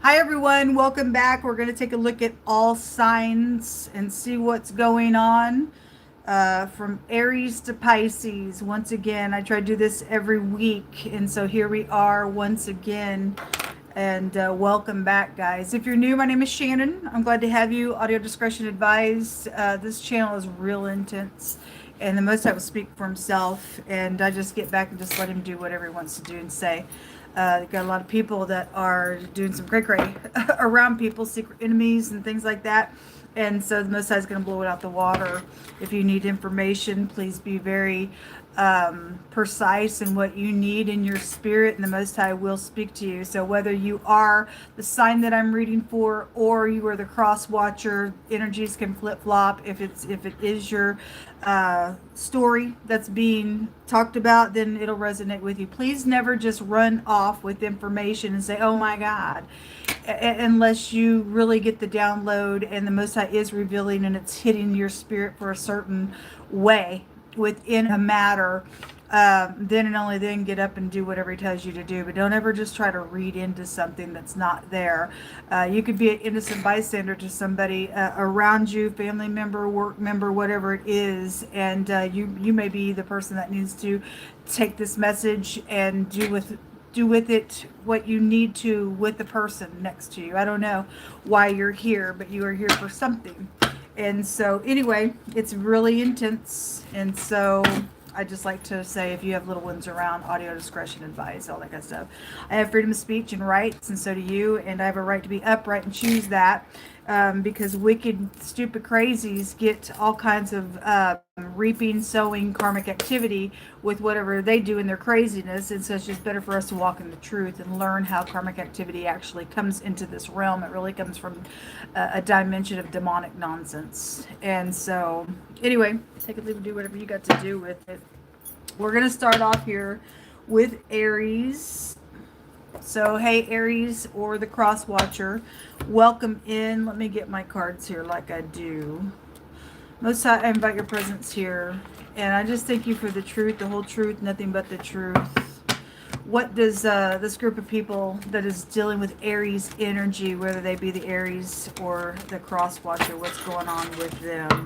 Hi everyone, welcome back. We're going to take a look at all signs and see what's going on from Aries to Pisces. Once again, I try to do this every week, and so here we are once again. And welcome back, guys. If you're new, my name is Shannon. I'm glad to have you. Audio discretion advised. This channel is real intense, and the Most High will speak for himself. And I just get back and just let him do whatever he wants to do and say. Got a lot of people that are doing some cray cray around people, secret enemies and things like that. And so the Most High is going to blow it out the water. If you need information, please be very precise in what you need in your spirit, and the Most High will speak to you. So whether you are the sign that I'm reading for, or you are the cross watcher, energies can flip flop. If it is your story that's being talked about, then it'll resonate with you. Please never just run off with information and say, "Oh my God," unless you really get the download and the Most High is revealing and it's hitting your spirit for a certain way within a matter. Then and only then get up and do whatever he tells you to do. But don't ever just try to read into something that's not there. You could be an innocent bystander to somebody around you, family member, work member, whatever it is, and you may be the person that needs to take this message and do with it what you need to with the person next to you. I don't know why you're here, but you are here for something. And so anyway, it's really intense. And so I just like to say, if you have little ones around, audio discretion advised, all that kind of stuff. I have freedom of speech and rights, and so do you. And I have a right to be upright and choose that, because wicked, stupid crazies get all kinds of reaping, sowing, karmic activity with whatever they do in their craziness. And so it's just better for us to walk in the truth and learn how karmic activity actually comes into this realm. It really comes from a dimension of demonic nonsense. And so anyway, take it, leave it, do whatever you got to do with it. We're going to start off here with Aries. So, hey, Aries or the cross watcher, welcome in. Let me get my cards here like I do. Most High, I invite your presence here. And I just thank you for the truth, the whole truth, nothing but the truth. What does this group of people that is dealing with Aries energy, whether they be the Aries or the cross watcher, what's going on with them?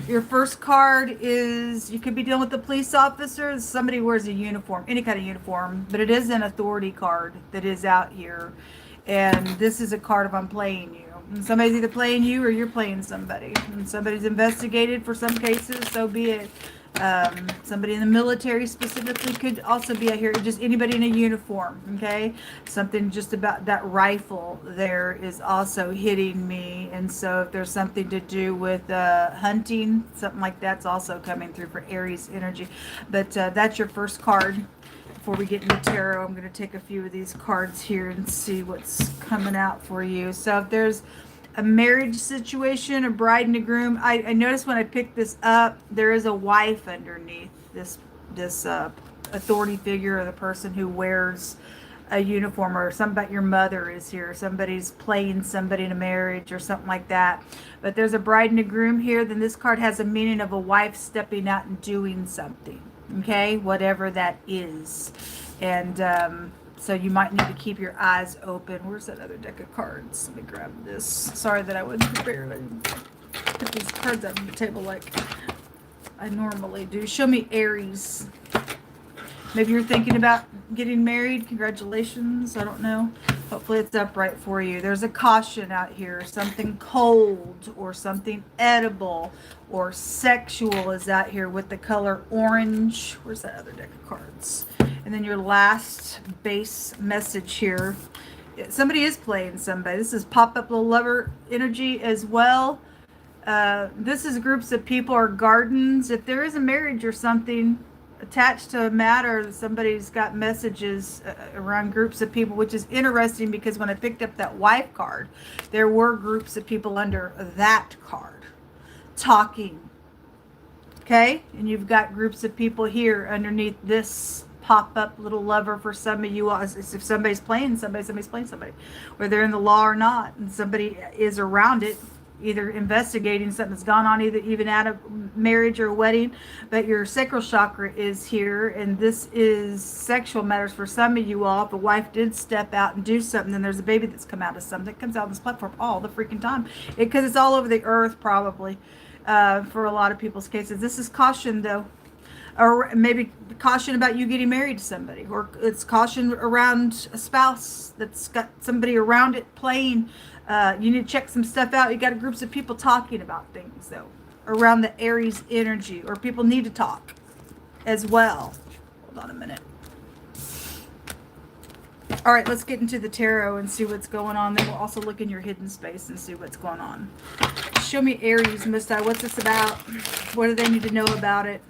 Your first card is, you could be dealing with a police officer, somebody wears a uniform, any kind of uniform, but it is an authority card that is out here. And this is a card of I'm playing you. And somebody's either playing you or you're playing somebody. And somebody's investigated for some cases, so be it. Somebody in the military specifically could also be out here. Just anybody in a uniform, okay? Something just about that rifle there is also hitting me. And so if there's something to do with hunting, something like that's also coming through for Aries energy. But that's your first card. Before we get into tarot, I'm going to take a few of these cards here and see what's coming out for you. So if there's a marriage situation, a bride and a groom, I noticed when I picked this up, there is a wife underneath this authority figure, or the person who wears a uniform, or something about your mother is here. Somebody's playing somebody in a marriage or something like that. But there's a bride and a groom here. Then this card has a meaning of a wife stepping out and doing something. Okay, whatever that is. And so you might need to keep your eyes open. Where's that other deck of cards? Let me grab this. Sorry that I wasn't prepared. I didn't put these cards out on the table like I normally do. Show me Aries. Maybe you're thinking about getting married. Congratulations. I don't know. Hopefully it's upright for you. There's a caution out here. Something cold or something edible or sexual is out here with the color orange. Where's that other deck of cards? And then your last base message here. Somebody is playing somebody. This is pop-up little lover energy as well. This is groups of people or gardens. If there is a marriage or something attached to a matter, somebody's got messages around groups of people, which is interesting because when I picked up that wife card, there were groups of people under that card talking. Okay? And you've got groups of people here underneath this pop-up little lover for some of you. If somebody's playing somebody, somebody's playing somebody, whether they're in the law or not, and somebody is around it. either investigating something that's gone on, either even at a marriage or a wedding. But your sacral chakra is here, and this is sexual matters for some of you all. If a wife did step out and do something, then there's a baby that's come out of something. It comes out of this platform all the freaking time, because it's all over the earth probably, for a lot of people's cases. This is caution though, or maybe caution about you getting married to somebody, or it's caution around a spouse that's got somebody around it playing. You need to check some stuff out. You got groups of people talking about things though around the Aries energy, or people need to talk as well. Hold on a minute. All right, let's get into the tarot and see what's going on. Then we'll also look in your hidden space and see what's going on. Show me Aries, Miss Di. What's this about? What do they need to know about it?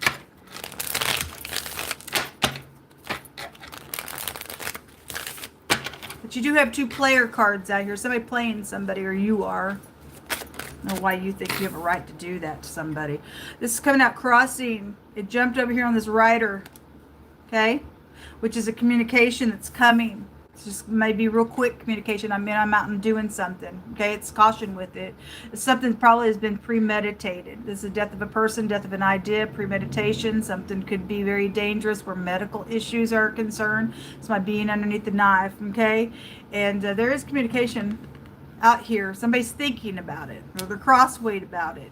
But you do have two player cards out here. Somebody playing somebody, or you are. I don't know why you think you have a right to do that to somebody. This is coming out crossing. It jumped over here on this rider. Okay? Which is a communication that's coming. It's just maybe real quick communication. I'm out and doing something. Okay? It's caution with it. It's something that probably has been premeditated. This is the death of a person, death of an idea, premeditation. Something could be very dangerous where medical issues are concerned. It's my being underneath the knife. Okay? And there is communication out here. Somebody's thinking about it, or they're crosswayed about it.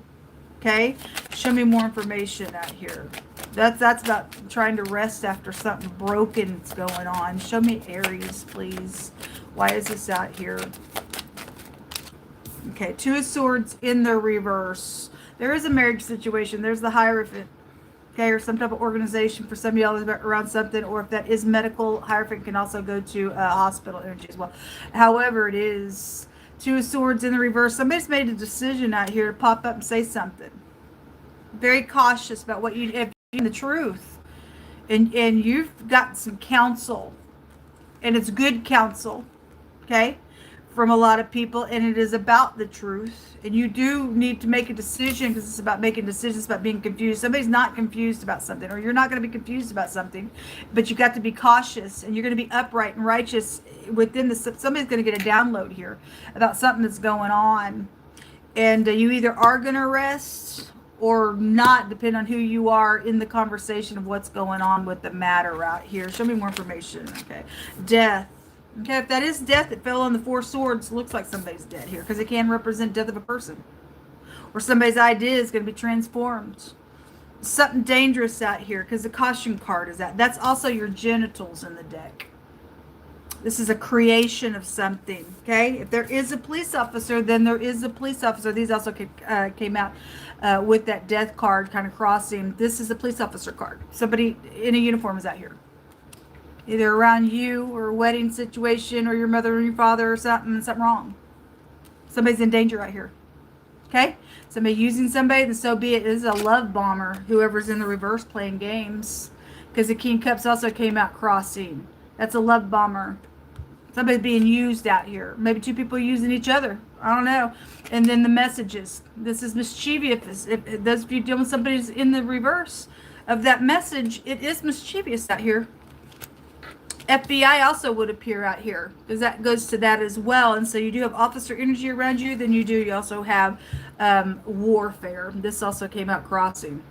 Okay? Show me more information out here. That's about trying to rest after something broken is going on. Show me Aries, please. Why is this out here? Okay, Two of Swords in the reverse. There is a marriage situation. There's the Hierophant. Okay, or some type of organization for some of y'all around something, or if that is medical, Hierophant can also go to hospital energy as well. However it is, Two of Swords in the reverse. Somebody's made a decision out here to pop up and say something. Very cautious about what you, if you're the truth. And you've got some counsel. And it's good counsel. Okay? From a lot of people. And it is about the truth. And you do need to make a decision, because it's about making decisions, it's about being confused. Somebody's not confused about something, or you're not going to be confused about something. But you got to be cautious, and you're going to be upright and righteous within the, somebody's going to get a download here about something that's going on. And you either are going to rest or not, depending on who you are in the conversation of what's going on with the matter out here. Show me more information. Okay. Death. Okay, if that is death, it fell on the Four Swords. Looks like somebody's dead here, because it can represent death of a person. Or somebody's idea is going to be transformed. Something dangerous out here, because the caution card is out. That's also your genitals in the deck. This is a creation of something, okay? If there is a police officer, then there is a police officer. These also came out with that death card kind of crossing. This is a police officer card. Somebody in a uniform is out here. Either around you, or a wedding situation, or your mother or your father, or something wrong. Somebody's in danger right here. Okay? Somebody using somebody, then so be it. This is a love bomber, whoever's in the reverse playing games. Because the King of Cups also came out crossing. That's a love bomber. Somebody's being used out here. Maybe two people using each other. I don't know. And then the messages. This is mischievous. If those of you dealing with somebody who's in the reverse of that message, it is mischievous out here. FBI also would appear out here, because that goes to that as well. And so you do have officer energy around you. Then you also have warfare. This also came out crossing.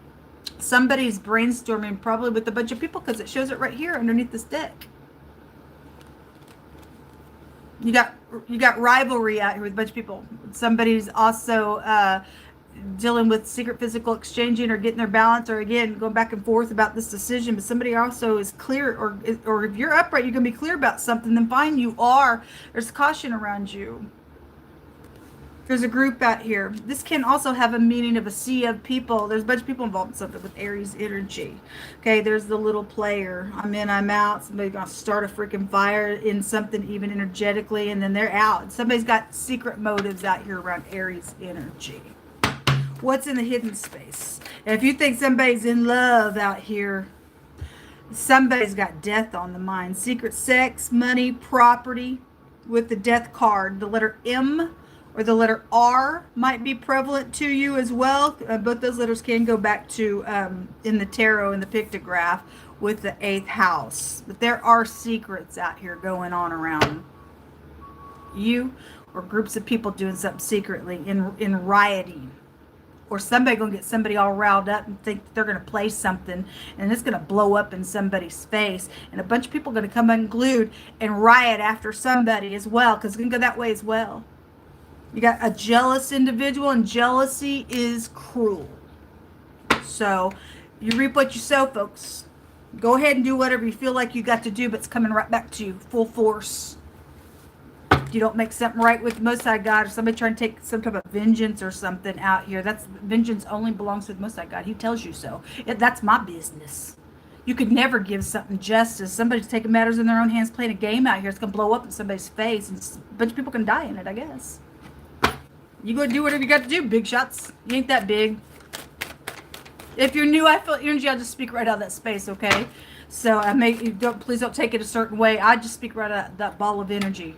Somebody's brainstorming probably with a bunch of people, because it shows it right here underneath this deck. You got rivalry out here with a bunch of people. Somebody's also dealing with secret physical exchanging, or getting their balance, or again going back and forth about this decision. But somebody also is clear, or if you're upright, you're gonna be clear about something, then fine, you are. There's caution around you. There's a group out here. This can also have a meaning of a sea of people. There's a bunch of people involved in something with Aries energy. Okay, there's the little player. I'm in, I'm out. Somebody's gonna start a freaking fire in something, even energetically, and then they're out. Somebody's got secret motives out here around Aries energy. What's in the hidden space? And if you think somebody's in love out here, somebody's got death on the mind. Secret sex, money, property, with the death card. The letter M or the letter R might be prevalent to you as well. Both those letters can go back to, in the tarot, in the pictograph, with the 8th house. But there are secrets out here going on around You or groups of people doing something secretly in rioting. Or somebody gonna get somebody all riled up and think they're gonna play something and it's gonna blow up in somebody's face, and a bunch of people are gonna come unglued and riot after somebody as well, because it's gonna go that way as well. You got a jealous individual, and jealousy is cruel. So you reap what you sow, folks. Go ahead and do whatever you feel like you got to do, but it's coming right back to you full force. You don't make something right with the Most High God, or somebody trying to take some type of vengeance or something out here. That's vengeance only belongs to the Most High God. He tells you so. That's my business. You could never give something justice. Somebody's taking matters in their own hands, playing a game out here. It's gonna blow up in somebody's face, and a bunch of people can die in it, I guess. You go do whatever you got to do, big shots. You ain't that big. If you're new, I feel energy. I'll just speak right out of that space, okay? So please don't take it a certain way. I just speak right out of that ball of energy.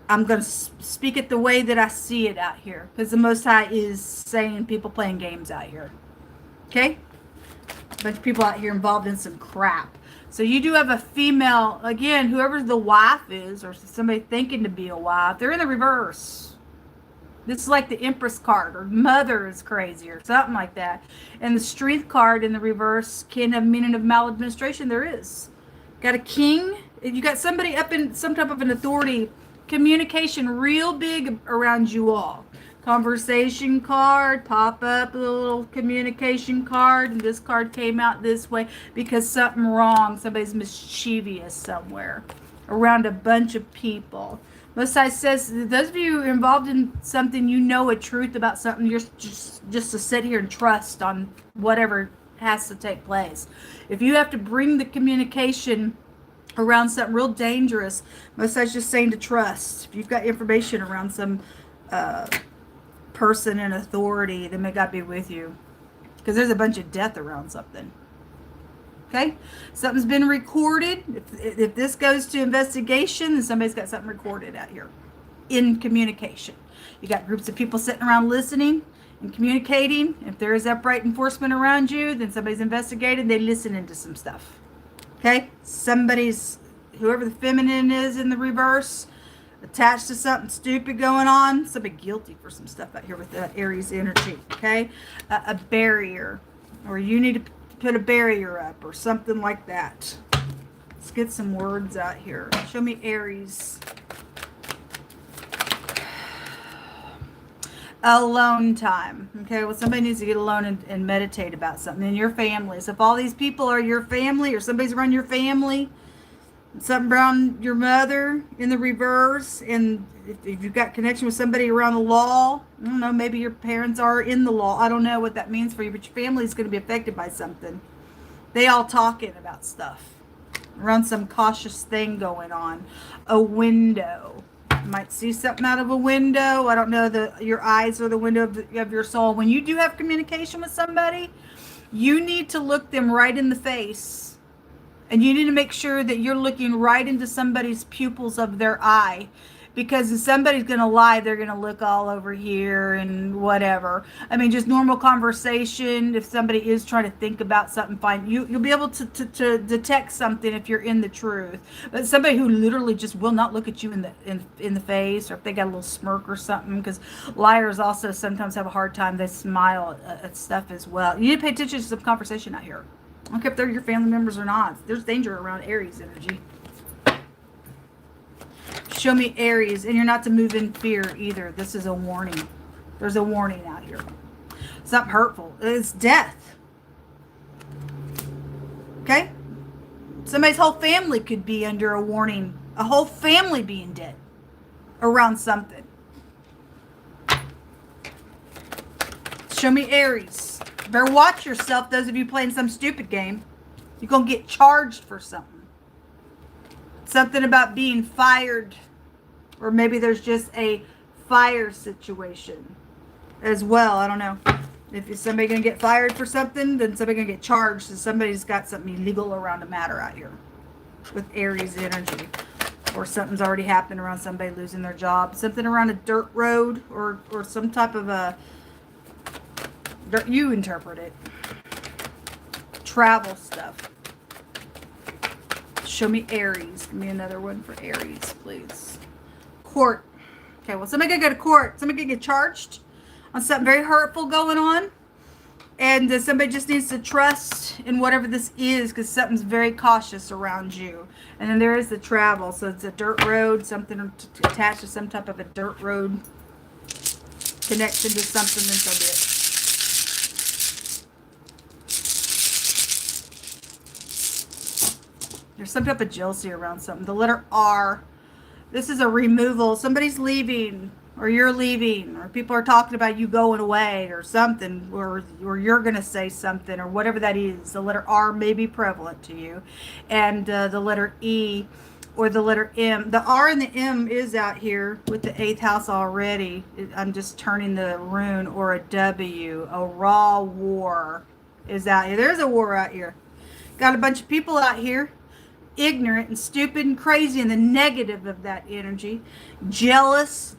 I'm going to speak it the way that I see it out here, because the Most High is saying people playing games out here. Okay? A bunch of people out here involved in some crap. So you do have a female, again, whoever the wife is, or somebody thinking to be a wife, they're in the reverse. This is like the Empress card, or Mother is crazy, or something like that. And the Strength card in the reverse can have meaning of maladministration. There is. Got a King. You got somebody up in some type of an authority. Communication real big around you all. Conversation card, pop up a little communication card, and this card came out this way because something wrong. Somebody's mischievous somewhere around a bunch of people. Most High says, those of you involved in something, you know a truth about something, you're just to sit here and trust on whatever has to take place. If you have to bring the communication around something real dangerous, Most High's just saying to trust. If you've got information around some person in authority, then may God be with you, because there's a bunch of death around something. Okay, something's been recorded. If this goes to investigation, then somebody's got something recorded out here in communication. You got groups of people sitting around listening and communicating. If there is upright enforcement around you, then somebody's investigating. They listen into some stuff. Okay, whoever the feminine is in the reverse, attached to something stupid going on. Somebody guilty for some stuff out here with the Aries energy. Okay, a barrier, or you need to put a barrier up or something like that. Let's get some words out here. Show me Aries. Alone time. Okay, well, somebody needs to get alone and meditate about something in your family. So if all these people are your family, or somebody's around your family, something around your mother in the reverse, and if you've got connection with somebody around the law, I don't know, maybe your parents are in the law. I don't know what that means for you, but your family is going to be affected by something. They all talking about stuff around some cautious thing going on. A window. You might see something out of a window. I don't know, your eyes are the window of your soul. When you do have communication with somebody, you need to look them right in the face. And you need to make sure that you're looking right into somebody's pupils of their eye. Because if somebody's going to lie, they're going to look all over here and whatever. I mean, just normal conversation. If somebody is trying to think about something, fine. You'll be able to detect something if you're in the truth. But somebody who literally just will not look at you in the face, or if they got a little smirk or something, because liars also sometimes have a hard time. They smile at stuff as well. You need to pay attention to some conversation out here. I don't care if they're your family members or not. There's danger around Aries energy. Show me Aries, and you're not to move in fear either. This is a warning. There's a warning out here. Something hurtful. It's death. Okay? Somebody's whole family could be under a warning. A whole family being dead around something. Show me Aries. Better watch yourself, those of you playing some stupid game. You're going to get charged for something. Something about being fired. Or maybe there's just a fire situation as well. I don't know. If somebody going to get fired for something, then somebody going to get charged. So somebody's got something illegal around a matter out here with Aries energy. Or something's already happened around somebody losing their job. Something around a dirt road, or some type of a... You interpret it. Travel stuff. Show me Aries. Give me another one for Aries, please. Court. Okay, well, somebody gonna go to court. Somebody gonna get charged on something very hurtful going on. And somebody just needs to trust in whatever this is, because something's very cautious around you. And then there is the travel. So it's a dirt road, something attached to some type of a dirt road connection to something, and so be it. There's some type of jealousy around something. The letter R. This is a removal. Somebody's leaving, or you're leaving, or people are talking about you going away or something, or you're going to say something, or whatever that is. The letter R may be prevalent to you. And the letter E or the letter M. The R and the M is out here with the 8th house already. I'm just turning the rune, or a W. A raw war is out here. There's a war out here. Got a bunch of people out here. Ignorant and stupid and crazy, and the negative of that energy. Jealous.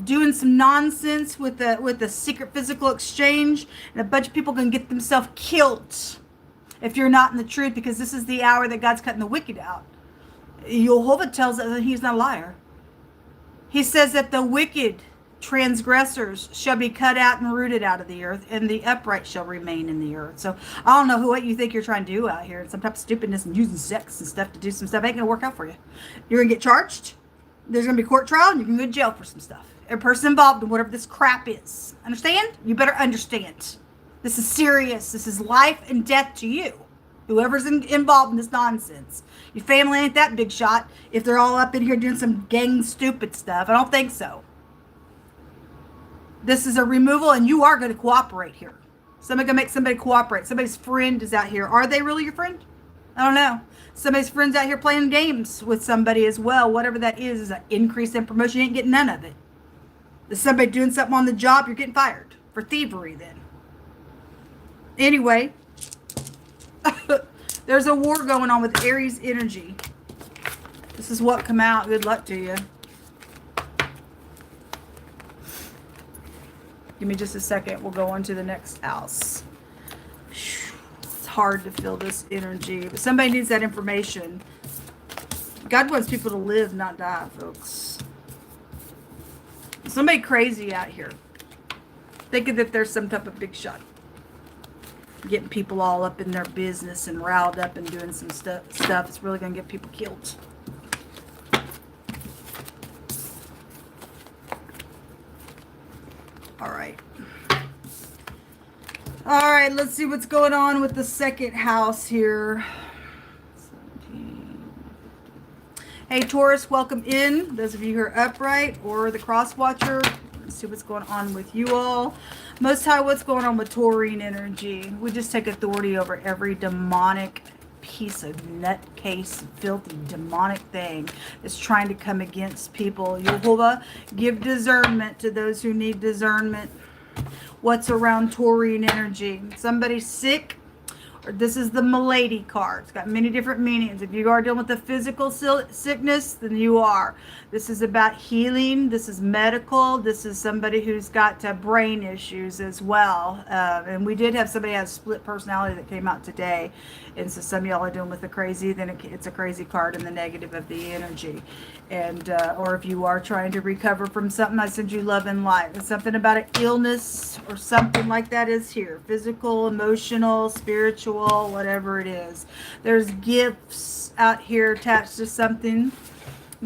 Doing some nonsense with a secret physical exchange. And a bunch of people can get themselves killed if you're not in the truth, because this is the hour that God's cutting the wicked out. Jehovah tells us that he's not a liar. He says that the wicked transgressors shall be cut out and rooted out of the earth, and the upright shall remain in the earth. So I don't know what you think you're trying to do out here. Some type of stupidness and using sex and stuff to do some stuff ain't going to work out for you. You're going to get charged. There's going to be a court trial, and you can go to jail for some stuff. Every person involved in whatever this crap is. Understand? You better understand. This is serious. This is life and death to you. Whoever's involved in this nonsense. Your family ain't that big shot if they're all up in here doing some gang stupid stuff. I don't think so. This is a removal, and you are going to cooperate here. Somebody's going to make somebody cooperate. Somebody's friend is out here. Are they really your friend? I don't know. Somebody's friend's out here playing games with somebody as well. Whatever that is an increase in promotion. You ain't getting none of it. Is somebody doing something on the job? You're getting fired for thievery then. Anyway, there's a war going on with Aries energy. This is what come out. Good luck to you. Give me just a second. We'll go on to the next house. It's hard to feel this energy, but somebody needs that information. God wants people to live, not die, folks. Somebody crazy out here, thinking that there's some type of big shot. Getting people all up in their business and riled up and doing some stuff. It's really going to get people killed. All right, let's see what's going on with the second house here. 17. Hey, Taurus, welcome in. Those of you who are upright or the cross watcher. Let's see what's going on with you all. Most High, what's going on with Taurine energy? We just take authority over every demonic piece of nutcase, filthy, demonic thing that's trying to come against people. Yehovah, give discernment to those who need discernment. What's around Taurine energy? Somebody's sick, or this is the Milady card. It's got many different meanings. If you are dealing with a physical sickness, then you are. This is about healing. This is medical. This is somebody who's got brain issues as well. And we did have somebody have split personality that came out today. And so some of y'all are dealing with the crazy, then it's a crazy card in the negative of the energy. And or if you are trying to recover from something, I send you love and light. It's something about an illness or something like that is here. Physical, emotional, spiritual, whatever it is. There's gifts out here attached to something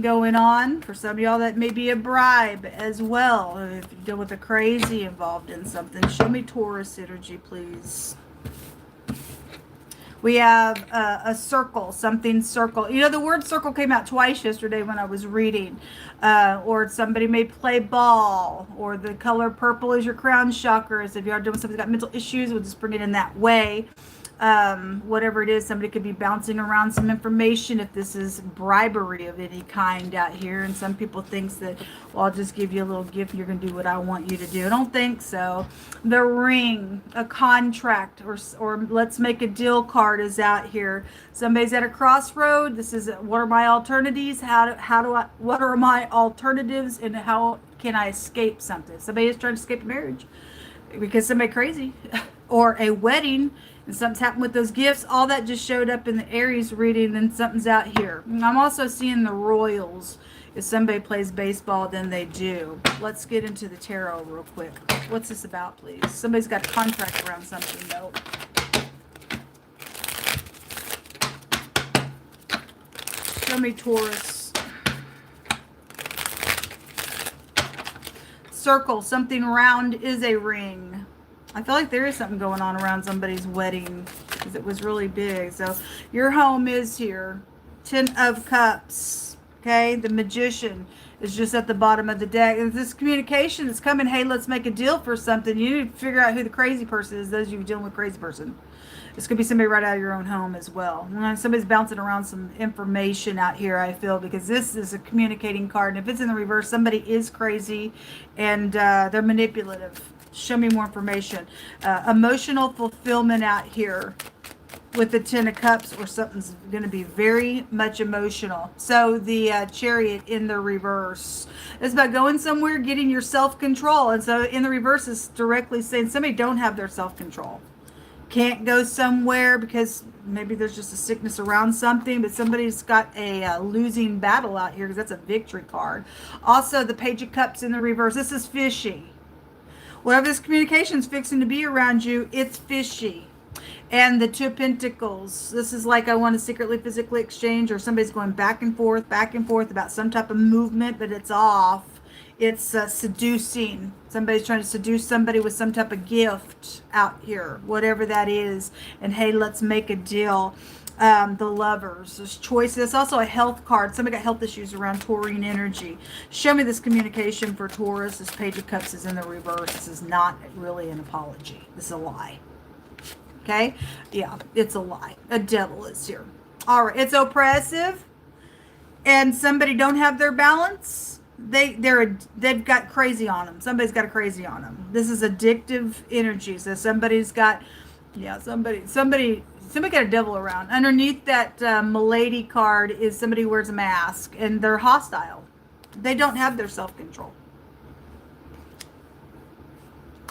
going on. For some of y'all, that may be a bribe as well. If you deal with a crazy involved in something, show me Taurus energy, please. We have a circle, something circle. You know, the word circle came out twice yesterday when I was reading. Or somebody may play ball. Or the color purple is your crown chakras. If you are doing something that's got mental issues, we'll just bring it in that way. Whatever it is, somebody could be bouncing around some information if this is bribery of any kind out here. And some people think that, well, I'll just give you a little gift and you're going to do what I want you to do. I don't think so. The ring, a contract, or let's make a deal card is out here. Somebody's at a crossroad. This is what are my alternatives? What are my alternatives, and how can I escape something? Somebody is trying to escape marriage because somebody crazy. or a wedding, and something's happened with those gifts. All that just showed up in the Aries reading, and something's out here. And I'm also seeing the Royals. If somebody plays baseball, then they do. Let's get into the tarot real quick. What's this about, please? Somebody's got a contract around something, though. Show me Taurus. Circle. Something round is a ring. I feel like there is something going on around somebody's wedding because it was really big. So your home is here. 10 of Cups. Okay, the Magician is just at the bottom of the deck. And this communication that's coming, hey, let's make a deal for something. You need to figure out who the crazy person is, those of you dealing with crazy person. This could be somebody right out of your own home as well. Somebody's bouncing around some information out here, I feel, because this is a communicating card. And if it's in the reverse, somebody is crazy and they're manipulative. Show me more information. Emotional fulfillment out here with the 10 of Cups, or something's going to be very much emotional. So the Chariot in the reverse is about going somewhere, getting your self-control. And so in the reverse is directly saying somebody don't have their self-control. Can't go somewhere because maybe there's just a sickness around something, but somebody's got a losing battle out here because that's a victory card. Also, the Page of Cups in the reverse. This is fishy. Whatever this communication is fixing to be around you, it's fishy. And the 2 of Pentacles. This is like I want to secretly, physically exchange, or somebody's going back and forth about some type of movement, but it's off. It's seducing. Somebody's trying to seduce somebody with some type of gift out here, whatever that is. And hey, let's make a deal. The Lovers. There's choices. It's also a health card. Somebody got health issues around Taurine energy. Show me this communication for Taurus. This Page of Cups is in the reverse. This is not really an apology. This is a lie. Okay? Yeah, it's a lie. A devil is here. All right. It's oppressive. And somebody don't have their balance. They've got crazy on them. Somebody's got a crazy on them. This is addictive energy. So somebody's got, yeah, somebody got a devil around. Underneath that Milady card is somebody who wears a mask, and they're hostile. They don't have their self-control.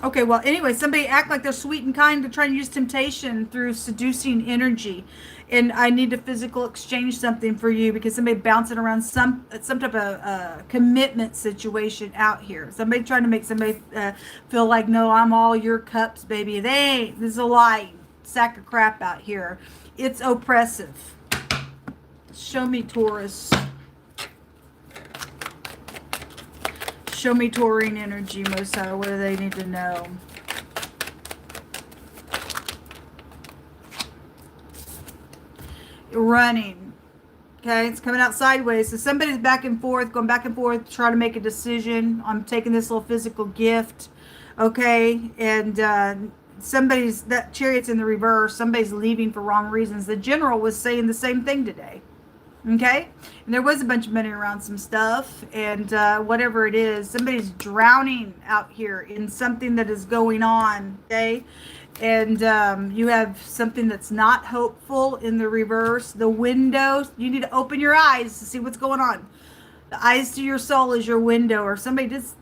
Okay, well, anyway, somebody act like they're sweet and kind to try and use temptation through seducing energy. And I need to physical exchange something for you because somebody bouncing around some type of commitment situation out here. Somebody trying to make somebody feel like, no, I'm all your cups, baby. They ain't. This is a lie. Sack of crap out here. It's oppressive. Show me Taurus. Show me Taurine energy, Mosa. What do they need to know? Running. Okay, it's coming out sideways. So somebody's back and forth, going back and forth, trying to make a decision. I'm taking this little physical gift. Okay, and that Chariot's in the reverse. Somebody's leaving for wrong reasons. The General was saying the same thing today. Okay, and there was a bunch of money around some stuff, and whatever it is, somebody's drowning out here in something that is going on. Okay, and you have something that's not hopeful in the reverse. The window, you need to open your eyes to see what's going on. The eyes to your soul is your window, or somebody just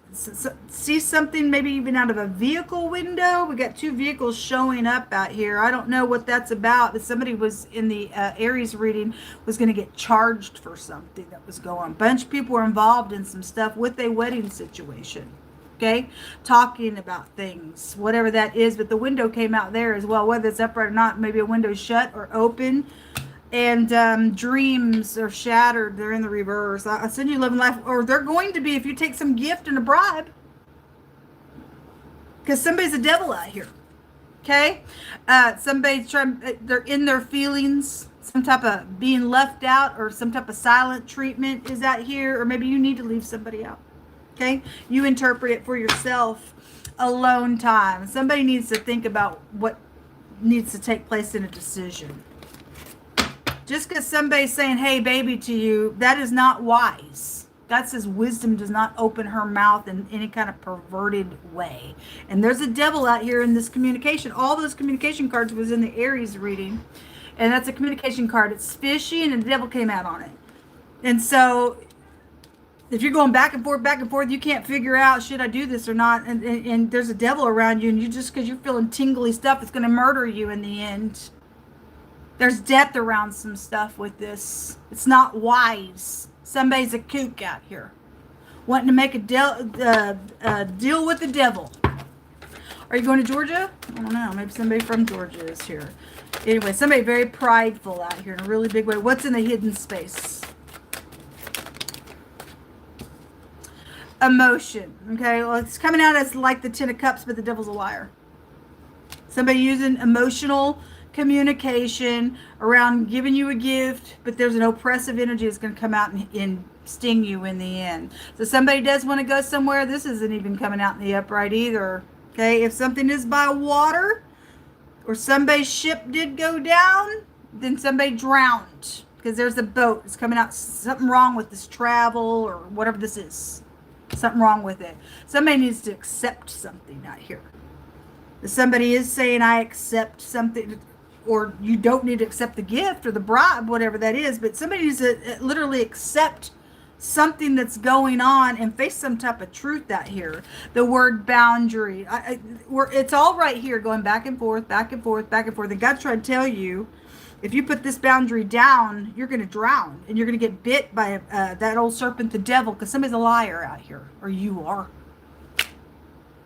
see something maybe even out of a vehicle window. We got 2 vehicles showing up out here. I don't know what that's about, but somebody was in the Aries reading was going to get charged for something that was going on. A bunch of people were involved in some stuff with a wedding situation. Okay, talking about things, whatever that is, but the window came out there as well, whether it's upright or not. Maybe a window shut or open. And dreams are shattered. They're in the reverse. I send you love and life, or they're going to be if you take some gift and a bribe, because somebody's a devil out here. Okay, somebody's trying. They're in their feelings. Some type of being left out, or some type of silent treatment is out here, or maybe you need to leave somebody out. Okay, you interpret it for yourself. Alone time. Somebody needs to think about what needs to take place in a decision. Just because somebody's saying, hey, baby, to you, that is not wise. God says wisdom does not open her mouth in any kind of perverted way. And there's a devil out here in this communication. All those communication cards was in the Aries reading. And that's a communication card. It's fishy, and the devil came out on it. And so If you're going back and forth, you can't figure out, should I do this or not? And there's a devil around you, and you just, because you're feeling tingly stuff, it's going to murder you in the end. There's death around some stuff with this. It's not wise. Somebody's a kook out here, wanting to make a deal with the devil. Are you going to Georgia? I don't know. Maybe somebody from Georgia is here. Anyway, somebody very prideful out here in a really big way. What's in the hidden space? Emotion. Okay, well, it's coming out as like the Ten of Cups, but the devil's a liar. Somebody using emotional communication around giving you a gift, but there's an oppressive energy that's going to come out and sting you in the end. So somebody does want to go somewhere. This isn't even coming out in the upright either. Okay, if something is by water or somebody's ship did go down, then somebody drowned because there's a boat. It's coming out. Something wrong with this travel or whatever this is. Something wrong with it. Somebody needs to accept something out here. If somebody is saying, I accept something, or you don't need to accept the gift or the bribe, whatever that is, but somebody needs to literally accept something that's going on and face some type of truth out here. The word boundary. It's all right here, going back and forth, back and forth, back and forth. And God's trying to tell you, if you put this boundary down, you're going to drown. And you're going to get bit by that old serpent, the devil, because somebody's a liar out here. Or you are.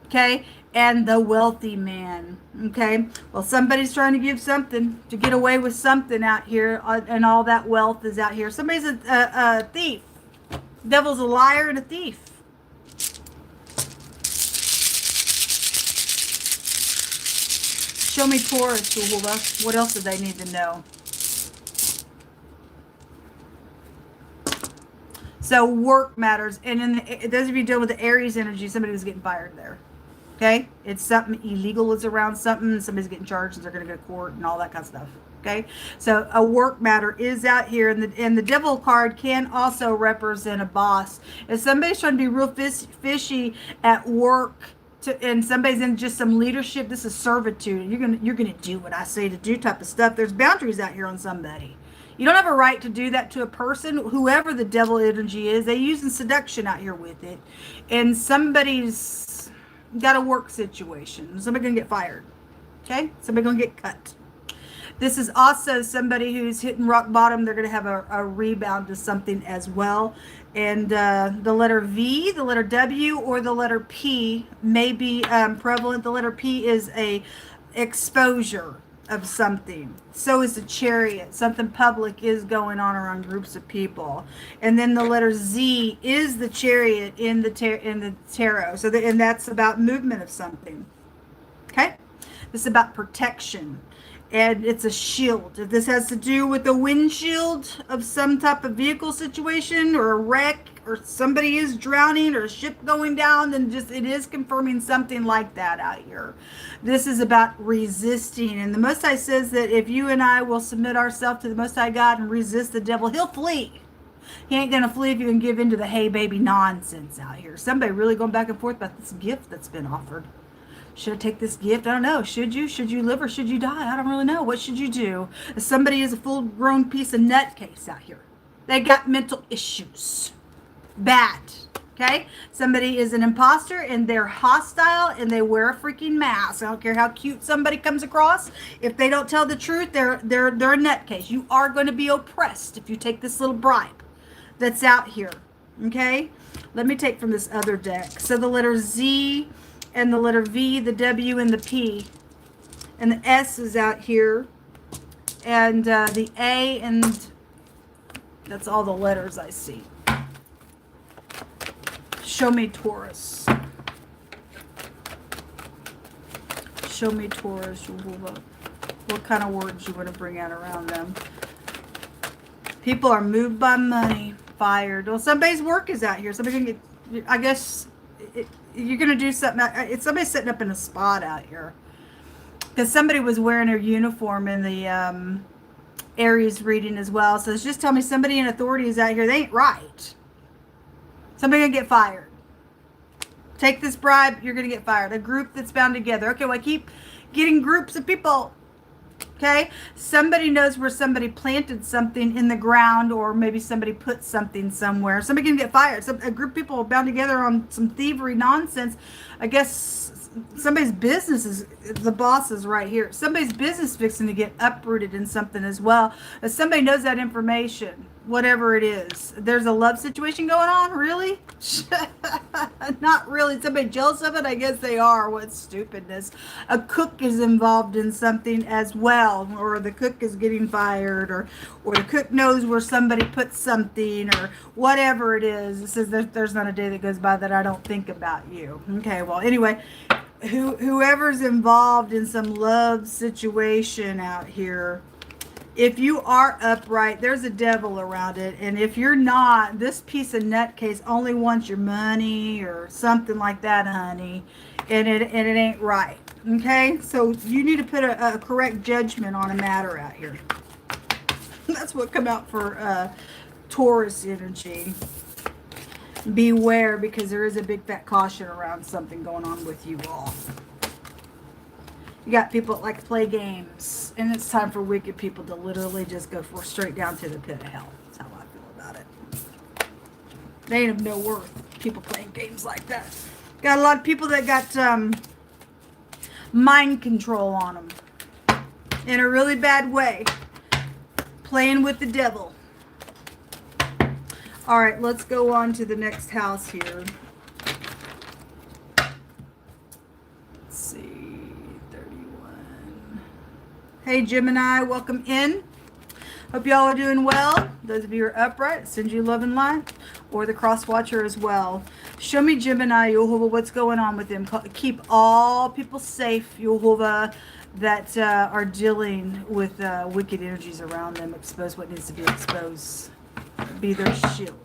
Okay? And the wealthy man. Okay? Well, somebody's trying to give something, to get away with something out here. And all that wealth is out here. Somebody's a thief. Devil's a liar and a thief. Show me Taurus, Uhula. What else do they need to know? So work matters. And in those of you dealing with the Aries energy, somebody was getting fired there. Okay? It's something illegal is around something. Somebody's getting charged and they're going to go to court and all that kind of stuff. Okay? So a work matter is out here. And the devil card can also represent a boss. If somebody's trying to be real fishy at work, and somebody's in just some leadership, this is servitude. You're gonna do what I say to do type of stuff. There's boundaries out here on somebody. You don't have a right to do that to a person, whoever the devil energy is. They're using seduction out here with it. And somebody's got a work situation. Somebody's gonna get fired. Okay? Somebody's gonna get cut. This is also somebody who's hitting rock bottom. They're going to have a rebound to something as well. And the letter V, the letter W, or the letter P may be prevalent. The letter P is a exposure of something. So is the Chariot. Something public is going on around groups of people. And then the letter Z is the Chariot in the tarot. So and that's about movement of something. Okay? This is about protection. And it's a shield. If this has to do with the windshield of some type of vehicle situation or a wreck or somebody is drowning or a ship going down, then it is confirming something like that out here. This is about resisting. And the Most High says that if you and I will submit ourselves to the Most High God and resist the devil, he'll flee. He ain't going to flee if you can give into the hey baby nonsense out here. Somebody really going back and forth about this gift that's been offered. Should I take this gift? I don't know. Should you? Should you live or should you die? I don't really know. What should you do? If somebody is a full-grown piece of nutcase out here. They got mental issues. Bad. Okay? Somebody is an imposter and they're hostile and they wear a freaking mask. I don't care how cute somebody comes across. If they don't tell the truth, they're a nutcase. You are going to be oppressed if you take this little bribe that's out here. Okay? Let me take from this other deck. So the letter Z and the letter V, the W, and the P. And the S is out here. And the A, and that's all the letters I see. Show me Taurus. Show me Taurus. What kind of words you want to bring out around them? People are moved by money. Fired. Well, somebody's work is out here. Somebody can get, I guess... you're going to do something. It's somebody sitting up in a spot out here. Because somebody was wearing their uniform in the Aries reading as well. So it's just telling me somebody in authority is out here. They ain't right. Somebody going to get fired. Take this bribe, you're going to get fired. A group that's bound together. Okay, well, I keep getting groups of people. Okay, somebody knows where somebody planted something in the ground, or maybe somebody put something somewhere. Somebody can get fired. A group of people bound together on some thievery nonsense. I guess somebody's business is, the boss is right here. Somebody's business fixing to get uprooted in something as well. If somebody knows that information, whatever it is. There's a love situation going on, really? Not really. Somebody jealous of it? I guess they are. What stupidness. A cook is involved in something as well, or the cook is getting fired, or the cook knows where somebody put something, or whatever it is. It says there's not a day that goes by that I don't think about you. Okay, well, anyway, whoever's involved in some love situation out here, if you are upright, there's a devil around it. And if you're not, this piece of nutcase only wants your money or something like that, honey. And it ain't right. Okay? So you need to put a correct judgment on a matter out here. That's what come out for Taurus energy. Beware, because there is a big fat caution around something going on with you all. You got people that like to play games, and it's time for wicked people to literally just go straight down to the pit of hell. That's how I feel about it. They ain't of no worth, people playing games like that. Got a lot of people that got mind control on them in a really bad way, playing with the devil. All right, let's go on to the next house here. Let's see. Hey Gemini, welcome in. Hope y'all are doing well. Those of you who are upright, send you love and light. Or the cross watcher as well. Show me Gemini, Yehovah, what's going on with them. Keep all people safe, Yehovah, that are dealing with wicked energies around them. Expose what needs to be exposed. Be their shield.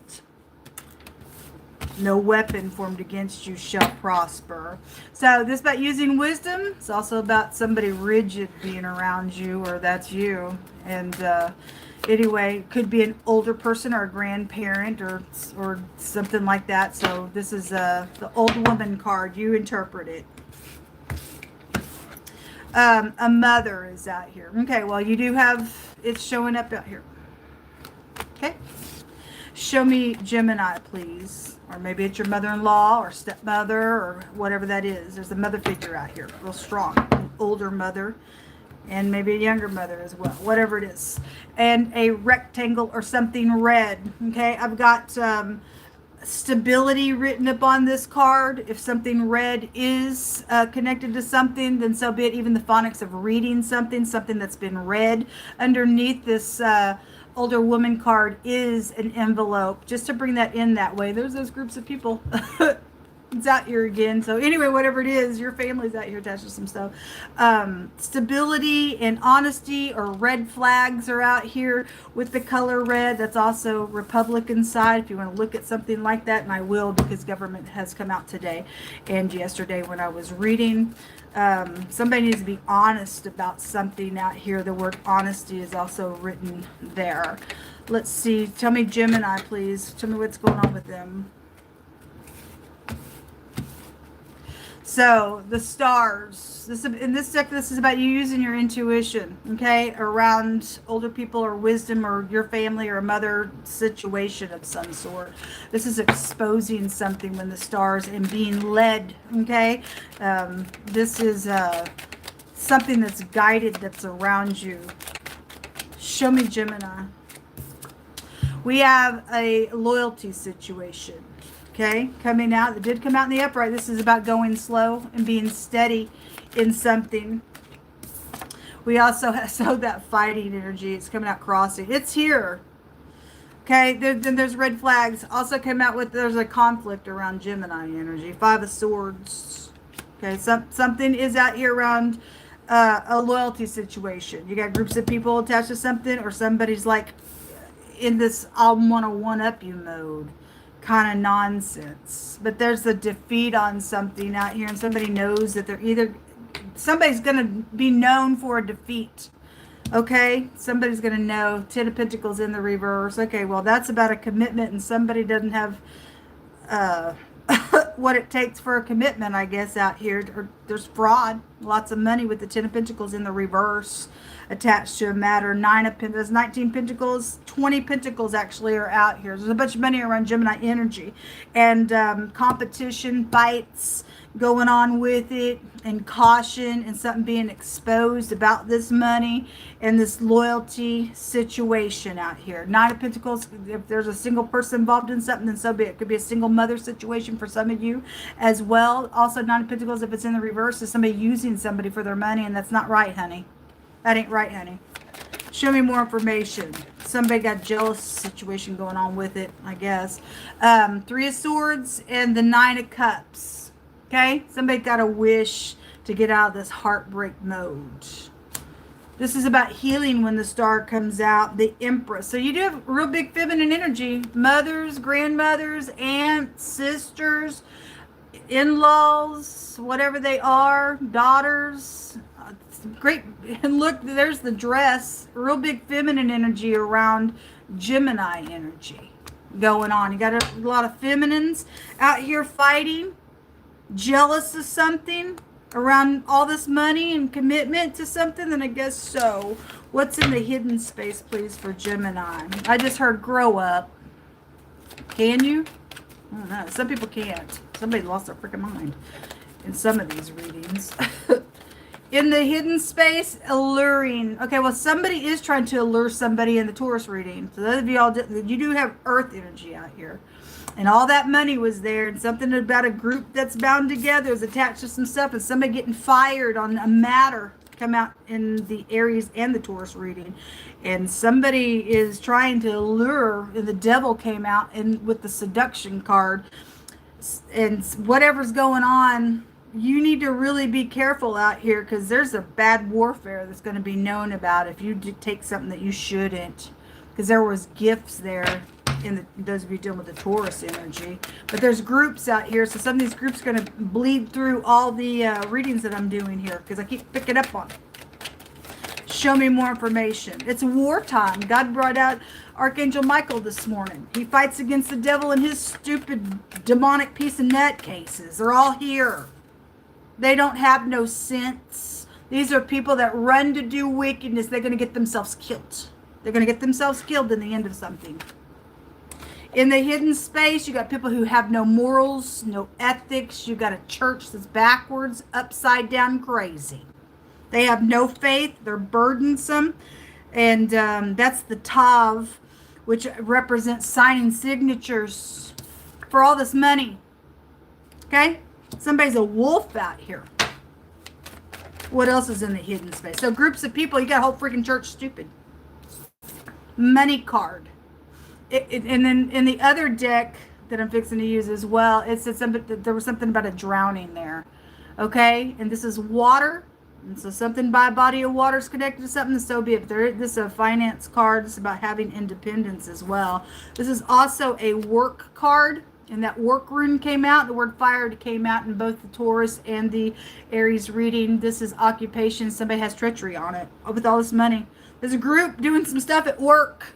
No weapon formed against you shall prosper. So this is about using wisdom. It's also about somebody rigid being around you, or that's you. And anyway, it could be an older person or a grandparent or something like that. So this is the old woman card. You interpret it. A mother is out here. Okay, well, you do have, it's showing up out here. Okay. Show me Gemini, please. Or maybe it's your mother-in-law or stepmother or whatever that is. There's a mother figure out here, real strong. An older mother and maybe a younger mother as well, whatever it is. And a rectangle or something red, okay? I've got stability written upon this card. If something red is connected to something, then so be it. Even the phonics of reading something that's been read. Underneath this older woman card is an envelope, just to bring that in that way. There's those groups of people. It's out here again. So anyway, whatever it is, your family's out here attached to some stuff. Stability and honesty, or red flags are out here with the color red. That's also Republican side if you want to look at something like that, and I will, because government has come out today and yesterday when I was reading. Somebody needs to be honest about something out here. The word honesty is also written there. Let's see. Tell me Gemini, please. Tell me what's going on with them. So the stars, in this deck, this is about you using your intuition, okay, around older people or wisdom or your family or a mother situation of some sort. This is exposing something when the stars and being led, okay. This is something that's guided, that's around you. Show me Gemini. We have a loyalty situation. Okay, coming out. It did come out in the upright. This is about going slow and being steady in something. We also have that fighting energy. It's coming out crossing. It's here. Okay, then there's red flags. Also came out with, there's a conflict around Gemini energy. 5 of Swords. Okay, something is out here around a loyalty situation. You got groups of people attached to something, or somebody's like in this I want to one-up you mode kind of nonsense. But there's a defeat on something out here, and somebody knows that they're either, somebody's going to be known for a defeat. Okay, somebody's going to know. 10 of Pentacles in the reverse. Okay, well, that's about a commitment, and somebody doesn't have what it takes for a commitment, I guess, out here. Or there's fraud. Lots of money with the 10 of Pentacles in the reverse. attached to a matter. 9 of Pentacles, 19 Pentacles, 20 Pentacles actually are out here. There's a bunch of money around Gemini energy. And competition, fights going on with it, and caution, and something being exposed about this money and this loyalty situation out here. 9 of Pentacles, if there's a single person involved in something, then so be it. It could be a single mother situation for some of you as well. Also 9 of Pentacles, if it's in the reverse, is somebody using somebody for their money, and that's not right, honey. That ain't right, honey. Show me more information. Somebody got jealous situation going on with it, I guess. 3 of Swords and the 9 of Cups. Okay? Somebody got a wish to get out of this heartbreak mode. This is about healing when the star comes out. The Empress. So you do have real big feminine energy. Mothers, grandmothers, aunts, sisters, in-laws, whatever they are, daughters. Great. And look, there's the dress. Real big feminine energy around Gemini energy going on. You got a lot of feminines out here fighting, jealous of something around all this money and commitment to something. Then I guess so. What's in the hidden space, please, for Gemini? I just heard grow up. Can you? I don't know. Some people can't. Somebody lost their freaking mind in some of these readings. In the hidden space, alluring. Okay, well, somebody is trying to allure somebody in the Taurus reading. So those of you all, you do have earth energy out here. And all that money was there, and something about a group that's bound together is attached to some stuff, and somebody getting fired on a matter come out in the Aries and the Taurus reading. And somebody is trying to lure, and the devil came out and with the seduction card. And whatever's going on, you need to really be careful out here, because there's a bad warfare that's going to be known about if you take something that you shouldn't. Because there was gifts there in those of you dealing with the Taurus energy. But there's groups out here, so some of these groups are going to bleed through all the readings that I'm doing here, because I keep picking up on it. Show me more information. It's wartime. God brought out Archangel Michael this morning. He fights against the devil and his stupid demonic piece of nut cases. They're all here. They don't have no sense. These are people that run to do wickedness. They're going to get themselves killed. They're going to get themselves killed in the end of something. In the hidden space, you got people who have no morals, no ethics. You got a church that's backwards, upside down, crazy. They have no faith. They're burdensome. And that's the Tav, which represents signing signatures for all this money. Okay? Somebody's a wolf out here. What else is in the hidden space? So groups of people, you got a whole freaking church stupid. Money card. And then in the other deck that I'm fixing to use as well, it said something, there was something about a drowning there. Okay? And this is water. And so something by a body of water is connected to something, so be it. This is a finance card. It's about having independence as well. This is also a work card. And that work rune came out. The word fire came out in both the Taurus and the Aries reading. This is occupation. Somebody has treachery on it with all this money. There's a group doing some stuff at work.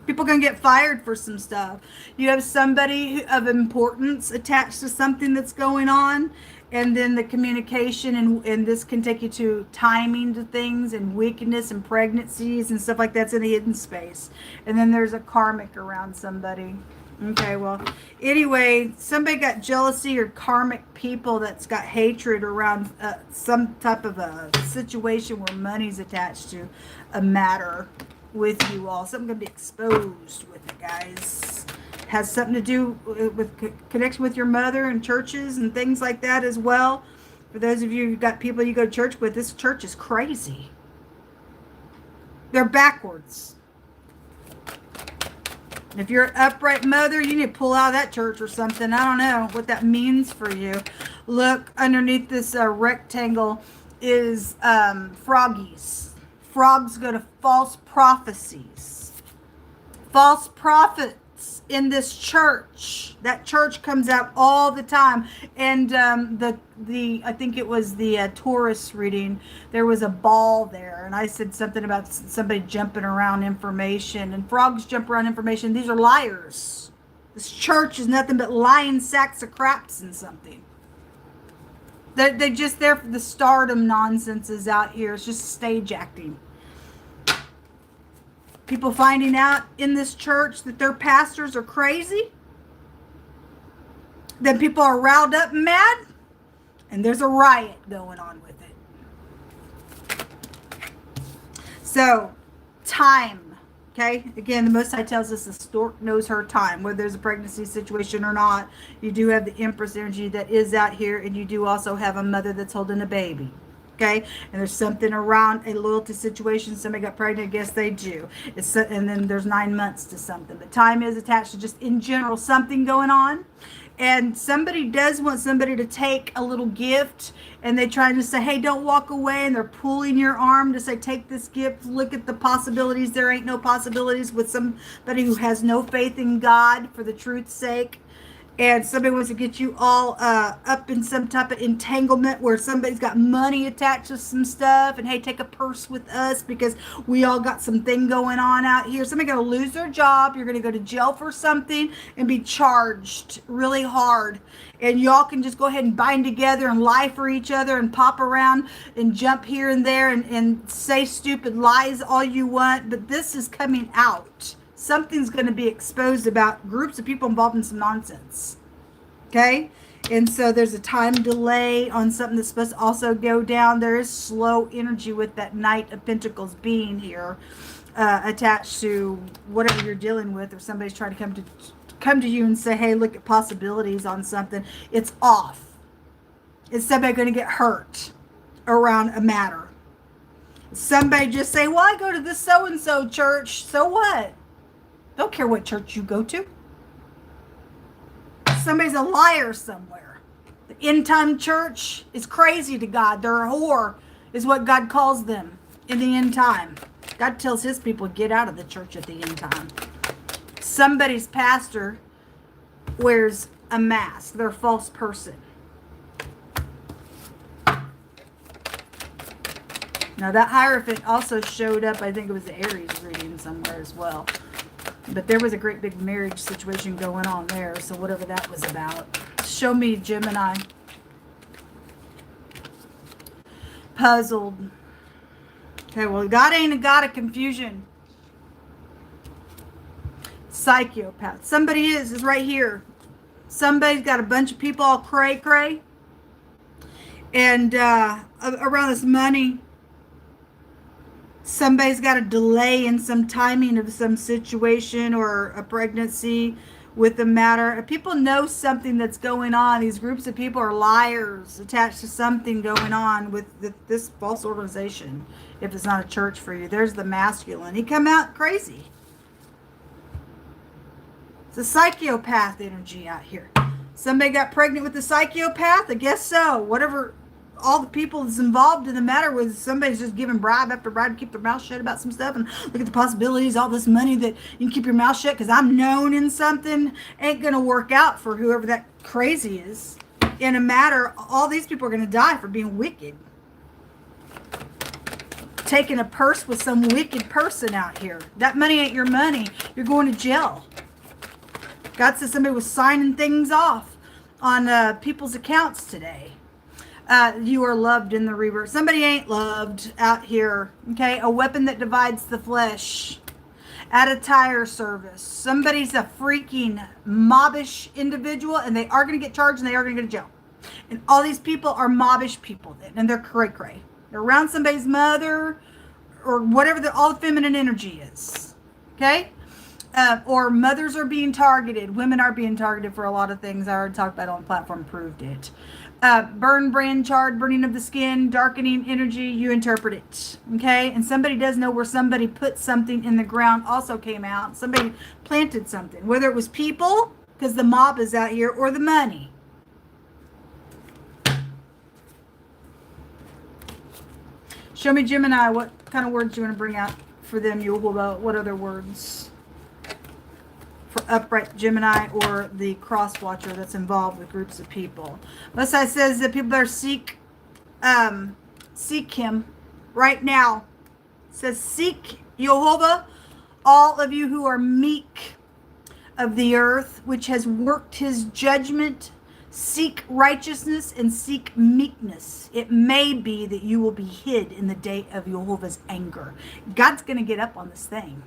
People going to get fired for some stuff. You have somebody of importance attached to something that's going on. And then the communication, and this can take you to timing to things and weakness and pregnancies and stuff like that's in the hidden space. And then there's a karmic around somebody. Okay, well, anyway, somebody got jealousy or karmic people that's got hatred around some type of a situation where money's attached to a matter with you all. Something going to be exposed with it, guys. Has something to do with connection with your mother and churches and things like that as well. For those of you who've got people you go to church with, this church is crazy. They're backwards. If you're an upright mother, you need to pull out of that church or something. I don't know what that means for you. Look, underneath this rectangle is froggies. Frogs go to false prophecies. False prophets in this church. That church comes out all the time. And I think it was the Taurus reading, there was a ball there, and I said something about somebody jumping around information, and frogs jump around information. These are liars. This church is nothing but lying sacks of craps and something. They're just there for the stardom nonsense out here. It's just stage acting. People finding out in this church that their pastors are crazy. Then people are riled up and mad. And there's a riot going on with it. So, time. Okay, again, the Most High tells us the stork knows her time, whether there's a pregnancy situation or not. You do have the Empress energy that is out here, and you do also have a mother that's holding a baby. Okay, and there's something around a loyalty situation. Somebody got pregnant, I guess they do. And then there's 9 months to something. But time is attached to just in general something going on. And somebody does want somebody to take a little gift, and they try to say, hey, don't walk away, and they're pulling your arm to say, take this gift, look at the possibilities. There ain't no possibilities with somebody who has no faith in God for the truth's sake. And somebody wants to get you all up in some type of entanglement where somebody's got money attached to some stuff. And, hey, take a purse with us because we all got something going on out here. Somebody's going to lose their job. You're going to go to jail for something and be charged really hard. And y'all can just go ahead and bind together and lie for each other and pop around and jump here and there and say stupid lies all you want. But this is coming out. Something's going to be exposed about groups of people involved in some nonsense. Okay? And so there's a time delay on something that's supposed to also go down. There is slow energy with that Knight of Pentacles being here attached to whatever you're dealing with, or somebody's trying to come to you and say, hey, look at possibilities on something. It's off. Is somebody going to get hurt around a matter? Somebody just say, well, I go to this so-and-so church. So what? Don't care what church you go to. Somebody's a liar somewhere. The end-time church is crazy to God. They're a whore, is what God calls them in the end time. God tells his people, get out of the church at the end time. Somebody's pastor wears a mask. They're a false person. Now, that Hierophant also showed up, I think it was the Aries reading somewhere as well. But there was a great big marriage situation going on there. So whatever that was about. Show me, Gemini. Puzzled. Okay, well, God ain't a God of confusion. Psychopath. Somebody is right here. Somebody's got a bunch of people all cray-cray. And around this money. Somebody's got a delay in some timing of some situation or a pregnancy with the matter. People know something that's going on. These groups of people are liars attached to something going on with this false organization. If it's not a church for you. There's the masculine. He come out crazy. It's a psychopath energy out here. Somebody got pregnant with a psychopath? I guess so. Whatever. All the people that's involved in the matter was somebody's just giving bribe after bribe to keep their mouth shut about some stuff and look at the possibilities, all this money that you can keep your mouth shut because I'm known in something ain't going to work out for whoever that crazy is. In a matter, all these people are going to die for being wicked. Taking a purse with some wicked person out here. That money ain't your money. You're going to jail. God says somebody was signing things off on people's accounts today. You are loved in the rebirth. Somebody ain't loved out here. Okay, a weapon that divides the flesh. At a tire service. Somebody's a freaking mobbish individual, and they are going to get charged, and they are going to go to jail. And all these people are mobbish people, and they're cray-cray. They're around somebody's mother, or whatever all the feminine energy is. Okay? Or mothers are being targeted. Women are being targeted for a lot of things. I already talked about it on the platform, proved it. Burn, brand, charred, burning of the skin, darkening energy, you interpret it. Okay? And somebody does know where somebody put something in the ground also came out. Somebody planted something. Whether it was people, because the mob is out here, or the money. Show me, Gemini, what kind of words you want to bring out for them. What other words? For upright Gemini or the cross watcher that's involved with groups of people. Most High says that people better seek him right now. It says, seek Jehovah, all of you who are meek of the earth, which has worked his judgment Seek righteousness and seek meekness. It may be that you will be hid in the day of Jehovah's anger. God's going to get up on this thing.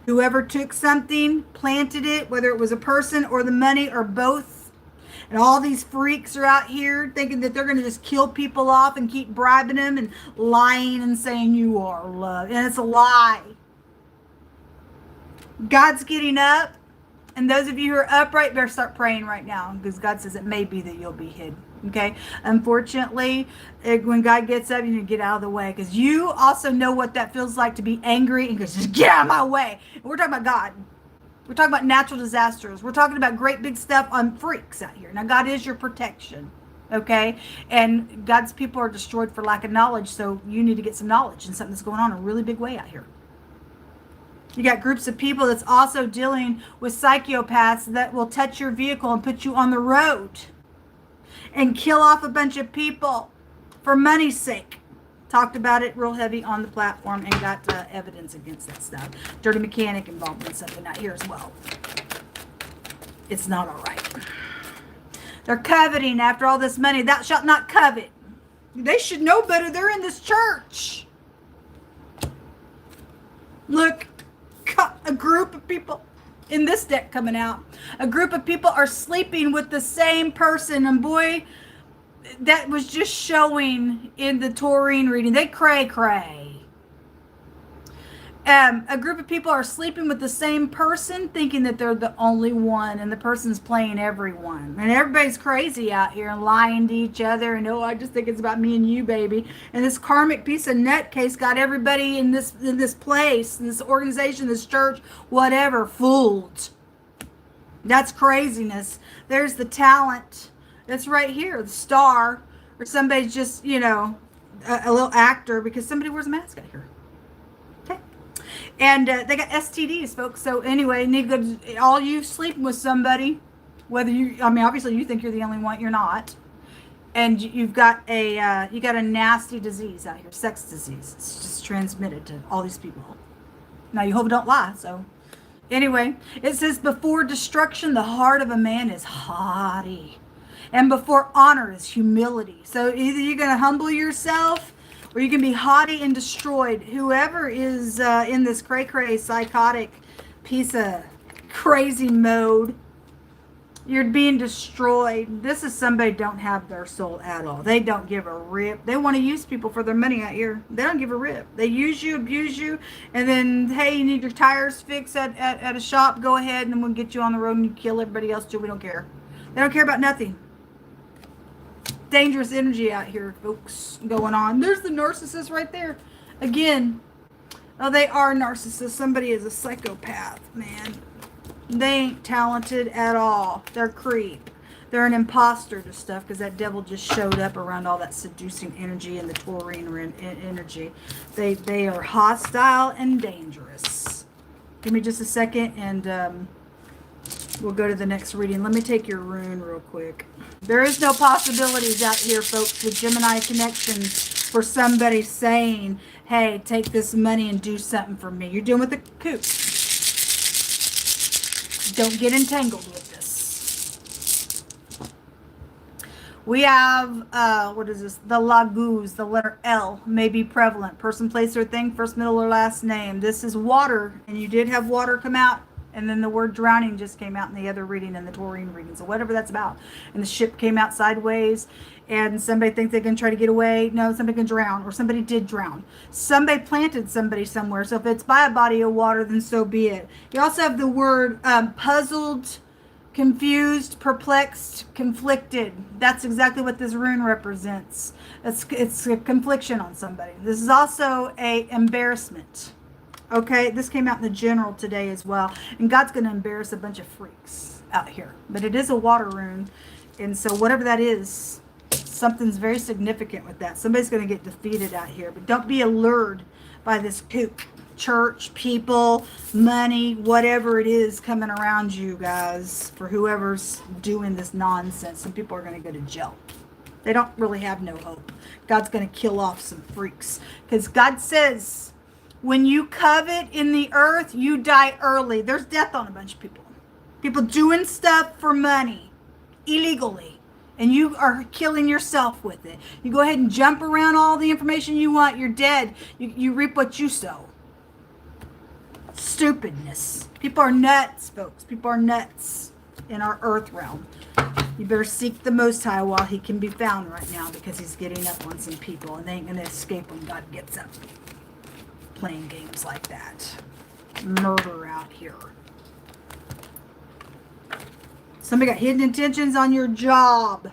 Whoever took something, planted it, whether it was a person or the money or both, and all these freaks are out here thinking that they're going to just kill people off and keep bribing them and lying and saying you are love. And it's a lie. God's getting up. And those of you who are upright better start praying right now, because God says it may be that you'll be hid. Okay? Unfortunately, when God gets up, you need to get out of the way, because you also know what that feels like to be angry and just get out of my way. And we're talking about God. We're talking about natural disasters. We're talking about great big stuff on freaks out here. Now, God is your protection. Okay? And God's people are destroyed for lack of knowledge, so you need to get some knowledge and something that's going on in a really big way out here. You got groups of people that's also dealing with psychopaths that will touch your vehicle and put you on the road and kill off a bunch of people for money's sake. Talked about it real heavy on the platform and got evidence against that stuff. Dirty mechanic involved in something out here as well. It's not all right. They're coveting after all this money. Thou shalt not covet. They should know better. They're in this church. Look. A group of people in this deck coming out. A group of people are sleeping with the same person. And boy, that was just showing in the Taurine reading. They cray. A group of people are sleeping with the same person, thinking that they're the only one, and the person's playing everyone. And everybody's crazy out here and lying to each other. And I just think it's about me and you, baby. And this karmic piece of nutcase got everybody in this place, in this organization, this church, whatever, fooled. That's craziness. There's the talent. That's right here, the star, or somebody's just, a little actor because somebody wears a mask out here. And they got STDs, folks. So anyway, all you sleeping with somebody, whether obviously you think you're the only one, you're not. And you've got a nasty disease out here, sex disease. It's just transmitted to all these people. Now, you hope it don't lie. So anyway, it says, before destruction, the heart of a man is haughty. And before honor is humility. So either you're going to humble yourself, or you can be haughty and destroyed. Whoever is in this cray-cray, psychotic piece of crazy mode, you're being destroyed. This is somebody don't have their soul at all. They don't give a rip. They want to use people for their money out here. They don't give a rip. They use you, abuse you, and then, hey, you need your tires fixed at a shop, go ahead, and then we'll get you on the road and you kill everybody else too. We don't care. They don't care about nothing. Dangerous energy out here, folks, going on. There's the narcissist right there. Again, they are narcissists. Somebody is a psychopath, man. They ain't talented at all. They're creep. They're an imposter to stuff, because that devil just showed up around all that seducing energy and the Taurine energy. They are hostile and dangerous. Give me just a second, and we'll go to the next reading. Let me take your rune real quick. There is no possibilities out here, folks, with Gemini connections for somebody saying, hey, take this money and do something for me. You're dealing with a kook. Don't get entangled with this. We have, what is this? The Laguz, the letter L, may be prevalent. Person, place, or thing, first, middle, or last name. This is water, and you did have water come out. And then the word drowning just came out in the other reading, in the Taurine reading. So whatever that's about. And the ship came out sideways. And somebody thinks they can try to get away. No, somebody can drown. Or somebody did drown. Somebody planted somebody somewhere. So if it's by a body of water, then so be it. You also have the word puzzled, confused, perplexed, conflicted. That's exactly what this rune represents. It's a confliction on somebody. This is also a embarrassment. Okay, this came out in the general today as well. And God's going to embarrass a bunch of freaks out here. But it is a water rune. And so whatever that is, something's very significant with that. Somebody's going to get defeated out here. But don't be allured by this kook. Church, people, money, whatever it is coming around you guys, for whoever's doing this nonsense. Some people are going to go to jail. They don't really have no hope. God's going to kill off some freaks. Because God says, when you covet in the earth, you die early. There's death on a bunch of people. People doing stuff for money, illegally. And you are killing yourself with it. You go ahead and jump around all the information you want. You're dead. You reap what you sow. Stupidness. People are nuts, folks. People are nuts in our earth realm. You better seek the Most High while he can be found right now, because he's getting up on some people, and they ain't going to escape when God gets up. Playing games like that. Murder out here. Somebody got hidden intentions on your job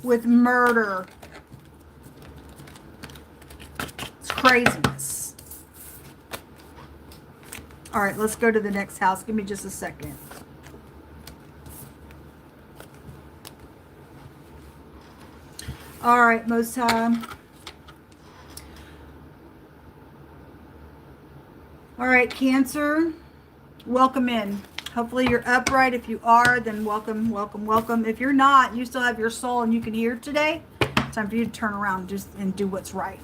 with murder. It's craziness. All right, let's go to the next house. Give me just a second. All right, Most High. All right, Cancer, welcome in. Hopefully you're upright. If you are, then welcome, welcome, welcome. If you're not, you still have your soul and you can hear today, it's time for you to turn around and do what's right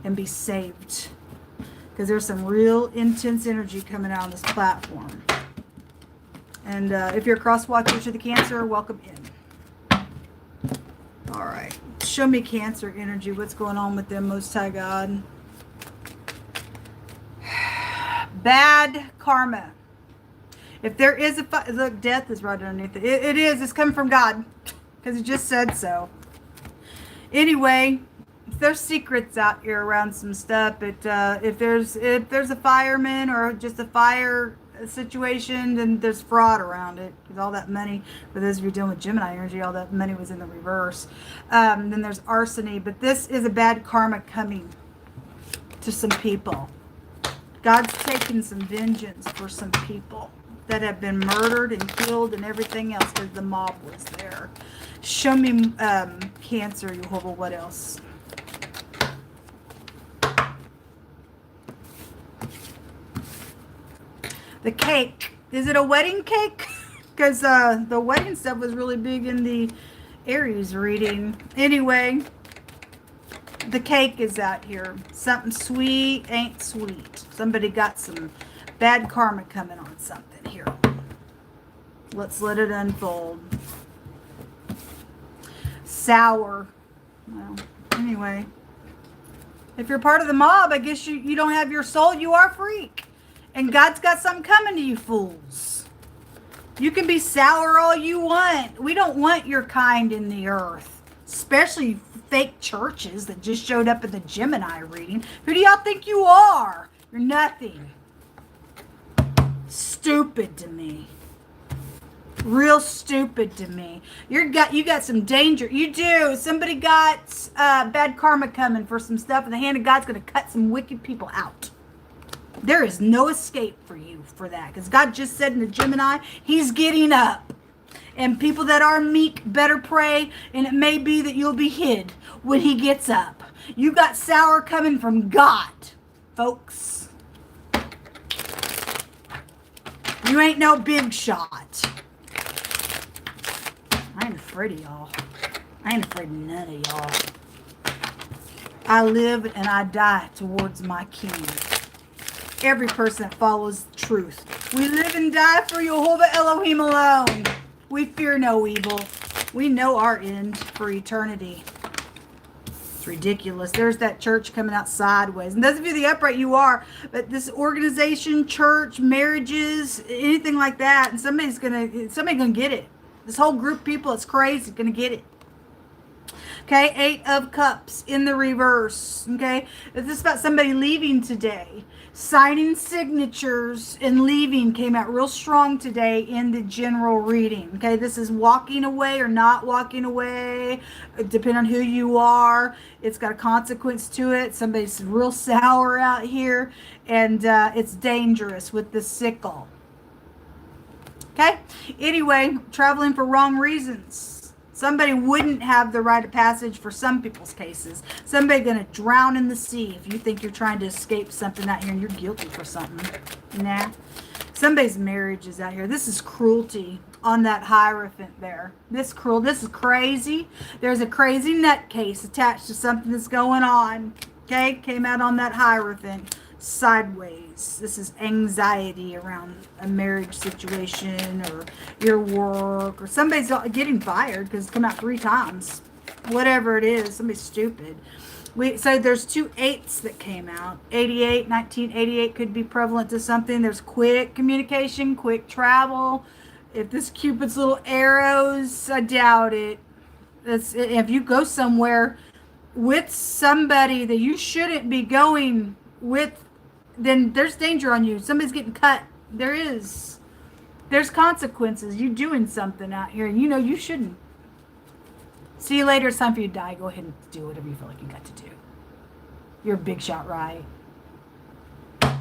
and be saved. Because there's some real intense energy coming out on this platform. And if you're a crosswalker to the Cancer, welcome in. All right. Show me Cancer energy. What's going on with them, Most High God? Bad karma. If there is a look, death is right underneath it. It is. It's coming from God, because he just said so. Anyway, if there's secrets out here around some stuff, if there's a fireman or just a fire situation, then there's fraud around it, because all that money, for those of you dealing with Gemini energy, all that money was in the reverse. Then there's arsony, but this is a bad karma coming to some people. God's taking some vengeance for some people that have been murdered and killed and everything else, because the mob was there. Show me Cancer, Yehovah. What else? The cake. Is it a wedding cake? Because the wedding stuff was really big in the Aries reading. Anyway, the cake is out here. Something sweet ain't sweet. Somebody got some bad karma coming on something here. Let's let it unfold. Sour. Well, anyway. If you're part of the mob, I guess you don't have your soul. You are a freak. And God's got something coming to you fools. You can be sour all you want. We don't want your kind in the earth. Especially fake churches that just showed up in the Gemini reading. Who do y'all think you are? You're nothing. Stupid to me. Real stupid to me. You got some danger. You do. Somebody got bad karma coming for some stuff, and the hand of God's going to cut some wicked people out. There is no escape for you for that, because God just said in the Gemini, he's getting up. And people that are meek better pray, and it may be that you'll be hid when he gets up. You got sour coming from God, folks. You ain't no big shot. I ain't afraid of y'all. I ain't afraid of none of y'all. I live and I die towards my King. Every person that follows the truth. We live and die for Yehovah Elohim alone. We fear no evil. We know our end for eternity. It's ridiculous. There's that church coming out sideways. And those of you the upright, you are. But this organization, church, marriages, anything like that, and somebody's gonna get it. This whole group of people, it's crazy, gonna get it. Okay, 8 of Cups in the reverse. Okay, this is about somebody leaving today. Signing signatures and leaving came out real strong today in the general reading. Okay, this is walking away or not walking away, depending on who you are. It's got a consequence to it. Somebody's real sour out here, and it's dangerous with the sickle. Okay, anyway, traveling for wrong reasons. Somebody wouldn't have the rite of passage for some people's cases. Somebody going to drown in the sea if you think you're trying to escape something out here and you're guilty for something. Nah. Somebody's marriage is out here. This is cruelty on that Hierophant there. This is crazy. There's a crazy nutcase attached to something that's going on. Okay? Came out on that Hierophant. sideways. This is anxiety around a marriage situation or your work, or somebody's getting fired because it's come out 3 times. Whatever it is, somebody's stupid. So there's 2 8s that came out. 1988 could be prevalent to something. There's quick communication, quick travel. If this Cupid's little arrows, I doubt it. If you go somewhere with somebody that you shouldn't be going with, then there's danger on you. Somebody's getting cut. There's consequences. You doing something out here, and you know you shouldn't. See you later. It's time for you to die. Go ahead and do whatever you feel like you got to do. You're a big shot, right?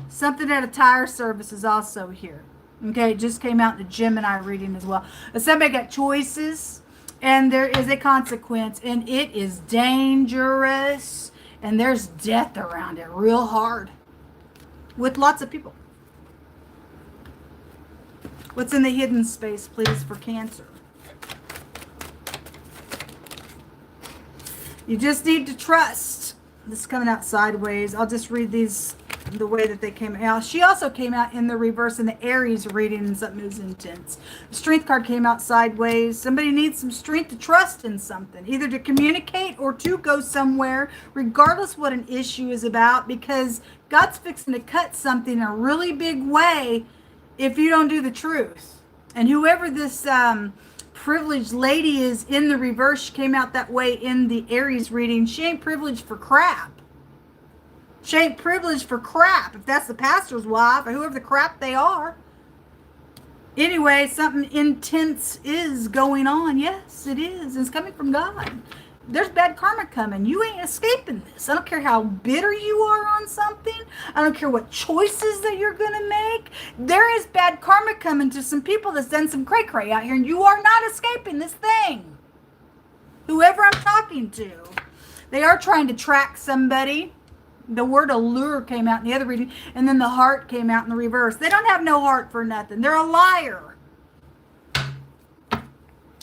Something at a tire service is also here. Okay, it just came out in the Gemini reading as well. Somebody got choices, and there is a consequence, and it is dangerous, and there's death around it real hard with lots of people. What's in the hidden space, please, for Cancer? You just need to trust. This is coming out sideways. I'll just read these the way that they came out. She also came out in the reverse in the Aries reading, and something is intense. The Strength card came out sideways. Somebody needs some strength to trust in something, either to communicate or to go somewhere, regardless what an issue is about, because God's fixing to cut something in a really big way if you don't do the truth. And whoever this privileged lady is in the reverse, she came out that way in the Aries reading. She ain't privileged for crap. She ain't privileged for crap, if that's the pastor's wife or whoever the crap they are. Anyway, something intense is going on. Yes, it is. It's coming from God. There's bad karma coming. You ain't escaping this. I don't care how bitter you are on something. I don't care what choices that you're going to make. There is bad karma coming to some people that's done some cray-cray out here, and you are not escaping this thing. Whoever I'm talking to, they are trying to track somebody. The word allure came out in the other reading, and then the heart came out in the reverse. They don't have no heart for nothing. They're a liar.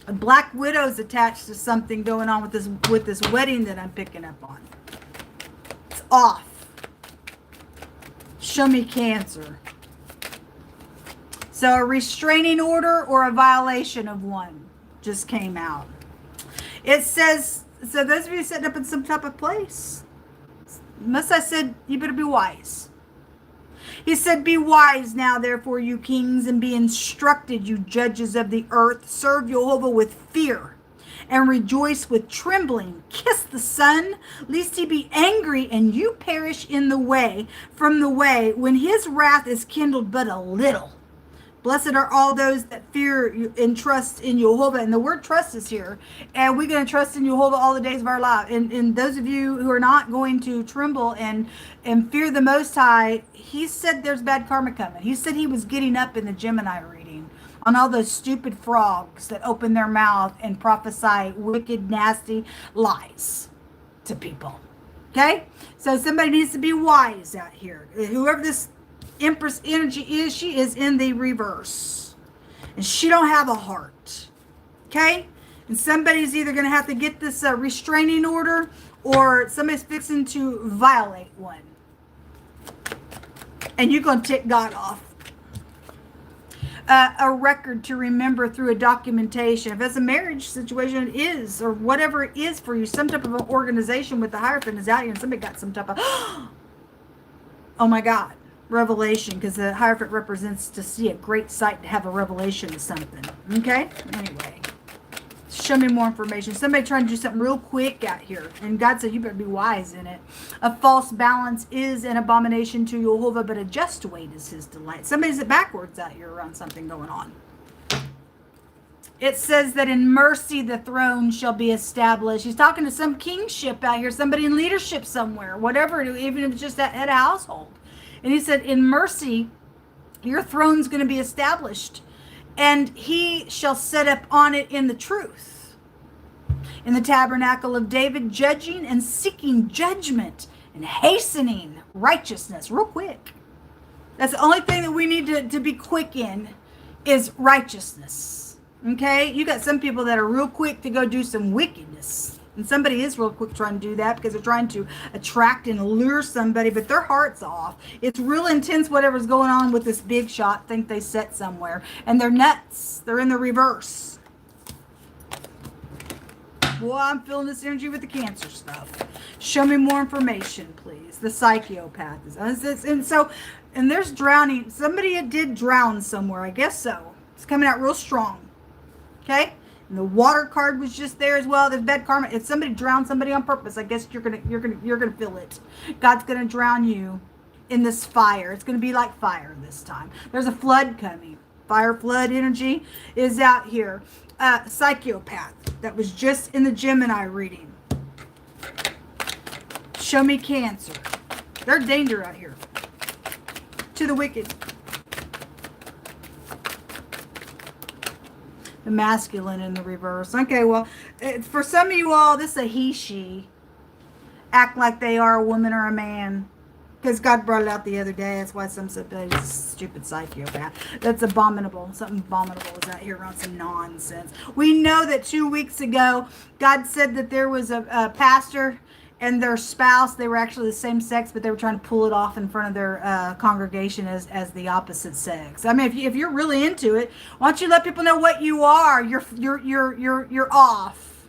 A black widow's attached to something going on with this wedding that I'm picking up on. It's off. Show me Cancer. So a restraining order or a violation of one just came out. It says, so those of you setting up in some type of place, must I said, you better be wise. He said, be wise now, therefore, you kings, and be instructed, you judges of the earth. Serve Jehovah with fear and rejoice with trembling. Kiss the Son, lest he be angry and you perish in the way, from the way, when his wrath is kindled but a little. Blessed are all those that fear and trust in Jehovah. And the word trust is here. And we're going to trust in Jehovah all the days of our life. And those of you who are not going to tremble and fear the Most High, he said there's bad karma coming. He said he was getting up in the Gemini reading on all those stupid frogs that open their mouth and prophesy wicked, nasty lies to people. Okay? So somebody needs to be wise out here. Whoever this Empress energy is, she is in the reverse, and she don't have a heart. Okay, and somebody's either going to have to get this restraining order, or somebody's fixing to violate one, and you're going to tick God off. A record to remember through a documentation. If it's a marriage situation, it is, or whatever it is for you, some type of an organization with the Hierophant is out here, and somebody got some type of oh my God, revelation, because the Hierophant represents to see a great sight, to have a revelation of something. Okay? Anyway, show me more information. Somebody trying to do something real quick out here, and God said you better be wise in it. A false balance is an abomination to Jehovah, but a just weight is his delight. Somebody's backwards out here around something going on. It says that in mercy the throne shall be established. He's talking to some kingship out here, somebody in leadership somewhere, whatever, even if it's just at a household. And he said, in mercy, your throne's going to be established, and he shall set up on it in the truth. In the tabernacle of David, judging and seeking judgment and hastening righteousness. Real quick. That's the only thing that we need to be quick in is righteousness. Okay? You got some people that are real quick to go do some wickedness. And somebody is real quick trying to do that because they're trying to attract and allure somebody, but their heart's off. It's real intense whatever's going on with this big shot. Think they set somewhere. And they're nuts. They're in the reverse. Boy, I'm feeling this energy with the Cancer stuff. Show me more information, please. The psychopath is. And there's drowning. Somebody did drown somewhere. I guess so. It's coming out real strong. Okay? And the water card was just there as well. There's bad karma. If somebody drowned somebody on purpose, I guess you're gonna feel it. God's gonna drown you in this fire. It's gonna be like fire this time. There's a flood coming. Fire flood energy is out here. Psychopath that was just in the Gemini reading. Show me Cancer. They're danger out here. To the wicked. The masculine in the reverse. Okay, well, for some of you all, this is a he, she. Act like they are a woman or a man. Because God brought it out the other day. That's why some said that he's a stupid psychopath. That's abominable. Something abominable is out here around some nonsense. We know that 2 weeks ago, God said that there was a pastor and their spouse. They were actually the same sex, but they were trying to pull it off in front of their congregation as the opposite sex. I mean, if you're really into it, why don't you let people know what you are? You're off.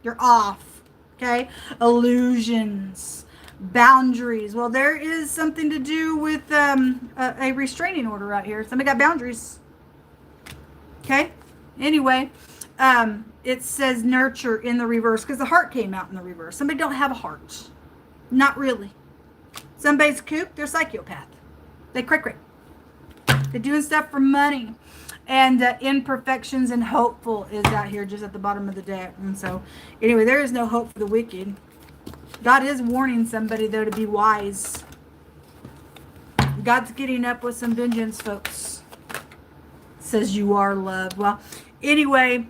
You're off. Okay? Illusions. Boundaries. Well, there is something to do with a restraining order out here. Somebody got boundaries. Okay? Anyway, it says nurture in the reverse because the heart came out in the reverse. Somebody don't have a heart. Not really. Somebody's kook. They're psychopath. They crick. They're doing stuff for money. And imperfections and hopeful is out here just at the bottom of the deck. And so, anyway, there is no hope for the wicked. God is warning somebody, though, to be wise. God's getting up with some vengeance, folks. Says you are loved. Well, anyway,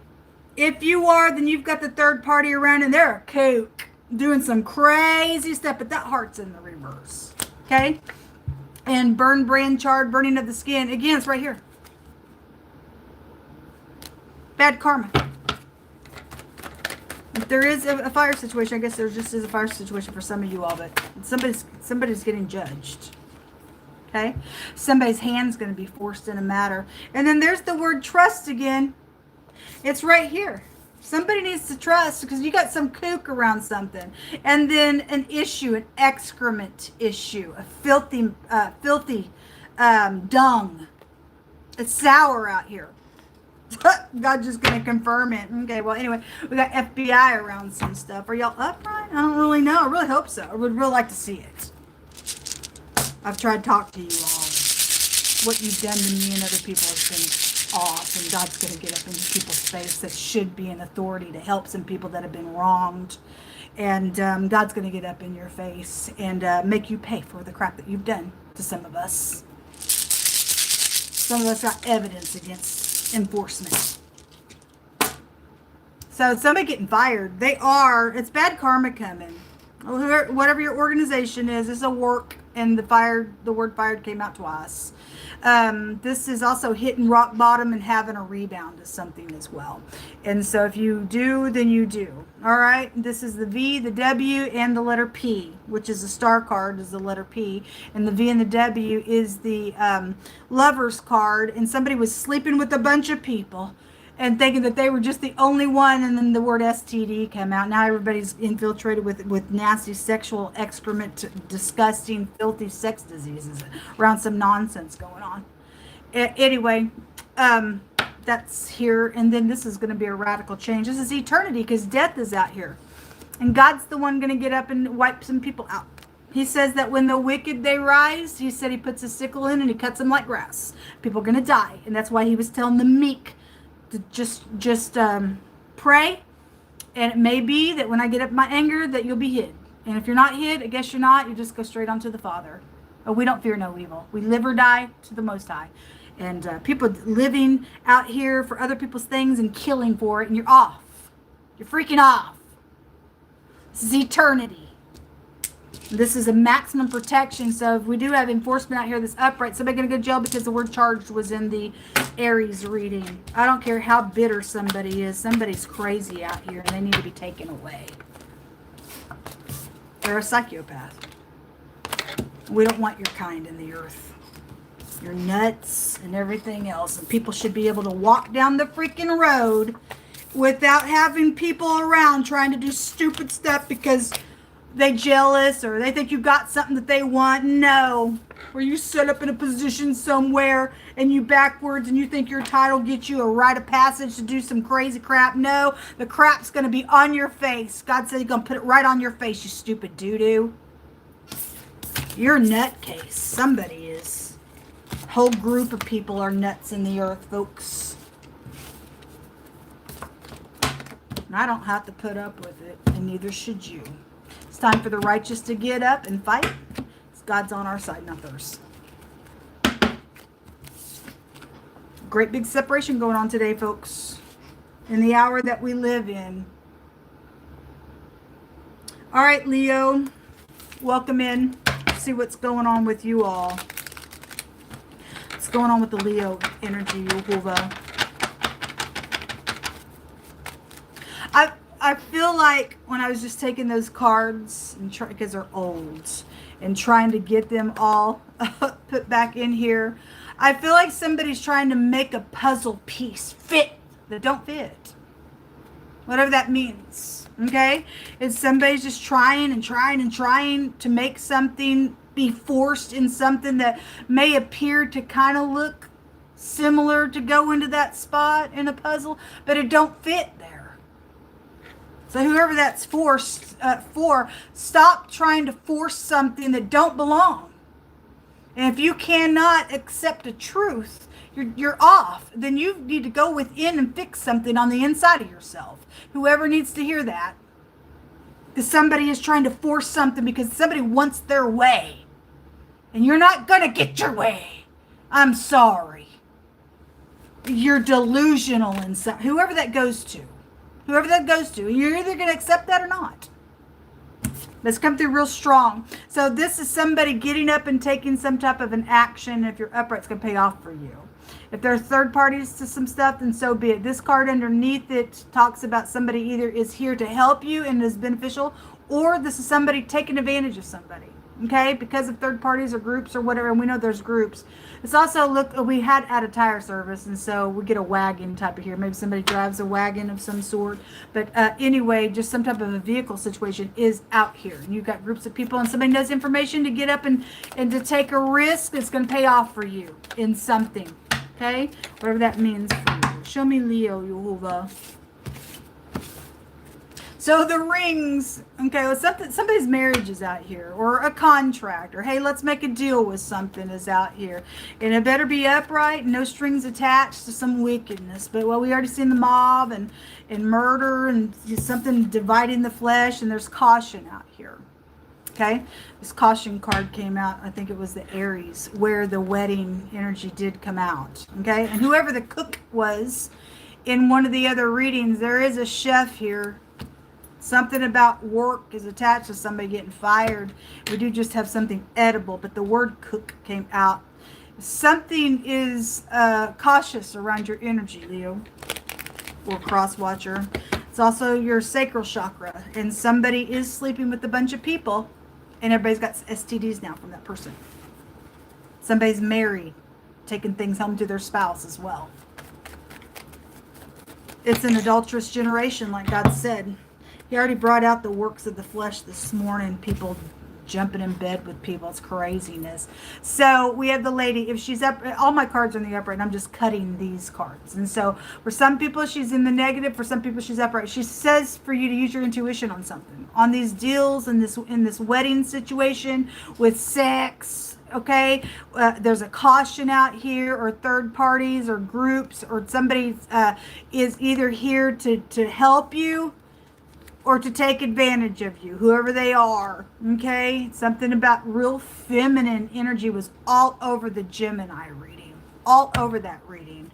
if you are, then you've got the third party around, and they're a kook doing some crazy stuff, but that heart's in the reverse. Okay? And burn, brand, charred, burning of the skin. Again, it's right here. Bad karma. If there is a fire situation, I guess there just is a fire situation for some of you all, but somebody's getting judged. Okay? Somebody's hand's going to be forced in a matter. And then there's the word trust again. It's right here. Somebody needs to trust because you got some kook around something. And then an issue, an excrement issue, a filthy dung. It's sour out here. God's just going to confirm it. Okay, well, anyway, we got FBI around some stuff. Are y'all upright? I don't really know. I really hope so. I would really like to see it. I've tried to talk to you all. What you've done to me and other people has been off, and God's going to get up into people's face that should be in authority to help some people that have been wronged. And God's going to get up in your face and make you pay for the crap that you've done to some of us. Some of us got evidence against enforcement. So somebody getting fired. It's bad karma coming. Whatever your organization is, it's a work, and the word fired came out twice. This is also hitting rock bottom and having a rebound is something as well. And so if you do, then you do. All right. This is the V, the W, and the letter P, which is the star card is the letter P. And the V and the W is the lover's card. And somebody was sleeping with a bunch of people and thinking that they were just the only one, and then the word STD came out. Now everybody's infiltrated with nasty sexual excrement, disgusting, filthy sex diseases around some nonsense going on. Anyway, that's here, and then this is going to be a radical change. This is eternity, because death is out here. And God's the one going to get up and wipe some people out. He says that when the wicked, they rise, he said he puts a sickle in and he cuts them like grass. People are going to die, and that's why he was telling the meek to just pray, and it may be that when I get up my anger that you'll be hid, and if you're not hid, I guess you're not, you just go straight on to the Father. Oh, we don't fear no evil. We live or die to the Most High. And people living out here for other people's things and killing for it, and you're off. You're freaking off. This is eternity. This is a maximum protection. So if we do have enforcement out here that's upright, somebody going to go to jail because the word charged was in the Aries reading. I don't care how bitter somebody is. Somebody's crazy out here and they need to be taken away. They're a psychopath. We don't want your kind in the earth. You're nuts and everything else. And people should be able to walk down the freaking road without having people around trying to do stupid stuff because they jealous or they think you got something that they want. No. Where you sit up in a position somewhere and you backwards and you think your title gets you a rite of passage to do some crazy crap. No, the crap's going to be on your face. God said he's going to put it right on your face, you stupid doo-doo. You're a nutcase. Somebody is. A whole group of people are nuts in the earth, folks. And I don't have to put up with it, and neither should you. It's time for the righteous to get up and fight. God's on our side, not theirs. Great big separation going on today, folks. In the hour that we live in. All right, Leo. Welcome in. See what's going on with you all. What's going on with the Leo energy, Yehovah? I feel like when I was just taking those cards, and because they're old, and trying to get them all put back in here, I feel like somebody's trying to make a puzzle piece fit that don't fit. Whatever that means, okay? It's somebody's just trying and trying and trying to make something be forced in something that may appear to kind of look similar to go into that spot in a puzzle, but it don't fit there. So whoever that's for, stop trying to force something that don't belong. And if you cannot accept a truth, you're off. Then you need to go within and fix something on the inside of yourself. Whoever needs to hear that. Because somebody is trying to force something because somebody wants their way. And you're not going to get your way. I'm sorry. You're delusional inside. Whoever that goes to. Whoever that goes to, you're either going to accept that or not. Let's come through real strong. So this is somebody getting up and taking some type of an action. If you're upright, it's going to pay off for you. If there are third parties to some stuff, then so be it. This card underneath it talks about somebody either is here to help you and is beneficial, or this is somebody taking advantage of somebody. Okay, because of third parties or groups or whatever, and we know there's groups. It's also, look, we had at a tire service, and so we get a wagon type of here. Maybe somebody drives a wagon of some sort. But anyway, just some type of a vehicle situation is out here. And you've got groups of people, and somebody knows information to get up and to take a risk that's going to pay off for you in something. Okay, whatever that means for you. Show me Leo, Yehovah. So the rings, okay, well, somebody's marriage is out here, or a contract, or hey, let's make a deal with something is out here. And it better be upright, no strings attached to some wickedness. But well, we already seen the mob and murder and something dividing the flesh, and there's caution out here. Okay, this caution card came out, I think it was the Aries, where the wedding energy did come out. Okay, and whoever the cook was in one of the other readings, there is a chef here. Something about work is attached to somebody getting fired. We do just have something edible, but the word cook came out. Something is cautious around your energy, Leo, or cross watcher. It's also your sacral chakra, and somebody is sleeping with a bunch of people, and everybody's got STDs now from that person. Somebody's married, taking things home to their spouse as well. It's an adulterous generation, like God said. He already brought out the works of the flesh this morning. People jumping in bed with people. It's craziness. So we have the lady. If she's up, all my cards are in the upright, and I'm just cutting these cards. And so for some people, she's in the negative. For some people, she's upright. She says for you to use your intuition on something. On these deals, in this wedding situation, with sex. Okay, there's a caution out here, or third parties, or groups, or somebody is either here to help you, or to take advantage of you, whoever they are, okay? Something about real feminine energy was all over the Gemini reading, all over that reading.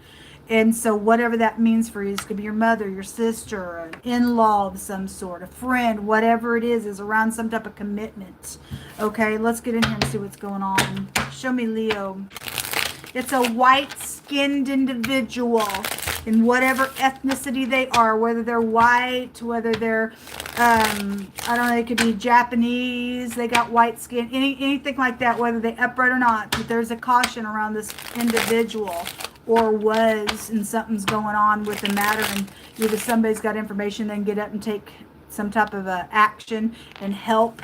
And so whatever that means for you, this could be your mother, your sister, an in-law of some sort, a friend, whatever it is around some type of commitment. Okay, let's get in here and see what's going on. Show me Leo. It's a white-skinned individual. in whatever ethnicity they are, whether they're white, whether they're, I don't know, they could be Japanese, they got white skin, anything like that, whether they upright or not. But there's a caution around this individual, or was, and something's going on with the matter, and either somebody's got information, then get up and take some type of action and help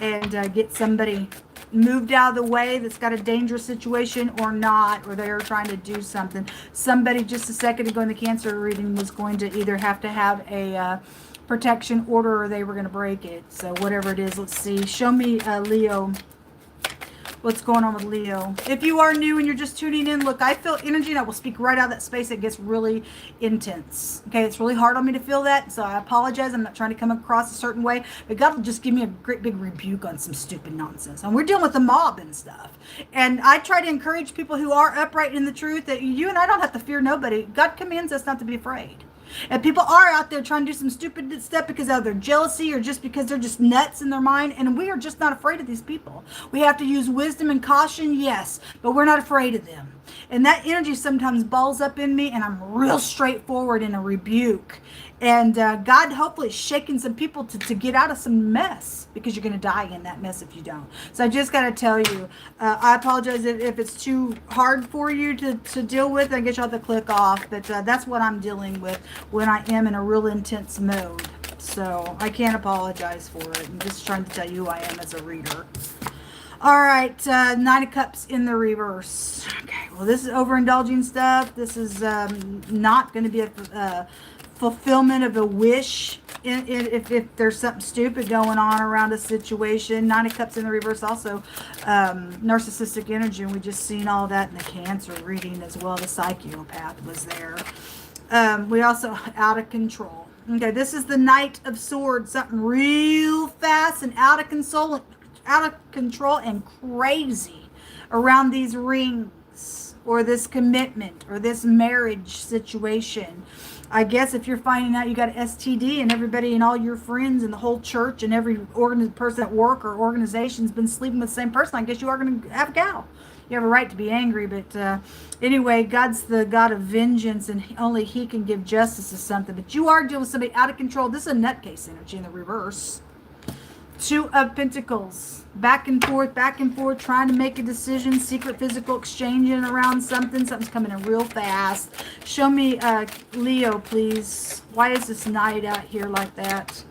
and get somebody moved out of the way that's got a dangerous situation or not, or they're trying to do something. Somebody just a second ago in the Cancer reading was going to either have to have a protection order or they were going to break it. So whatever it is, let's see. Show me Leo. What's going on with Leo? If you are new and you're just tuning in, look, I feel energy and I will speak right out of that space. It gets really intense. Okay, it's really hard on me to feel that, so I apologize. I'm not trying to come across a certain way, but God will just give me a great big rebuke on some stupid nonsense. And we're dealing with the mob and stuff. And I try to encourage people who are upright in the truth that you and I don't have to fear nobody. God commands us not to be afraid. And people are out there trying to do some stupid stuff because of their jealousy or just because they're just nuts in their mind. And we are just not afraid of these people. We have to use wisdom and caution, yes, but we're not afraid of them. And that energy sometimes balls up in me, and I'm real straightforward in a rebuke. And God hopefully is shaking some people to get out of some mess, because you're going to die in that mess if you don't. So I just got to tell you, I apologize if it's too hard for you to deal with. I guess you'll have to click off. But that's what I'm dealing with when I am in a real intense mode. So I can't apologize for it. I'm just trying to tell you who I am as a reader. All right, Nine of Cups in the reverse. Okay, well, this is overindulging stuff. This is not going to be a fulfillment of a wish if there's something stupid going on around a situation. Nine of Cups in the reverse, also narcissistic energy, and we just seen all that in the Cancer reading as well. The psychopath was there. We also out of control. Okay, this is the Knight of Swords, something real fast and out of control and crazy around these rings or this commitment or this marriage situation. I guess if you're finding out you got an STD and everybody and all your friends and the whole church and every person at work or organization's been sleeping with the same person, I guess you are going to have a cow. You have a right to be angry, but anyway, God's the God of vengeance, and only He can give justice to something. But you are dealing with somebody out of control. This is a nutcase energy in the reverse. Two of Pentacles, back and forth, trying to make a decision, secret physical exchanging around something. Something's coming in real fast. Show me Leo, please. Why is this Knight out here like that?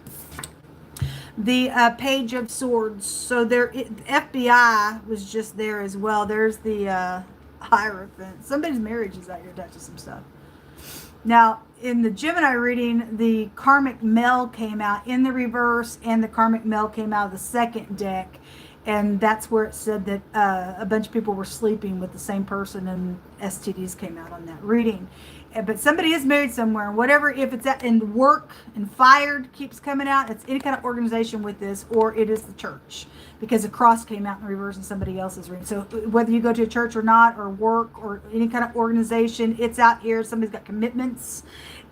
The Page of Swords. So there, FBI was just there as well. There's the Hierophant. Somebody's marriage is out here touching some stuff. Now, in the Gemini reading, the karmic male came out in the reverse, and the karmic male came out of the second deck. And that's where it said that a bunch of people were sleeping with the same person, and STDs came out on that reading. But somebody is married somewhere, and whatever, if it's in work and fired keeps coming out, it's any kind of organization with this, or it is the church, because the cross came out in reverse and somebody else's reading. So whether you go to a church or not, or work, or any kind of organization, it's out here. Somebody's got commitments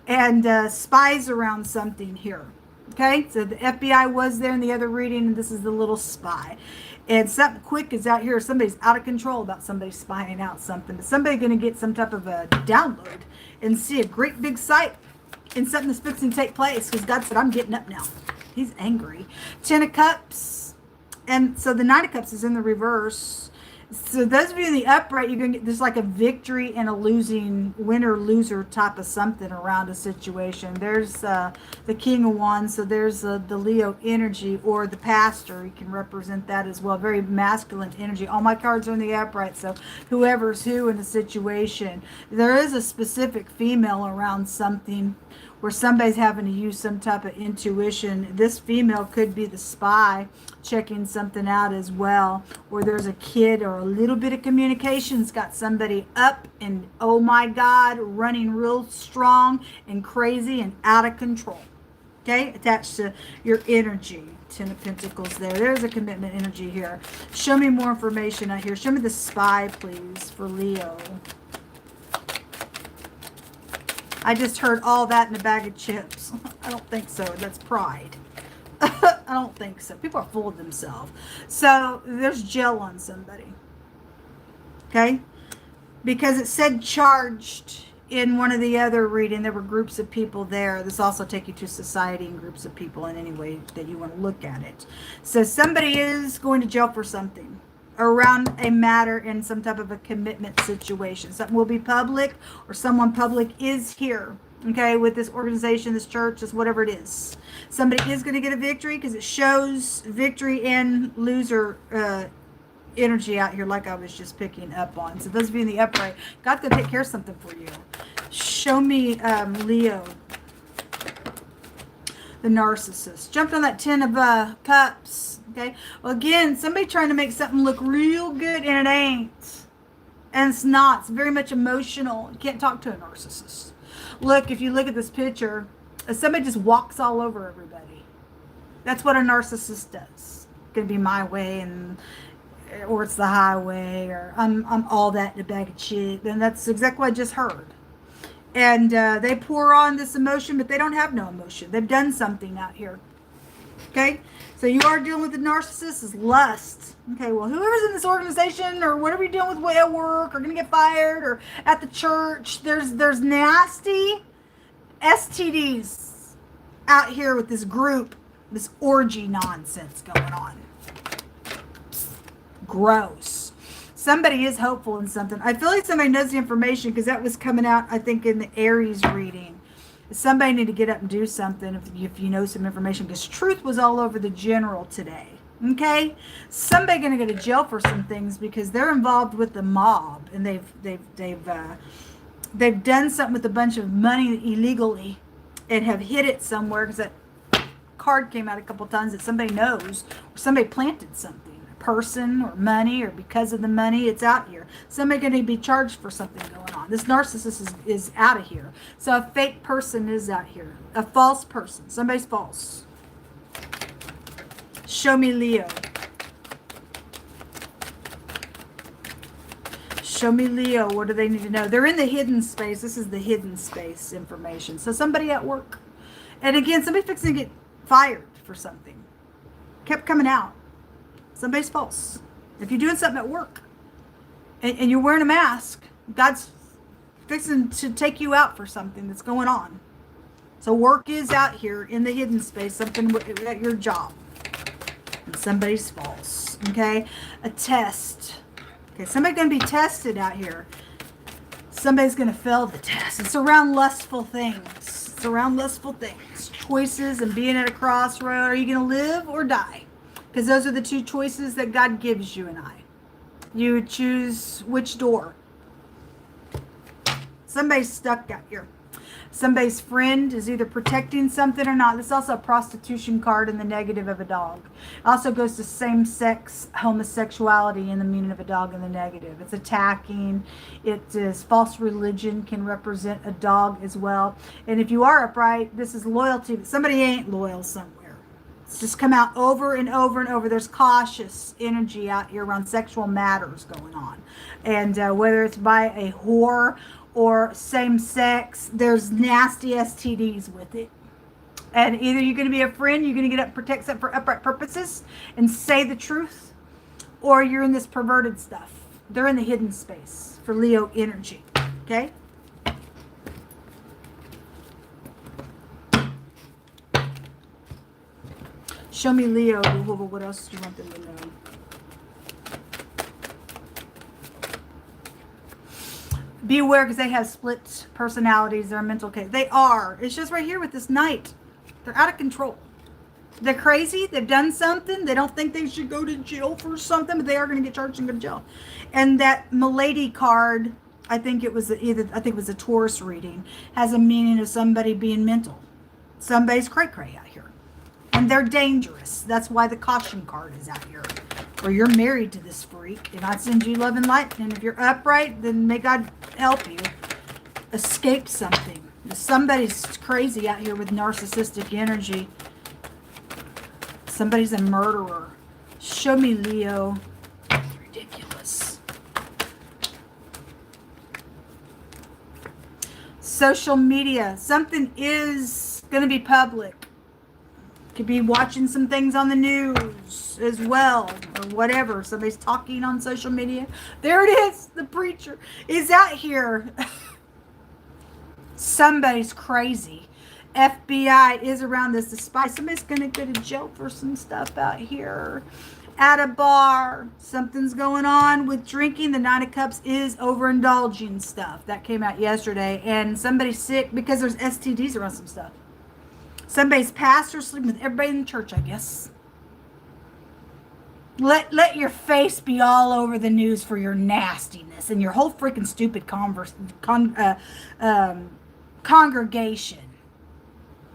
and spies around something here. Okay, so the FBI was there in the other reading, and this is the little spy. And something quick is out here. Somebody's out of control about somebody spying out something. But somebody's going to get some type of a download and see a great big sight and something that's fixing to take place, because God said, I'm getting up now. He's angry. Ten of Cups. And so the Nine of Cups is in the reverse. So those of you in the upright, you're going to get, there's like a victory and a losing, winner-loser type of something around a situation. There's the King of Wands, so there's the Leo energy, or the pastor. You can represent that as well. Very masculine energy. All my cards are in the upright, so whoever's who in the situation. There is a specific female around something where somebody's having to use some type of intuition. This female could be the spy checking something out as well, or there's a kid or a little bit of communication's got somebody up and, oh my God, running real strong and crazy and out of control. Okay, attached to your energy. Ten of Pentacles there. There's a commitment energy here. Show me more information out here. Show me the spy, please, for Leo. I just heard all that in a bag of chips. I don't think so. That's pride. I don't think so. People are full of themselves. So there's gel on somebody. Okay? Because it said charged in one of the other reading, there were groups of people there. This also take you to society and groups of people in any way that you want to look at it. So somebody is going to jail for something around a matter in some type of a commitment situation. Something will be public, or someone public is here, okay, with this organization, this church, this whatever it is. Somebody is going to get a victory, because it shows victory and loser energy out here, like I was just picking up on. So those of you in the upright, God's going to take care of something for you. Show me Leo, the narcissist. Jumped on that 10 of cups. Okay. Well, again, somebody trying to make something look real good, and it ain't. And it's not. It's very much emotional. You can't talk to a narcissist. Look, if you look at this picture, somebody just walks all over everybody. That's what a narcissist does. It's going to be my way, or it's the highway, or I'm all that in a bag of shit. And that's exactly what I just heard. And they pour on this emotion, but they don't have no emotion. They've done something out here. Okay? So you are dealing with the narcissist is lust. Okay, well, whoever's in this organization or whatever you're dealing with at work, or going to get fired, or at the church, there's nasty STDs out here with this group, this orgy nonsense going on. Gross. Somebody is hopeful in something. I feel like somebody knows the information, because that was coming out, I think, in the Aries reading. Somebody need to get up and do something if you know some information, because truth was all over the general today. Okay, somebody going to go to jail for some things because they're involved with the mob, and they've done something with a bunch of money illegally and have hid it somewhere, because that card came out a couple times that somebody knows, or somebody planted something. Person or money, or because of the money, it's out here. Somebody going to be charged for something going on. This narcissist is out of here. So a fake person is out here. A false person. Somebody's false. Show me Leo. Show me Leo. What do they need to know? They're in the hidden space. This is the hidden space information. So somebody at work. And again, somebody fixing to get fired for something. Kept coming out. Somebody's false. If you're doing something at work and you're wearing a mask, God's fixing to take you out for something that's going on. So work is out here in the hidden space, something at your job. And somebody's false. Okay? A test. Okay, somebody's going to be tested out here. Somebody's going to fail the test. It's around lustful things. It's around lustful things. Choices and being at a crossroad. Are you going to live or die? Because those are the two choices that God gives you and I. You choose which door. Somebody's stuck out here. Somebody's friend is either protecting something or not. This is also a prostitution card in the negative of a dog. It also goes to same-sex homosexuality in the meaning of a dog in the negative. It's attacking. It is false religion, can represent a dog as well. And if you are upright, this is loyalty. But somebody ain't loyal somewhere. It's just come out over and over and over. There's cautious energy out here around sexual matters going on. And whether it's by a whore or same sex, there's nasty STDs with it. And either you're going to be a friend, you're going to get up and protect something for upright purposes and say the truth, or you're in this perverted stuff. They're in the hidden space for Leo energy. Okay? Show me Leo. What else do you want them to know? Be aware, because they have split personalities. They're a mental case. They are. It's just right here with this Knight. They're out of control. They're crazy. They've done something. They don't think they should go to jail for something, but they are going to get charged and go to jail. And that Milady card, I think it was a Taurus reading, has a meaning of somebody being mental. Somebody's cray-cray out here. And they're dangerous. That's why the caution card is out here. Or you're married to this freak, and I send you love and light. And if you're upright, then may God help you escape something. Somebody's crazy out here with narcissistic energy. Somebody's a murderer. Show me Leo. Ridiculous. Social media. Something is going to be public. Could be watching some things on the news as well, or whatever. Somebody's talking on social media. There it is. The preacher is out here. Somebody's crazy. FBI is around this. The spy. Somebody's going to go to jail for some stuff out here. At a bar. Something's going on with drinking. The Nine of Cups is overindulging stuff. That came out yesterday. And somebody's sick because there's STDs around some stuff. Somebody's pastor sleeping with everybody in the church, I guess. Let your face be all over the news for your nastiness and your whole freaking stupid congregation.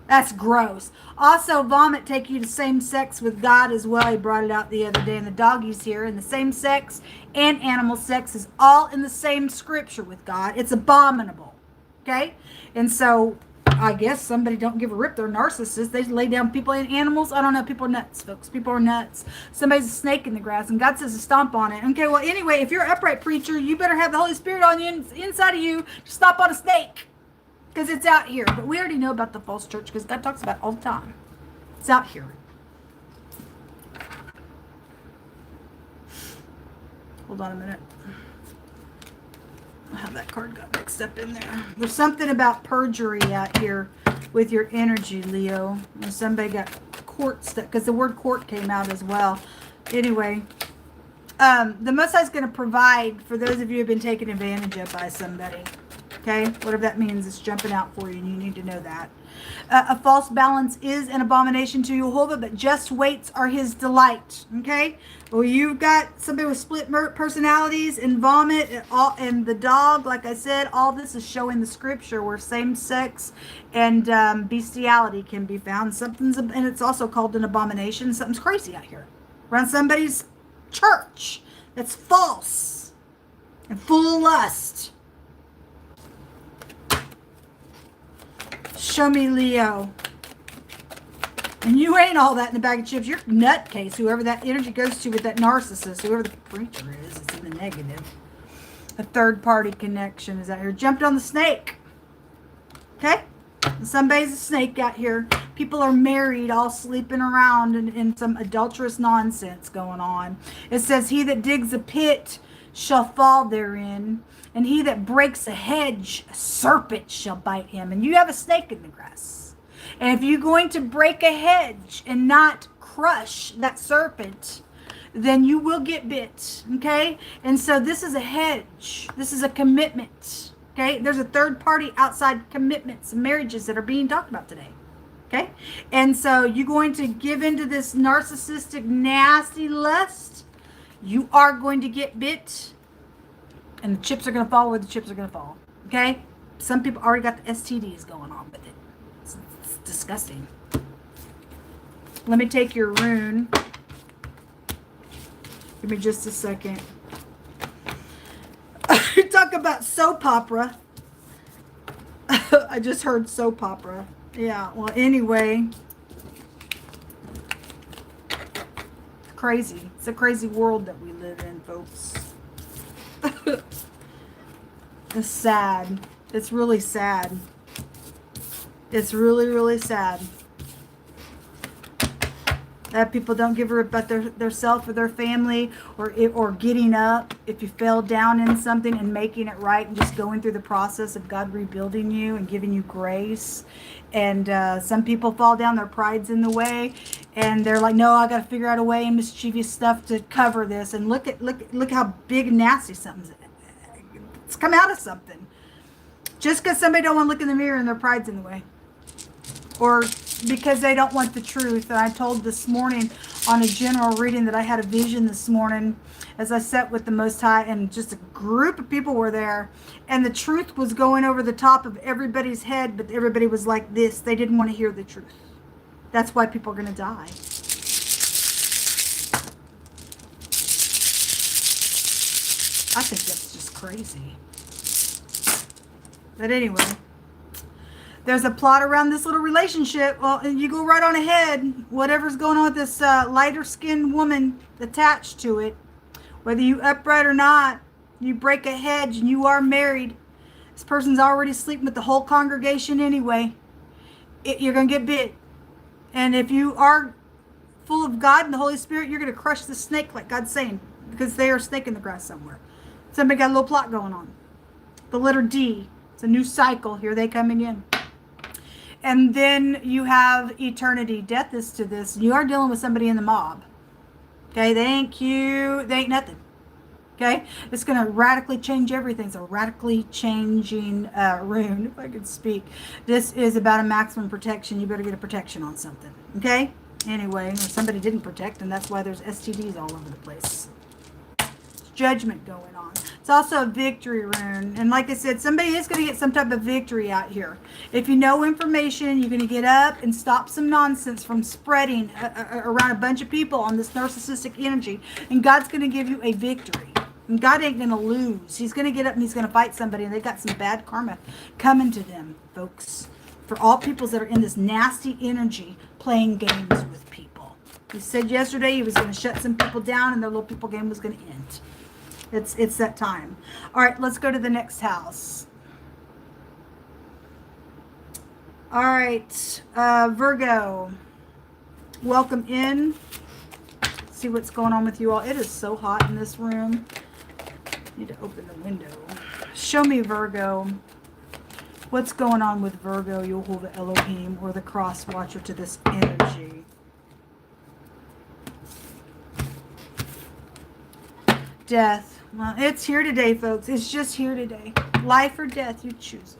That's gross. Also, vomit take you to same sex with God as well. He brought it out the other day, and the doggies here. And the same sex and animal sex is all in the same scripture with God. It's abominable. Okay? And so, I guess somebody don't give a rip. They're narcissists. They lay down people and animals. I don't know. People are nuts, folks. People are nuts. Somebody's a snake in the grass, and God says to stomp on it. Okay, well, anyway, if you're an upright preacher, you better have the Holy Spirit on you, inside of you, to stomp on a snake. Because it's out here. But we already know about the false church because God talks about it all the time. It's out here. Hold on a minute. How that card got mixed up in there. There's something about perjury out here with your energy, Leo. And somebody got court stuff because the word court came out as well. Anyway, the Most High is going to provide for those of you who have been taken advantage of by somebody. Okay, whatever that means, it's jumping out for you, and you need to know that. A false balance is an abomination to Jehovah, but just weights are his delight. Okay, well, you've got somebody with split personalities and vomit, and the dog. Like I said, all this is showing the scripture where same sex and bestiality can be found. And it's also called an abomination. Something's crazy out here around somebody's church that's false and full of lust. Show me Leo. And you ain't all that in the bag of chips. You're nutcase, whoever that energy goes to with that narcissist, whoever the preacher is, it's in the negative. A third party connection is out here. Jumped on the snake. Okay? Somebody's a snake out here. People are married, all sleeping around in some adulterous nonsense going on. It says, he that digs a pit shall fall therein. And he that breaks a hedge, a serpent shall bite him. And you have a snake in the grass. And if you're going to break a hedge and not crush that serpent, then you will get bit. Okay? And so this is a hedge. This is a commitment. Okay? There's a third party outside commitments and marriages that are being talked about today. Okay? And so you're going to give into this narcissistic, nasty lust. You are going to get bit. And the chips are going to fall where the chips are going to fall. Okay? Some people already got the STDs going on with it. It's disgusting. Let me take your rune. Give me just a second. Talk about soap opera. I just heard soap opera. Yeah, well, anyway. It's crazy. It's a crazy world that we live in, folks. It's sad. It's really sad. It's really, really sad that people don't give a rip about their self or their family, or getting up if you fell down in something and making it right, and just going through the process of God rebuilding you and giving you grace. And some people fall down, their pride's in the way, and they're like, no, I got to figure out a way and mischievous stuff to cover this. And look how big and nasty something's. It's come out of something. Just because somebody don't want to look in the mirror and their pride's in the way. Or because they don't want the truth. And I told this morning on a general reading that I had a vision this morning as I sat with the Most High, and just a group of people were there. And the truth was going over the top of everybody's head, but everybody was like this. They didn't want to hear the truth. That's why people are going to die. I think that's just crazy. But anyway, there's a plot around this little relationship. Well, you go right on ahead. Whatever's going on with this lighter skinned woman attached to it, whether you upright or not, you break a hedge and you are married. This person's already sleeping with the whole congregation anyway. You're going to get bit. And if you are full of God and the Holy Spirit, you're going to crush the snake like God's saying, because they are a snake in the grass somewhere. Somebody got a little plot going on. The letter D. It's It's a new cycle. Here they coming in. And then you have eternity. Death is to this. You are dealing with somebody in the mob. Okay, they ain't cute. They ain't nothing. Okay, it's going to radically change everything. It's a radically changing rune, if I could speak. This is about a maximum protection. You better get a protection on something. Okay, anyway, or somebody didn't protect, and that's why there's STDs all over the place. Judgment going on. It's also a victory rune, and like I said, somebody is going to get some type of victory out here. If you know information, you're going to get up and stop some nonsense from spreading around a bunch of people on this narcissistic energy, and God's going to give you a victory. And God ain't going to lose. He's going to get up and he's going to fight somebody, and they've got some bad karma coming to them, folks. For all peoples that are in this nasty energy playing games with people. He said yesterday he was going to shut some people down, and their little people game was going to end. It's that time. All right, let's go to the next house. All right, Virgo, welcome in. Let's see what's going on with you all. It is so hot in this room. Need to open the window. Show me, Virgo. What's going on with Virgo, Yehovah Elohim, or the cross watcher to this energy? Death. Well, it's here today, folks. It's just here today. Life or death, you choose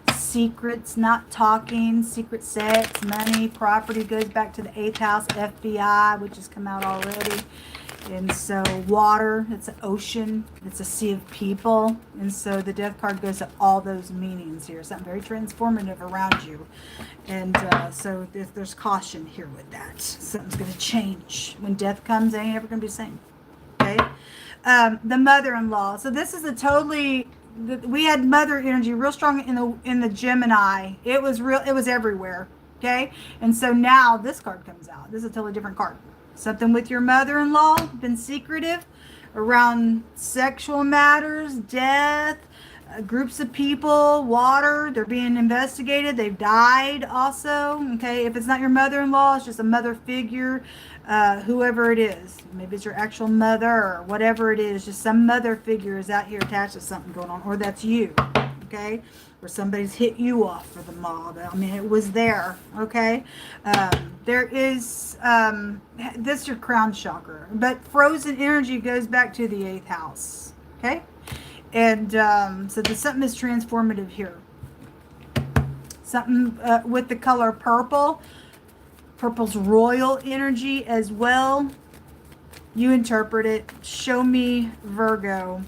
it. Secrets, not talking, secret sex, money, property goes back to the 8th house, FBI, which has come out already. And so water, it's an ocean, it's a sea of people. And so the death card goes to all those meanings here. Something very transformative around you. And so there's caution here with that. Something's going to change. When death comes, it ain't ever going to be the same. Okay? The mother-in-law. So this is a totally, we had mother energy real strong in the Gemini. It was real, it was everywhere. Okay? And so now this card comes out. This is a totally different card. Something with your mother-in-law, been secretive around sexual matters, death, groups of people, water, they're being investigated, they've died also, okay? If it's not your mother-in-law, it's just a mother figure, whoever it is. Maybe it's your actual mother or whatever it is, just some mother figure is out here attached to something going on, or that's you, okay? Or somebody's hit you off for the mob. I mean, it was there, okay? There is, this is your crown chakra, but frozen energy goes back to the 8th house, okay? And so there's something is transformative here. Something with the color purple. Purple's royal energy as well. You interpret it. Show me, Virgo.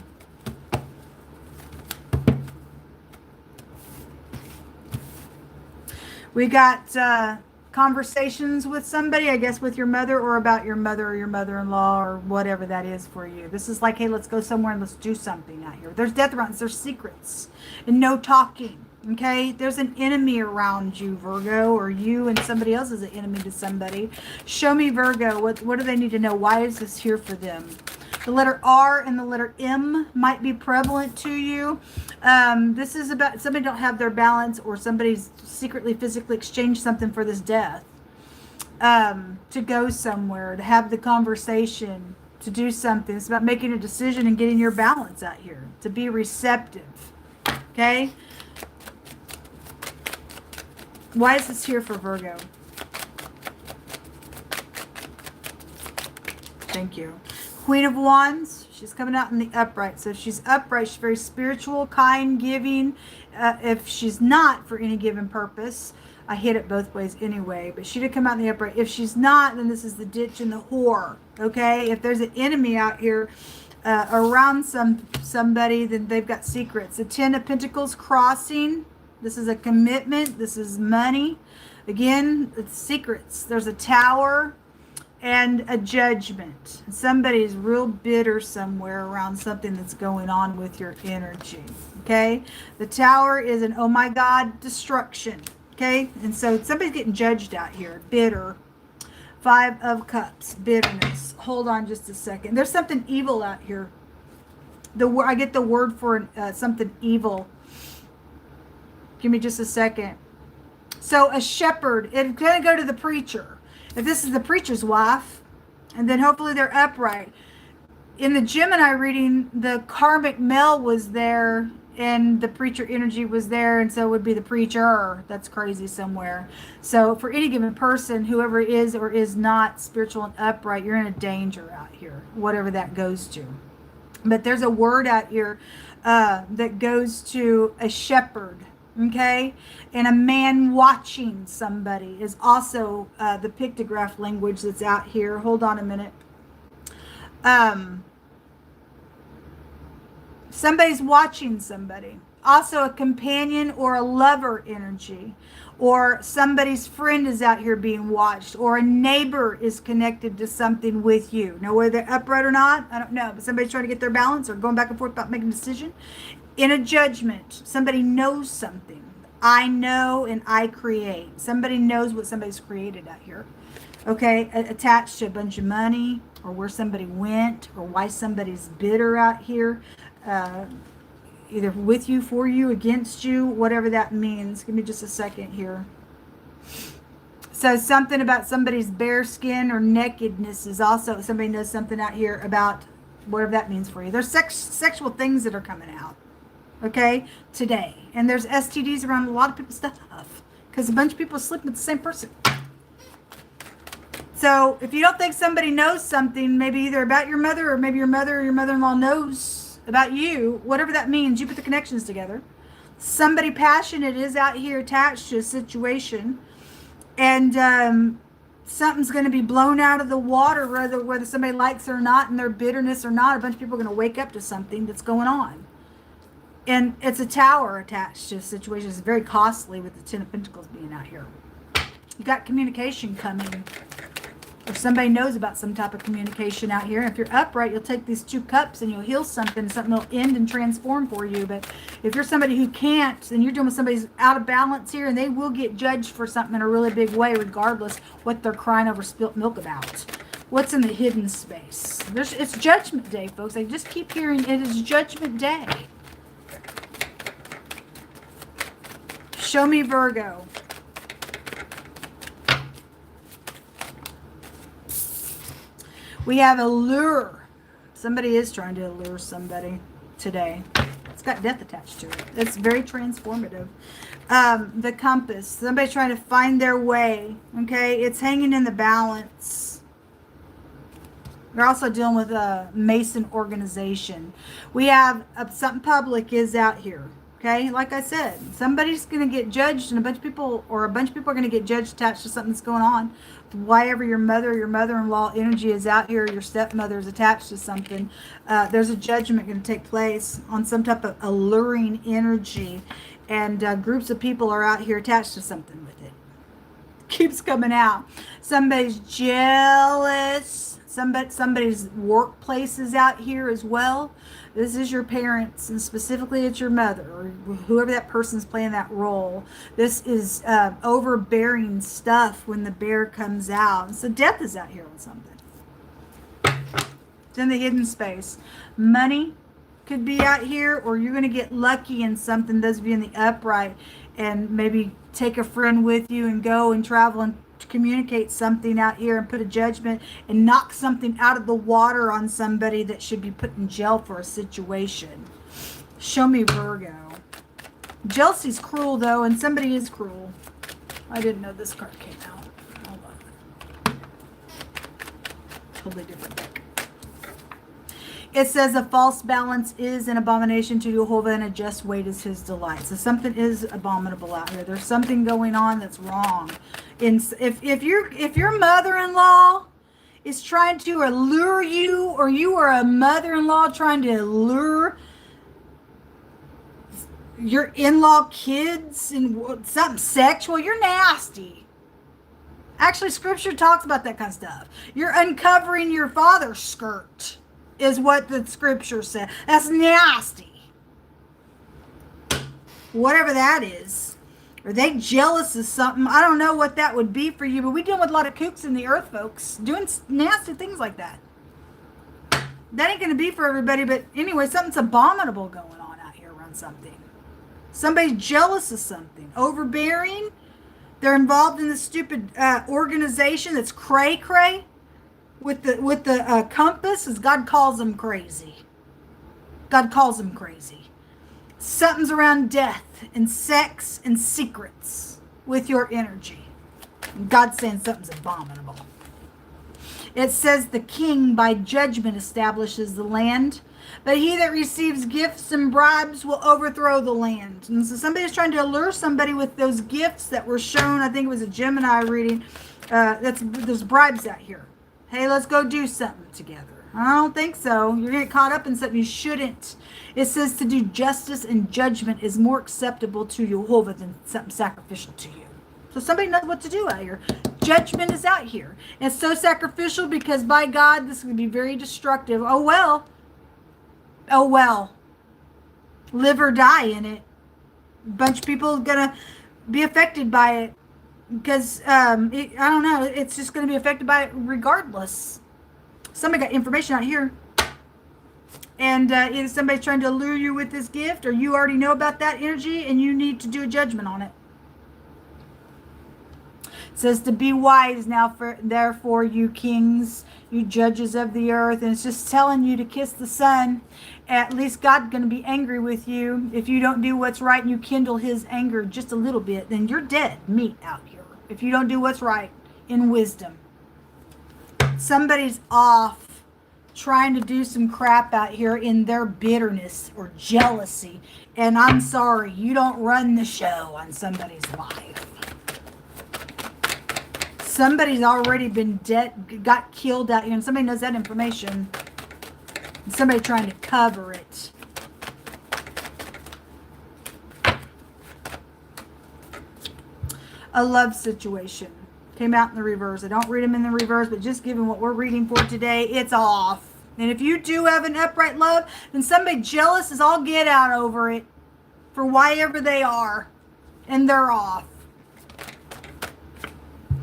We got conversations with somebody, I guess with your mother, or about your mother or your mother-in-law, or whatever that is for you. This is like, hey, let's go somewhere and let's do something out here. There's death around us. There's secrets and no talking. Okay, there's an enemy around you, Virgo, or you and somebody else is an enemy to somebody. Show me, Virgo, what do they need to know? Why is this here for them? The letter R and the letter M might be prevalent to you. This is about somebody don't have their balance, or somebody's secretly physically exchanged something for this death. To go somewhere, to have the conversation, to do something. It's about making a decision and getting your balance out here, to be receptive. Okay? Why is this here for Virgo? Thank you. Queen of Wands. She's coming out in the upright. So if she's upright, she's very spiritual, kind, giving. If she's not, for any given purpose, I hit it both ways anyway, but she did come out in the upright. If she's not, then this is the ditch and the whore. Okay? If there's an enemy out here around somebody, then they've got secrets. The 10 of Pentacles crossing. This is a commitment. This is money. Again, it's secrets. There's a Tower and a Judgment. Somebody's real bitter somewhere around something that's going on with your energy. Okay? The Tower is an, oh my God, destruction. Okay? And so somebody's getting judged out here. Bitter. 5 of Cups. Bitterness. Hold on just a second. There's something evil out here. I get the word for something evil. Give me just a second. So a shepherd, it's going to go to the preacher. If this is the preacher's wife, and then hopefully they're upright. In the Gemini reading, the karmic male was there, and the preacher energy was there, and so it would be the preacher that's crazy somewhere. So for any given person, whoever is or is not spiritual and upright, you're in a danger out here, whatever that goes to. But there's a word out here that goes to a shepherd, okay? And a man watching somebody is also the pictograph language that's out here. Hold on a minute. Somebody's watching somebody. Also a companion or a lover energy. Or somebody's friend is out here being watched. Or a neighbor is connected to something with you. Now, whether they're upright or not, I don't know. But somebody's trying to get their balance or going back and forth about making a decision. In a judgment, somebody knows something. I know and I create. Somebody knows what somebody's created out here. Okay, attached to a bunch of money, or where somebody went, or why somebody's bitter out here. Either with you, for you, against you, whatever that means. Give me just a second here. So something about somebody's bare skin or nakedness is also, somebody knows something out here about whatever that means for you. There's sexual things that are coming out, okay, today. And there's STDs around a lot of people's stuff because a bunch of people are sleeping with the same person. So if you don't think somebody knows something, maybe either about your mother or maybe your mother or your mother-in-law knows about you, whatever that means, you put the connections together. Somebody passionate is out here attached to a situation, and something's going to be blown out of the water, whether somebody likes it or not, and their bitterness or not. A bunch of people are going to wake up to something that's going on. And it's a tower attached to a situation. It's very costly with the Ten of Pentacles being out here. You got communication coming. Or somebody knows about some type of communication out here. If you're upright, you'll take these 2 cups and you'll heal something. Something will end and transform for you. But if you're somebody who can't, then you're dealing with somebody who's out of balance here, and they will get judged for something in a really big way, regardless what they're crying over spilt milk about. What's in the hidden space? It's Judgment Day, folks. I just keep hearing it is Judgment Day. Show me Virgo. We have a lure. Somebody is trying to allure somebody today. It's got death attached to it. It's very transformative. The compass. Somebody trying to find their way. Okay, it's hanging in the balance. They're also dealing with a Mason organization. We have something public is out here. Okay, like I said, somebody's going to get judged, and a bunch of people are going to get judged attached to something that's going on. Why ever your mother or your mother-in-law energy is out here, your stepmother is attached to something, there's a judgment going to take place on some type of alluring energy, and groups of people are out here attached to something with it. Keeps coming out. Somebody's jealous. Somebody's workplace is out here as well. This is your parents, and specifically it's your mother or whoever that person's playing that role. This is overbearing stuff when the bear comes out. So death is out here on something. It's in the hidden space. Money could be out here, or you're going to get lucky in something, those of you in the upright, and maybe take a friend with you and go and travel and communicate something out here and put a judgment and knock something out of the water on somebody that should be put in jail for a situation. Show me Virgo. Jealousy's cruel though, and somebody is cruel. I didn't know this card came out. Hold on. Totally different deck. It says a false balance is an abomination to Jehovah, and a just weight is his delight. So something is abominable out here. There's something going on that's wrong. If your mother-in-law is trying to allure you, or you are a mother-in-law trying to allure your in-law kids in something sexual, you're nasty. Actually, scripture talks about that kind of stuff. You're uncovering your father's skirt, is what the scripture said. That's nasty. Whatever that is. Are they jealous of something? I don't know what that would be for you, but we deal with a lot of kooks in the earth, folks, doing nasty things like that. That ain't going to be for everybody, but anyway, something's abominable going on out here around something. Somebody's jealous of something. Overbearing. They're involved in this stupid organization that's cray-cray. With the compass, as God calls them crazy. God calls them crazy. Something's around death and sex and secrets with your energy. God's saying something's abominable. It says the king by judgment establishes the land, but he that receives gifts and bribes will overthrow the land. And so somebody's trying to allure somebody with those gifts that were shown. I think it was a Gemini reading. There's bribes out here. Hey, let's go do something together. I don't think so. You're going to get caught up in something you shouldn't. It says to do justice and judgment is more acceptable to Jehovah than something sacrificial to you. So somebody knows what to do out here. Judgment is out here. And it's so sacrificial because by God, this would be very destructive. Oh, well. Oh, well. Live or die in it. A bunch of people are going to be affected by it. Because, I don't know, it's just going to be affected by it regardless. Somebody got information out here. And either somebody's trying to lure you with this gift, or you already know about that energy and you need to do a judgment on it. It says to be wise now, therefore, you kings, you judges of the earth. And it's just telling you to kiss the sun. At least God's going to be angry with you. If you don't do what's right and you kindle his anger just a little bit, then you're dead meat out here. If you don't do what's right in wisdom. Somebody's off trying to do some crap out here in their bitterness or jealousy. And I'm sorry, you don't run the show on somebody's life. Somebody's already been dead, got killed out here, and somebody knows that information. And somebody trying to cover it. A love situation came out in the reverse. I don't read them in the reverse, but just given what we're reading for today, it's off. And if you do have an upright love, then somebody jealous is all get out over it for whatever they are, and they're off.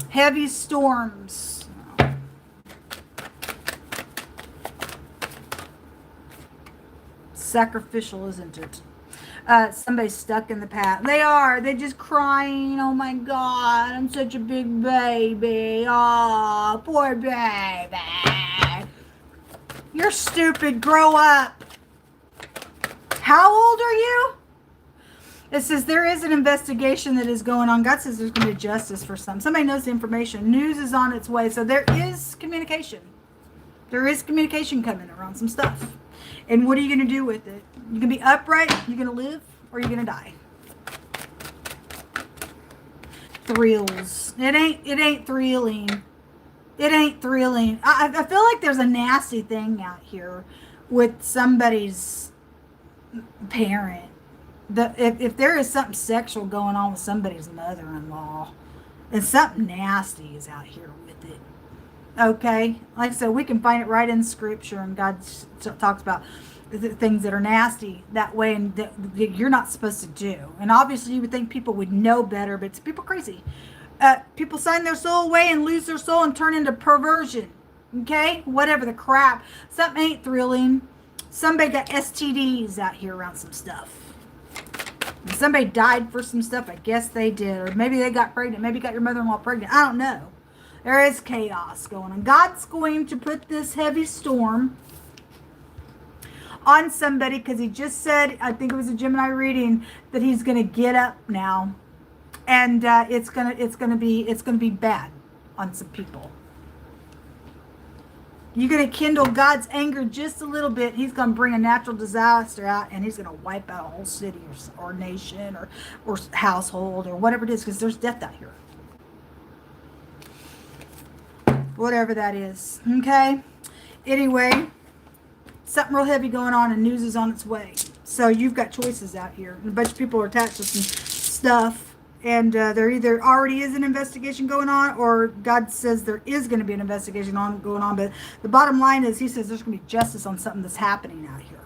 Heavy storms. Sacrificial, isn't it? Somebody's stuck in the past. They are. They're just crying. Oh my God, I'm such a big baby. Oh, poor baby. You're stupid. Grow up. How old are you? It says there is an investigation that is going on. God says there's going to be justice for some. Somebody knows the information. News is on its way. So there is communication. There is communication coming around some stuff. And what are you going to do with it? You can be upright, you're going to live, or you're going to die. Thrills. It ain't thrilling. It ain't thrilling. I feel like there's a nasty thing out here with somebody's parent. If there is something sexual going on with somebody's mother-in-law, and something nasty is out here with it. Okay? Like I said, we can find it right in Scripture, and God talks about the things that are nasty that way and that you're not supposed to do. And obviously you would think people would know better, but it's people crazy. People sign their soul away and lose their soul and turn into perversion. Okay? Whatever the crap. Something ain't thrilling. Somebody got STDs out here around some stuff. Somebody died for some stuff. I guess they did. Or maybe they got pregnant. Maybe got your mother-in-law pregnant. I don't know. There is chaos going on. God's going to put this heavy storm on somebody because he just said, I think it was a Gemini reading, that he's going to get up now, and it's gonna be bad on some people. You're going to kindle God's anger just a little bit. He's going to bring a natural disaster out, and he's going to wipe out a whole city or nation or household or whatever it is, because there's death out here. Whatever that is. Okay? Anyway, something real heavy going on, and news is on its way. So you've got choices out here. And a bunch of people are attached to some stuff. And there either already is an investigation going on, or God says there is going to be an investigation going on. But the bottom line is he says there's going to be justice on something that's happening out here.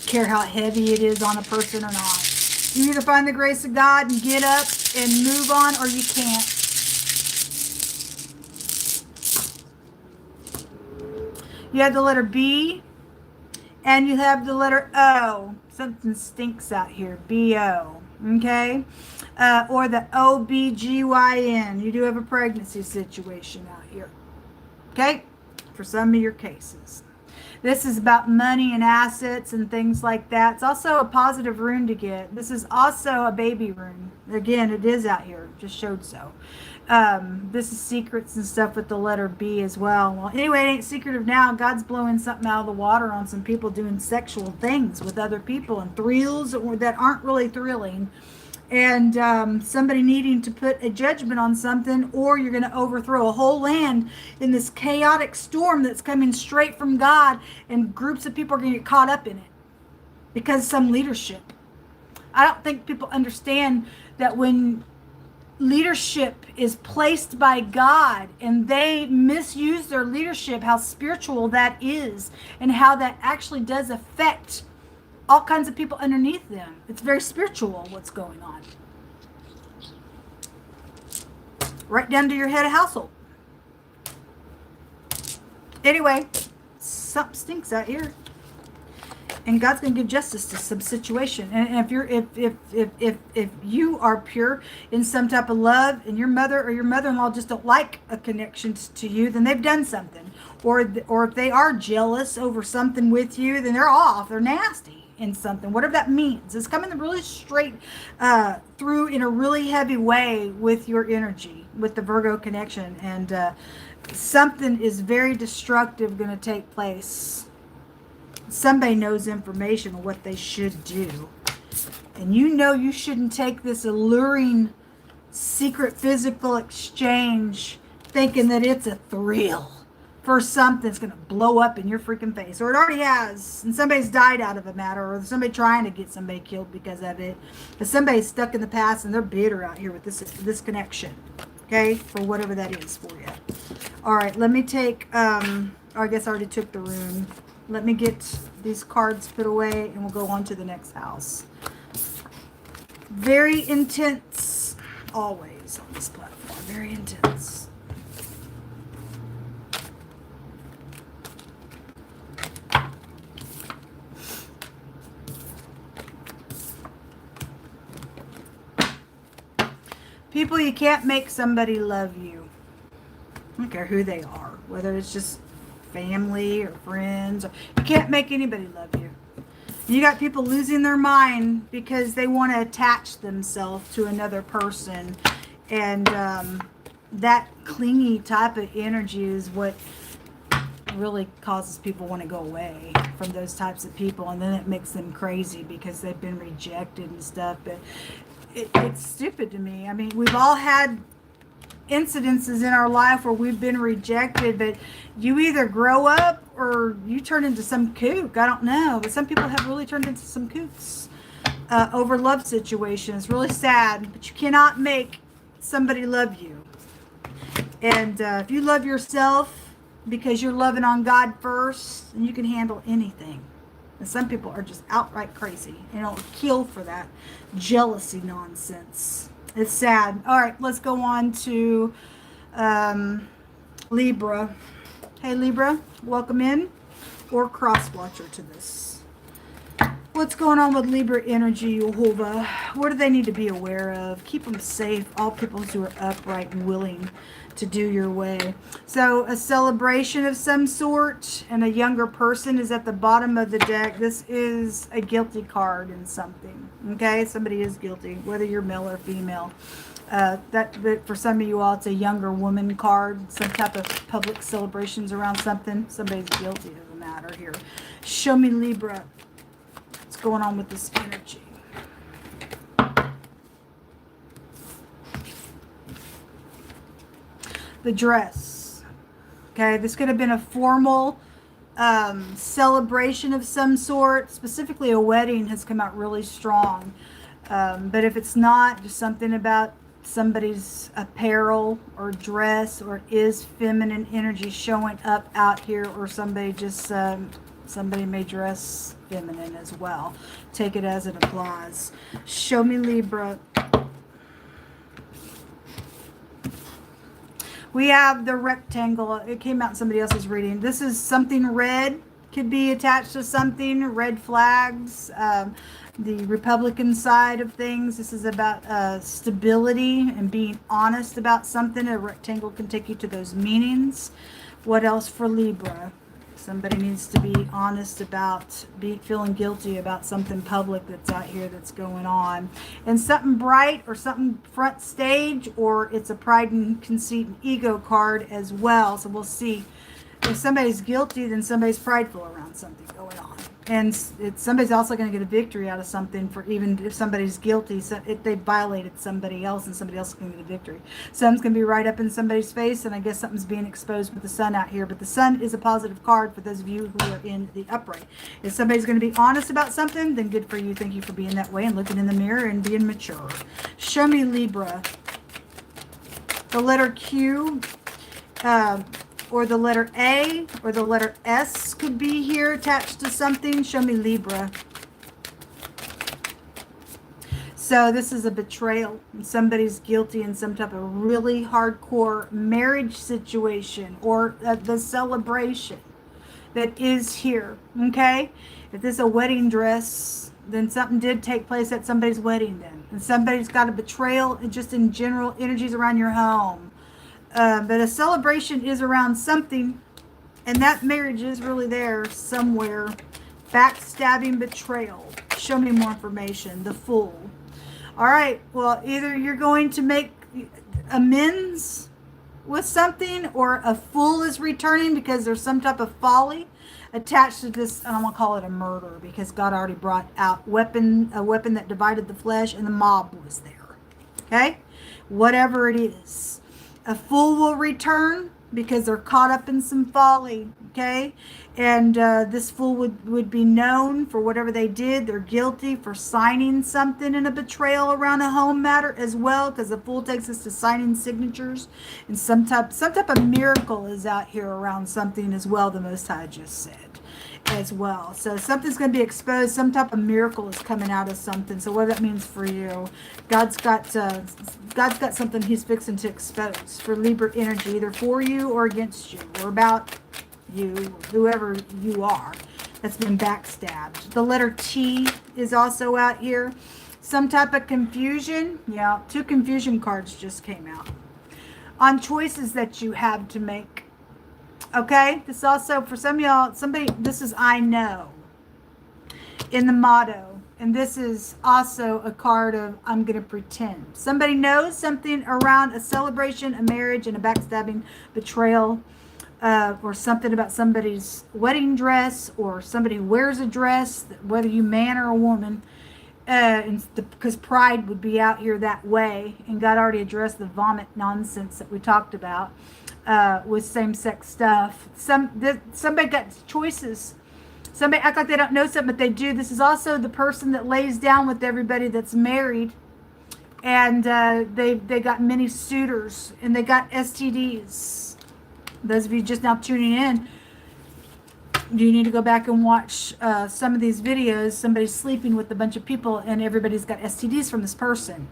Care how heavy it is on a person or not. You either find the grace of God and get up and move on, or you can't. You have the letter B, and you have the letter O. Something stinks out here. B-O. Okay? Or the OBGYN. You do have a pregnancy situation out here. Okay? For some of your cases. This is about money and assets and things like that. It's also a positive rune to get. This is also a baby rune. Again, it is out here. Just showed so. This is secrets and stuff with the letter B as well. Well, anyway, it ain't secretive now. God's blowing something out of the water on some people doing sexual things with other people and thrills that aren't really thrilling. And somebody needing to put a judgment on something, or you're going to overthrow a whole land in this chaotic storm that's coming straight from God, and groups of people are going to get caught up in it because of some leadership. I don't think people understand that when leadership is placed by God and they misuse their leadership, how spiritual that is and how that actually does affect all kinds of people underneath them. It's very spiritual what's going on. Right down to your head of household. Anyway, something stinks out here. And God's going to give justice to some situation. And if you are pure in some type of love, and your mother or your mother-in-law just don't like a connection to you, then they've done something. Or if they are jealous over something with you, then they're off. They're nasty in something, whatever that means. It's coming really straight through in a really heavy way with your energy, with the Virgo connection. And something is very destructive going to take place. Somebody knows information on what they should do. And you know you shouldn't take this alluring secret physical exchange thinking that it's a thrill for something that's going to blow up in your freaking face. Or it already has. And somebody's died out of a matter. Or somebody trying to get somebody killed because of it. But somebody's stuck in the past and they're bitter out here with this connection. Okay? For whatever that is for you. Alright, let me take... I guess I already took the rune. Let me get these cards put away and we'll go on to the next house. Very intense, always on this platform. Very intense. People, you can't make somebody love you. I don't care who they are, whether it's just family or friends. You can't make anybody love you. You got people losing their mind because they want to attach themselves to another person. And that clingy type of energy is what really causes people want to go away from those types of people. And then it makes them crazy because they've been rejected and stuff. But it's stupid to me. I mean, we've all had incidences in our life where we've been rejected, but you either grow up or you turn into some kook. I don't know, but some people have really turned into some kooks over love situations. Really sad, but you cannot make somebody love you. And if you love yourself because you're loving on God first, then you can handle anything. And some people are just outright crazy and they'll kill for that jealousy nonsense. It's sad. All right, let's go on to Libra. Hey, Libra, welcome in, or cross-watcher to this. What's going on with Libra energy, Jehovah? What do they need to be aware of? Keep them safe, all people who are upright and willing to do your way. So a celebration of some sort, and a younger person is at the bottom of the deck. This is a guilty card in something. Okay, somebody is guilty, whether you're male or female. That for some of you all, it's a younger woman card. Some type of public celebrations around something. Somebody's guilty of the matter here. Show me, Libra, what's going on with this energy. The dress. Okay, this could have been a formal celebration of some sort. Specifically, a wedding has come out really strong. But if it's not, just something about somebody's apparel or dress, or is feminine energy showing up out here, or somebody just somebody may dress feminine as well. Take it as it applies. Show me, Libra. We have the rectangle. It came out in somebody else's reading. This is something red. Could be attached to something. Red flags. The Republican side of things. This is about stability and being honest about something. A rectangle can take you to those meanings. What else for Libra? Somebody needs to be honest about feeling guilty about something public that's out here that's going on. And something bright or something front stage, or it's a pride and conceit and ego card as well. So we'll see. If somebody's guilty, then somebody's prideful around something going on. And somebody's also going to get a victory out of something, for even if somebody's guilty, so if they violated somebody else and somebody else is going to get a victory. Something's going to be right up in somebody's face, and I guess something's being exposed with the sun out here. But the sun is a positive card for those of you who are in the upright. If somebody's going to be honest about something, then good for you. Thank you for being that way and looking in the mirror and being mature. Show me Libra. The letter Q. Or the letter A or the letter S could be here attached to something. Show me Libra. So this is a betrayal. Somebody's guilty in some type of really hardcore marriage situation, or the celebration that is here. Okay? If this is a wedding dress, then something did take place at somebody's wedding then. And somebody's got a betrayal just in general energies around your home. But a celebration is around something, and that marriage is really there somewhere. Backstabbing, betrayal. Show me more information. The Fool. All right. Well, either you're going to make amends with something, or a fool is returning because there's some type of folly attached to this. I don't want to call it a murder, because God already brought out a weapon that divided the flesh, and the mob was there. Okay? Whatever it is. A fool will return because they're caught up in some folly, okay? And this fool would be known for whatever they did. They're guilty for signing something in a betrayal around a home matter as well, because the fool takes us to signing signatures. And some type of miracle is out here around something as well, the Most High just said as well. So something's going to be exposed. Some type of miracle is coming out of something. So what that means for you, God's got something he's fixing to expose for Libra energy, either for you or against you, or about you, whoever you are that's been backstabbed. The letter T is also out here. Some type of confusion. Yeah, 2 confusion cards just came out on choices that you have to make. Okay, this also, for some of y'all, this is I know in the motto. And this is also a card of I'm going to pretend. Somebody knows something around a celebration, a marriage, and a backstabbing, betrayal, or something about somebody's wedding dress, or somebody wears a dress, whether you man or a woman, because pride would be out here that way. And God already addressed the vomit nonsense that we talked about. With same-sex stuff. Somebody got choices. Somebody act like they don't know something, but they do. This is also the person that lays down with everybody that's married, and they got many suitors, and they got STDs. Those of you just now tuning in, you need to go back and watch some of these videos. Somebody's sleeping with a bunch of people, and everybody's got STDs from this person.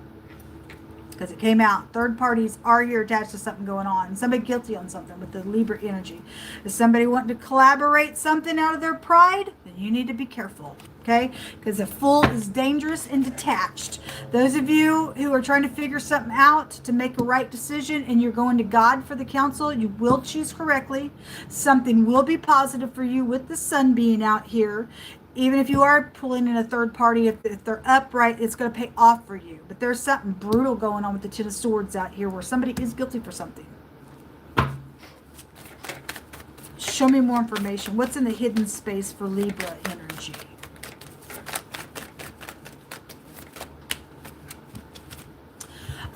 Because it came out. Third parties are here attached to something going on. Somebody guilty on something with the Libra energy. If somebody wanting to collaborate something out of their pride, then you need to be careful. Okay? Because a fool is dangerous and detached. Those of you who are trying to figure something out to make a right decision, and you're going to God for the counsel, you will choose correctly. Something will be positive for you with the sun being out here. Even if you are pulling in a third party, if they're upright, it's going to pay off for you. But there's something brutal going on with the 10 of Swords out here, where somebody is guilty for something. Show me more information. What's in the hidden space for Libra energy?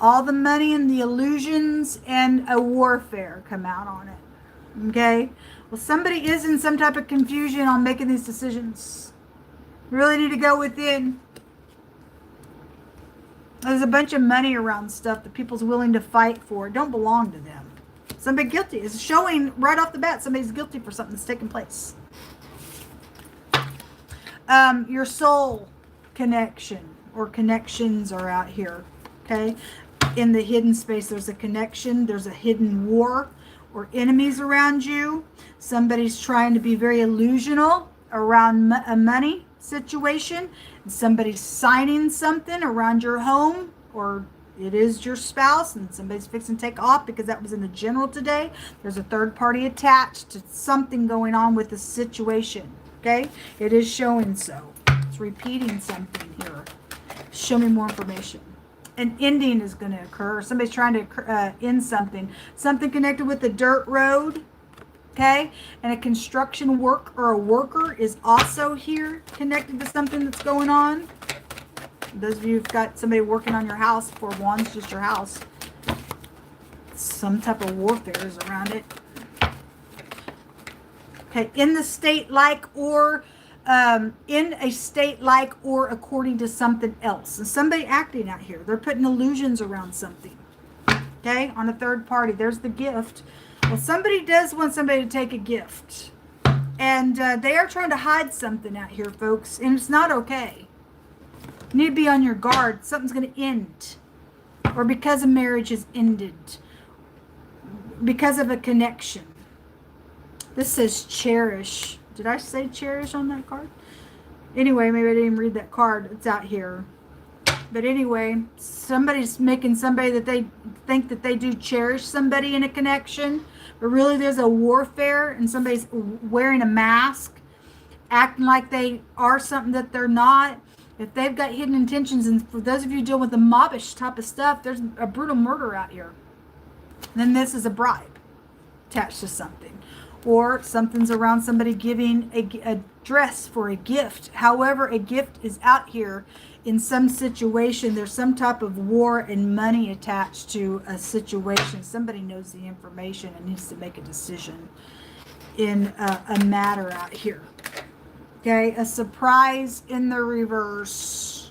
All the money and the illusions and a warfare come out on it. Okay? Well, somebody is in some type of confusion on making these decisions. You really need to go within. There's a bunch of money around stuff that people's willing to fight for. It don't belong to them. Somebody guilty. It's showing right off the bat somebody's guilty for something that's taking place. Your soul connection or connections are out here. Okay? In the hidden space, there's a connection. There's a hidden war or enemies around you. Somebody's trying to be very illusional around a money situation. Somebody's signing something around your home or it is your spouse, and somebody's fixing to take off because that was in the general today. There's a third party attached to something going on with the situation. Okay, it is showing so. It's repeating something here. Show me more information. An ending is going to occur. Somebody's trying to end something. Something connected with the dirt road. Okay, and a construction work or a worker is also here connected to something that's going on. Those of you who've got somebody working on your house, 4 of Wands, just your house. Some type of warfare is around it. Okay, in the state like or in a state like or according to something else. And somebody acting out here. They're putting illusions around something. Okay, on a third party. There's the gift. Well, somebody does want somebody to take a gift. And they are trying to hide something out here, folks. And it's not okay. You need to be on your guard. Something's going to end. Or because a marriage has ended. Because of a connection. This says cherish. Did I say cherish on that card? Anyway, maybe I didn't even read that card. It's out here. But anyway, somebody's making somebody that they think that they do cherish somebody in a connection. But really there's a warfare and somebody's wearing a mask. Acting like they are something that they're not. If they've got hidden intentions, and for those of you dealing with the mobbish type of stuff, there's a brutal murder out here. And then this is a bribe attached to something. Or something's around somebody giving a dress for a gift. However, a gift is out here in some situation. There's some type of war and money attached to a situation. Somebody knows the information and needs to make a decision in a matter out here. Okay, a surprise in the reverse.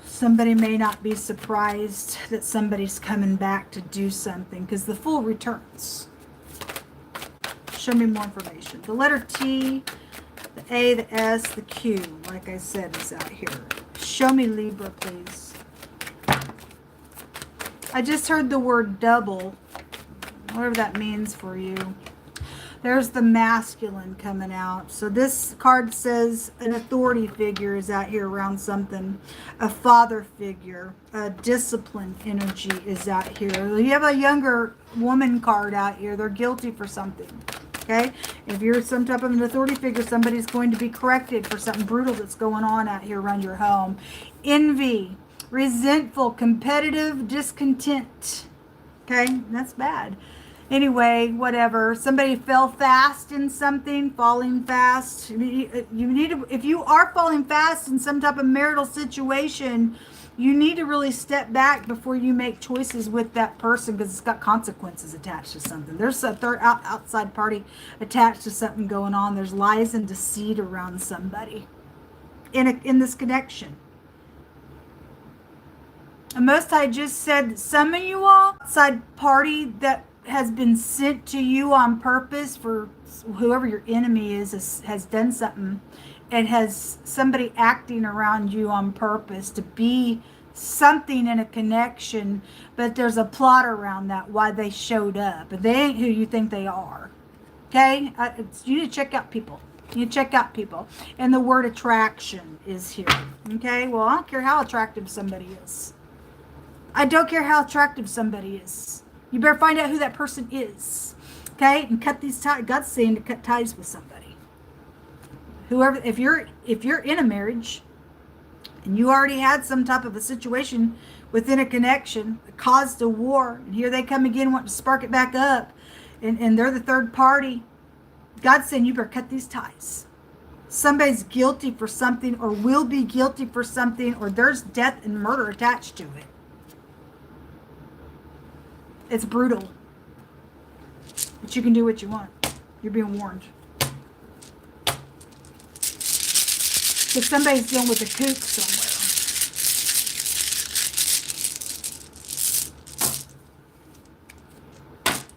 Somebody may not be surprised that somebody's coming back to do something because the Fool returns. Show me more information. The letter T, the A, the S, the Q, like I said, is out here. Show me Libra, please. I just heard the word double, whatever that means for you. There's the masculine coming out. So this card says an authority figure is out here around something. A father figure. A discipline energy is out here. You have a younger woman card out here. They're guilty for something. Okay? If you're some type of an authority figure, somebody's going to be corrected for something brutal that's going on out here around your home. Envy. Resentful. Competitive. Discontent. Okay? That's bad. Anyway, whatever. Somebody fell fast in something, falling fast. You need to, if you are falling fast in some type of marital situation, you need to really step back before you make choices with that person because it's got consequences attached to something. There's a third outside party attached to something going on. There's lies and deceit around somebody in this connection. And most I just said some of you all outside party that has been sent to you on purpose for whoever your enemy is has done something and has somebody acting around you on purpose to be something in a connection, but there's a plot around that why they showed up, but they ain't who you think they are. Okay, you need to check out people. You need to check out people. And the word attraction is here. Okay, well, I don't care how attractive somebody is. I don't care how attractive somebody is. You better find out who that person is, okay? And cut these ties. God's saying to cut ties with somebody. Whoever, if you're in a marriage, and you already had some type of a situation within a connection that caused a war, and here they come again, wanting to spark it back up, and they're the third party. God's saying you better cut these ties. Somebody's guilty for something, or will be guilty for something, or there's death and murder attached to it. It's brutal. But you can do what you want. You're being warned. If somebody's dealing with a kook somewhere.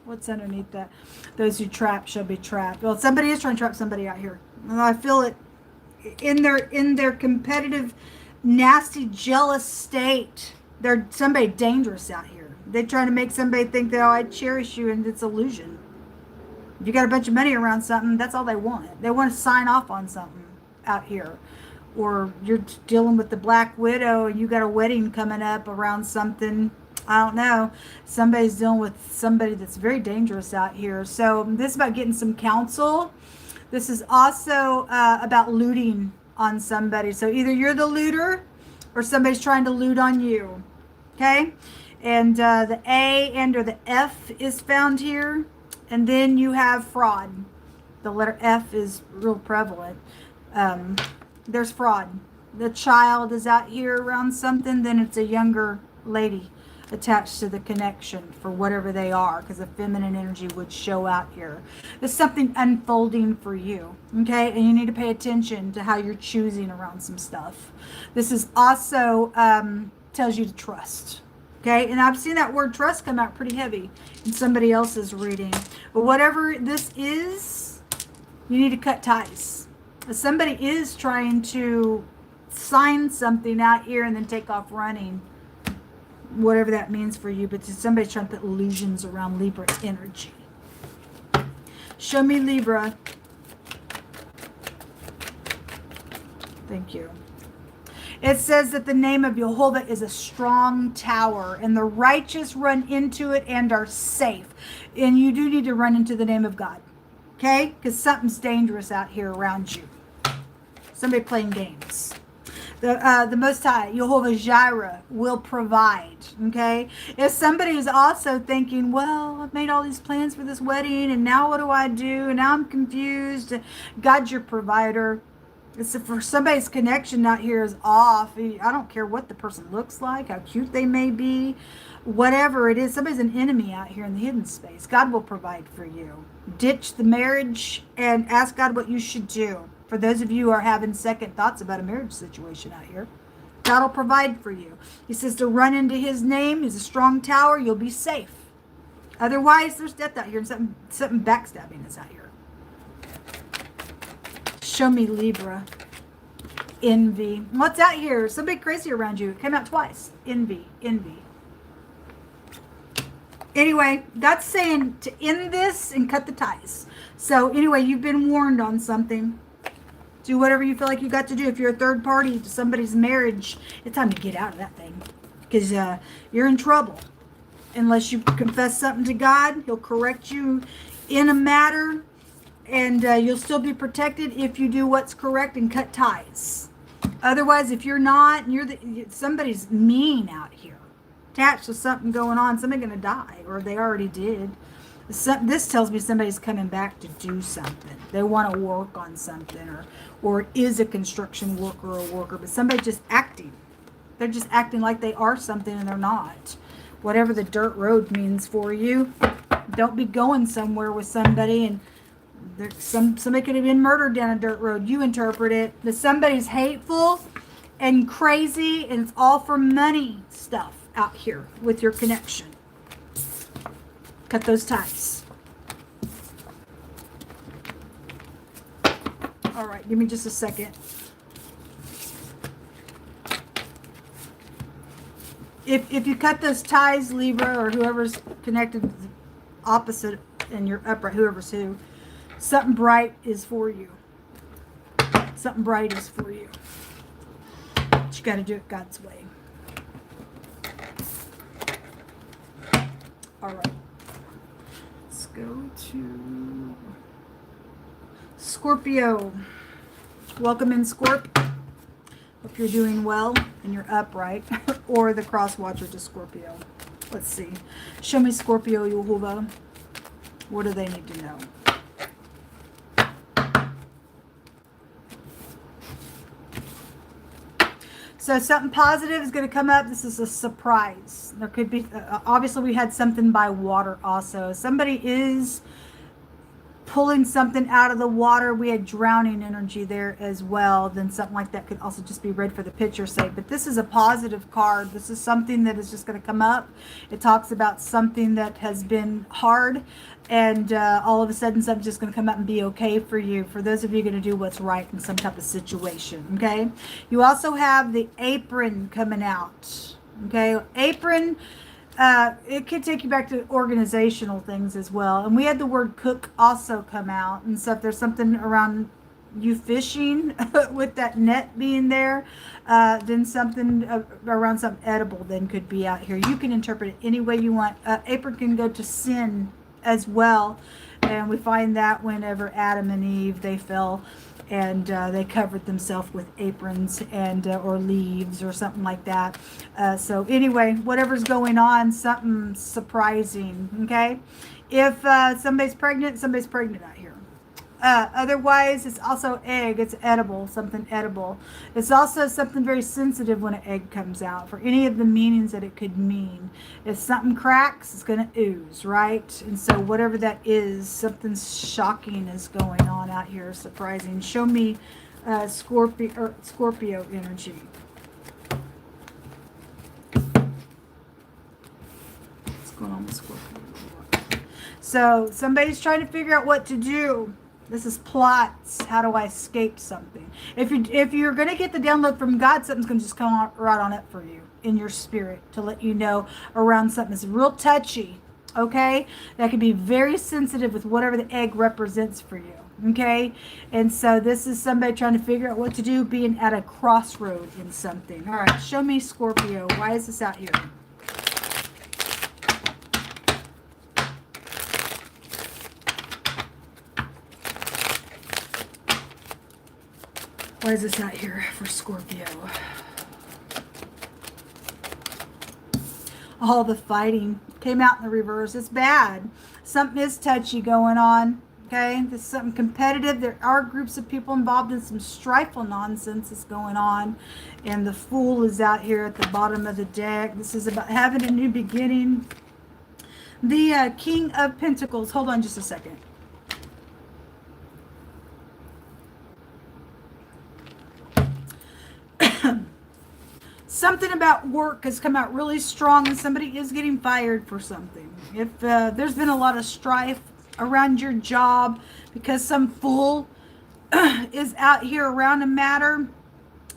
What's underneath that? Those who trap shall be trapped. Well, somebody is trying to trap somebody out here. And I feel it in their competitive, nasty, jealous state. They're somebody dangerous out here. They're trying to make somebody think that, oh, I cherish you, and it's illusion. If you got a bunch of money around something, that's all they want. They want to sign off on something out here. or you're dealing with the Black Widow and you got a wedding coming up around something. I don't know. Somebody's dealing with somebody that's very dangerous out here. So this is about getting some counsel. This is also about looting on somebody. So either you're the looter or somebody's trying to loot on you. Okay? And the A and or the F is found here. And then you have fraud. The letter F is real prevalent. There's fraud. The child is out here around something, then it's a younger lady attached to the connection for whatever they are, because the feminine energy would show out here. There's something unfolding for you, okay? And you need to pay attention to how you're choosing around some stuff. This is also tells you to trust, okay? And I've seen that word trust come out pretty heavy in somebody else's reading. But whatever this is, you need to cut ties. If somebody is trying to sign something out here and then take off running, whatever that means for you, but somebody's trying to put illusions around Libra energy. Show me Libra. Thank you. It says that the name of Jehovah is a strong tower, and the righteous run into it and are safe. And you do need to run into the name of God, okay? Because something's dangerous out here around you. Somebody playing games. The Most High, Jehovah Jireh, will provide, okay? If somebody is also thinking, well, I've made all these plans for this wedding, and now what do I do? And now I'm confused. God's your provider. It's for somebody's connection out here is off. I don't care what the person looks like, how cute they may be, whatever it is. Somebody's an enemy out here in the hidden space. God will provide for you. Ditch the marriage and ask God what you should do. For those of you who are having second thoughts about a marriage situation out here, God will provide for you. He says to run into his name. He's a strong tower. You'll be safe. Otherwise, there's death out here, and something backstabbing is out here. Show me Libra. Envy. What's out here? Somebody crazy around you. It came out twice. Envy. Envy. Anyway, God's saying to end this and cut the ties. So anyway, you've been warned on something. Do whatever you feel like you got to do. If you're a third party to somebody's marriage, it's time to get out of that thing. Because you're in trouble. Unless you confess something to God, he'll correct you in a matter. And you'll still be protected if you do what's correct and cut ties. Otherwise, if you're not, and somebody's mean out here. Attached to something going on, somebody's going to die. Or they already did. This tells me somebody's coming back to do something. They want to work on something, or is a construction worker or a worker, but somebody's just acting. They're just acting like they are something and they're not. Whatever the dirt road means for you, don't be going somewhere with somebody and somebody could have been murdered down a dirt road. You interpret it. But somebody's hateful and crazy, and it's all for money stuff out here with your connection. Cut those ties. All right, give me just a second. If you cut those ties, Libra, or whoever's connected opposite and you're upright, whoever's who, something bright is for you. Something bright is for you. But you got to do it God's way. All right. Go to Scorpio. Welcome in, Scorp. Hope you're doing well and you're upright. Or the cross watcher to Scorpio. Let's see. Show me Scorpio, Yehovah. What do they need to know? So something positive is going to come up. This is a surprise. There could be, obviously we had something by water also. Somebody is pulling something out of the water. We had drowning energy there as well. Then something like that could also just be read for the picture's sake. But this is a positive card. This is something that is just going to come up. It talks about something that has been hard. And all of a sudden something's just going to come up and be okay for you. For those of you going to do what's right in some type of situation. Okay. You also have the apron coming out. Okay. Apron. It could take you back to organizational things as well. And we had the word cook also come out. And so if there's something around you fishing with that net being there, then something around something edible then could be out here. You can interpret it any way you want. April can go to sin as well, and we find that whenever Adam and Eve, they fell and they covered themselves with aprons and or leaves or something like that. So anyway, whatever's going on, something surprising. Okay, if somebody's pregnant out here. Otherwise, it's also egg. It's edible, something edible. It's also something very sensitive when an egg comes out for any of the meanings that it could mean. If something cracks, it's going to ooze, right? And so whatever that is, something shocking is going on out here, surprising. Show me Scorpio energy. What's going on with Scorpio? So somebody's trying to figure out what to do. This is plots. How do I escape something? If you're going to get the download from God, something's going to just come right on up for you in your spirit to let you know around something that's real touchy, okay? That can be very sensitive with whatever the egg represents for you, okay? And so this is somebody trying to figure out what to do, being at a crossroad in something. All right, show me Scorpio. Why is this out here? Why is this out here for Scorpio? All the fighting came out in the reverse. It's bad. Something is touchy going on. Okay, this is something competitive. There are groups of people involved in some strifeful nonsense that's going on. And the Fool is out here at the bottom of the deck. This is about having a new beginning. The King of Pentacles. Hold on just a second. Something about work has come out really strong, and somebody is getting fired for something. If there's been a lot of strife around your job because some fool is out here around a matter,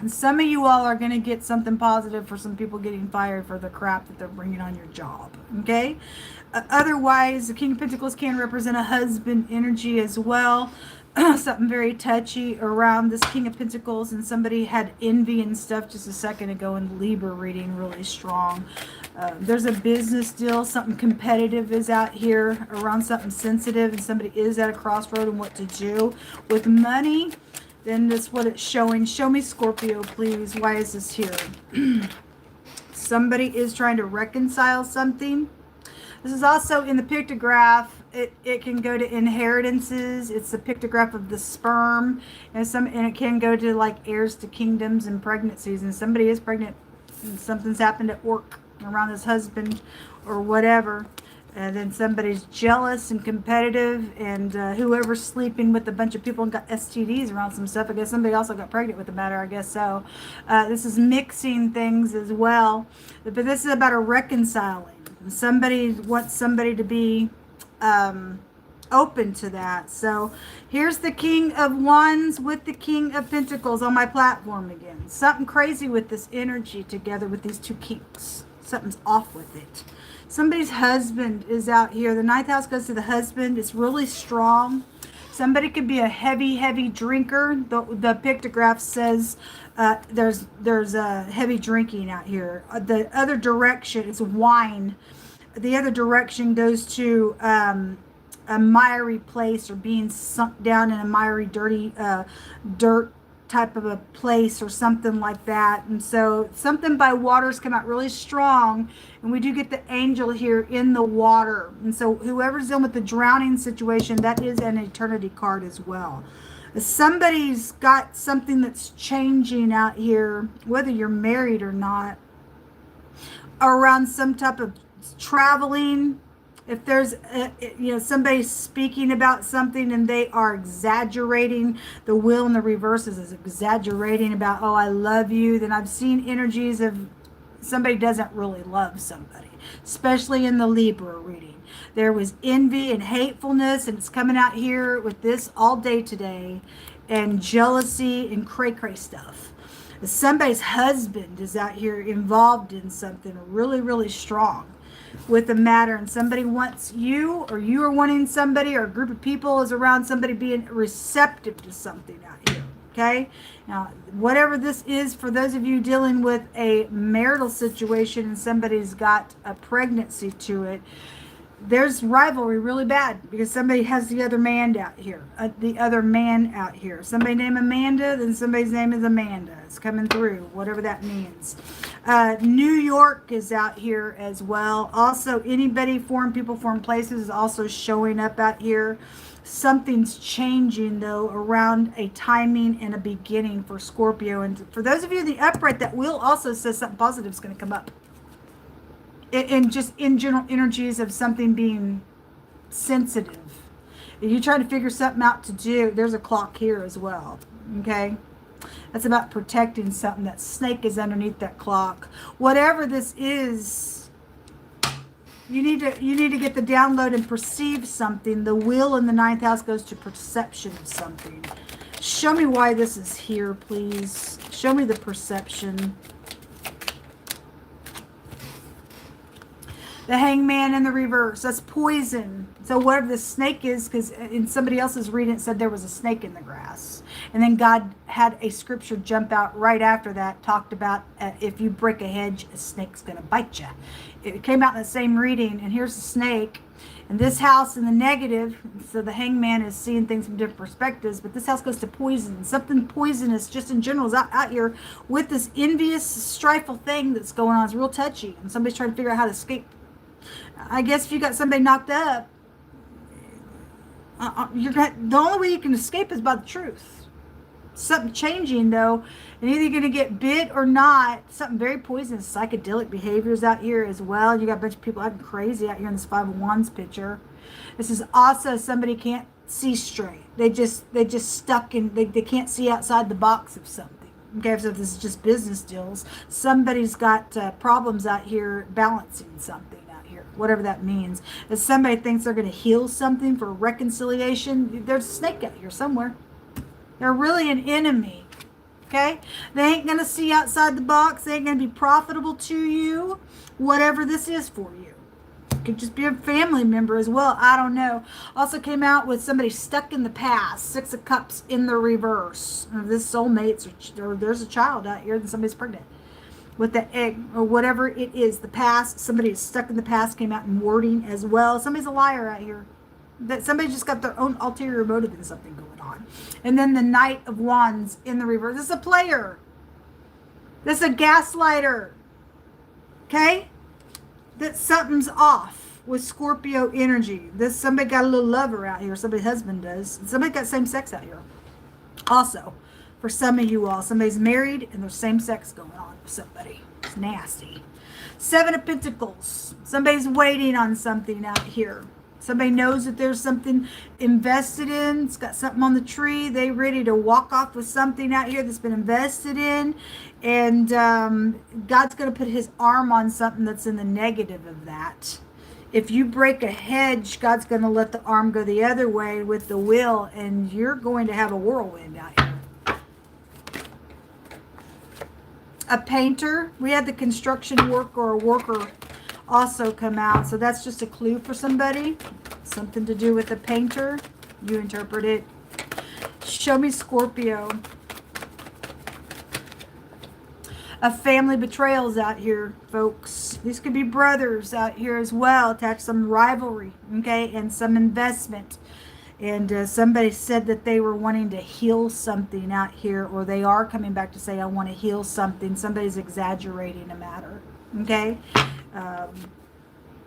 and some of you all are going to get something positive for some people getting fired for the crap that they're bringing on your job. Okay? Otherwise, the King of Pentacles can represent a husband energy as well. Something very touchy around this King of Pentacles, and somebody had envy and stuff just a second ago in the Libra reading, really strong. There's a business deal, something competitive is out here around something sensitive, and somebody is at a crossroad and what to do with money. Then that's what it's showing. Show me Scorpio, please. Why is this here? Somebody is trying to reconcile something. This is also in the pictograph. It can go to inheritances. It's the pictograph of the sperm, and it can go to like heirs to kingdoms and pregnancies. And somebody is pregnant, and something's happened at work around his husband or whatever. And then somebody's jealous and competitive, and whoever's sleeping with a bunch of people and got STDs around some stuff. I guess somebody also got pregnant with the matter. I guess so. This is mixing things as well, but this is about a reconciling. Somebody wants somebody to be open to that. So here's the King of Wands with the King of Pentacles on my platform again. Something crazy with this energy together with these two kings. Something's off with it. Somebody's husband is out here. The ninth house goes to the husband. It's really strong. Somebody could be a heavy drinker. The pictograph says there's a heavy drinking out here. The other direction is wine. The other direction goes to a miry place, or being sunk down in a miry, dirty dirt type of a place or something like that. And so something by waters come out really strong, and we do get the angel here in the water. And so whoever's dealing with the drowning situation, that is an eternity card as well. Somebody's got something that's changing out here, whether you're married or not, around some type of traveling. If there's somebody speaking about something and they are exaggerating, the wheel in the reverse is exaggerating about, oh, I love you, then I've seen energies of somebody doesn't really love somebody, especially in the Libra reading. There was envy and hatefulness, and it's coming out here with this all day today, and jealousy and cray stuff. Somebody's husband is out here involved in something really strong. with the matter, and somebody wants you, or you are wanting somebody, or a group of people is around somebody being receptive to something out here. Okay, now whatever this is, for those of you dealing with a marital situation and somebody's got a pregnancy to it, there's rivalry really bad because somebody has the other man out here. Somebody named Amanda, then somebody's name is Amanda. It's coming through, whatever that means. New York is out here as well. Also, anybody, foreign people, foreign places is also showing up out here. Something's changing, though, around a timing and a beginning for Scorpio. And for those of you in the upright, that will also says something positive is going to come up. And just in general energies of something being sensitive. If you're trying to figure something out to do, there's a clock here as well. Okay? That's about protecting something. That snake is underneath that clock. Whatever this is, you need to get the download and perceive something. The wheel in the 9th house goes to perception of something. Show me why this is here, please. Show me the perception. The Hangman in the reverse. That's poison. So whatever the snake is, because in somebody else's reading it said there was a snake in the grass. And then God had a scripture jump out right after that, talked about if you break a hedge, a snake's going to bite you. It came out in the same reading, and here's the snake. And this house in the negative, so the Hangman is seeing things from different perspectives, but this house goes to poison. Something poisonous just in general is out here with this envious, strifeful thing that's going on. It's real touchy, and somebody's trying to figure out how to escape. I guess if you got somebody knocked up, the only way you can escape is by the truth. Something changing, though, and either you're going to get bit or not. Something very poisonous, psychedelic behaviors out here as well. You got a bunch of people acting crazy out here in this 5 of Wands picture. This is also somebody can't see straight. They just stuck in. They can't see outside the box of something. Okay, so this is just business deals. Somebody's got problems out here balancing something. Whatever that means. If somebody thinks they're going to heal something for reconciliation, there's a snake out here somewhere. They're really an enemy. Okay? They ain't going to see outside the box. They ain't going to be profitable to you. Whatever this is for you. It could just be a family member as well. I don't know. Also came out with somebody stuck in the past. 6 of Cups in the reverse. Or this soulmates, or there's a child out here and somebody's pregnant with the egg or whatever it is. The past, somebody is stuck in the past, came out in wording as well. Somebody's a liar out here. That somebody just got their own ulterior motive in something going on. And then the Knight of Wands in the reverse. This is a player. This is a gaslighter. Okay? That something's off with Scorpio energy. This somebody got a little lover out here. Somebody's husband does. Somebody got same sex out here. Also, for some of you all, somebody's married and there's same sex going on with somebody. It's nasty. 7 of Pentacles. Somebody's waiting on something out here. Somebody knows that there's something invested in. It's got something on the tree. They ready to walk off with something out here that's been invested in. And God's going to put his arm on something that's in the negative of that. If you break a hedge, God's going to let the arm go the other way with the will. And you're going to have a whirlwind out here. A painter. We had the construction work or a worker also come out. So that's just a clue for somebody. Something to do with a painter. You interpret it. Show me Scorpio. A family betrayals out here, folks. These could be brothers out here as well. Attach some rivalry, okay, and some investment. And somebody said that they were wanting to heal something out here, or they are coming back to say, I want to heal something. Somebody's exaggerating a matter, okay?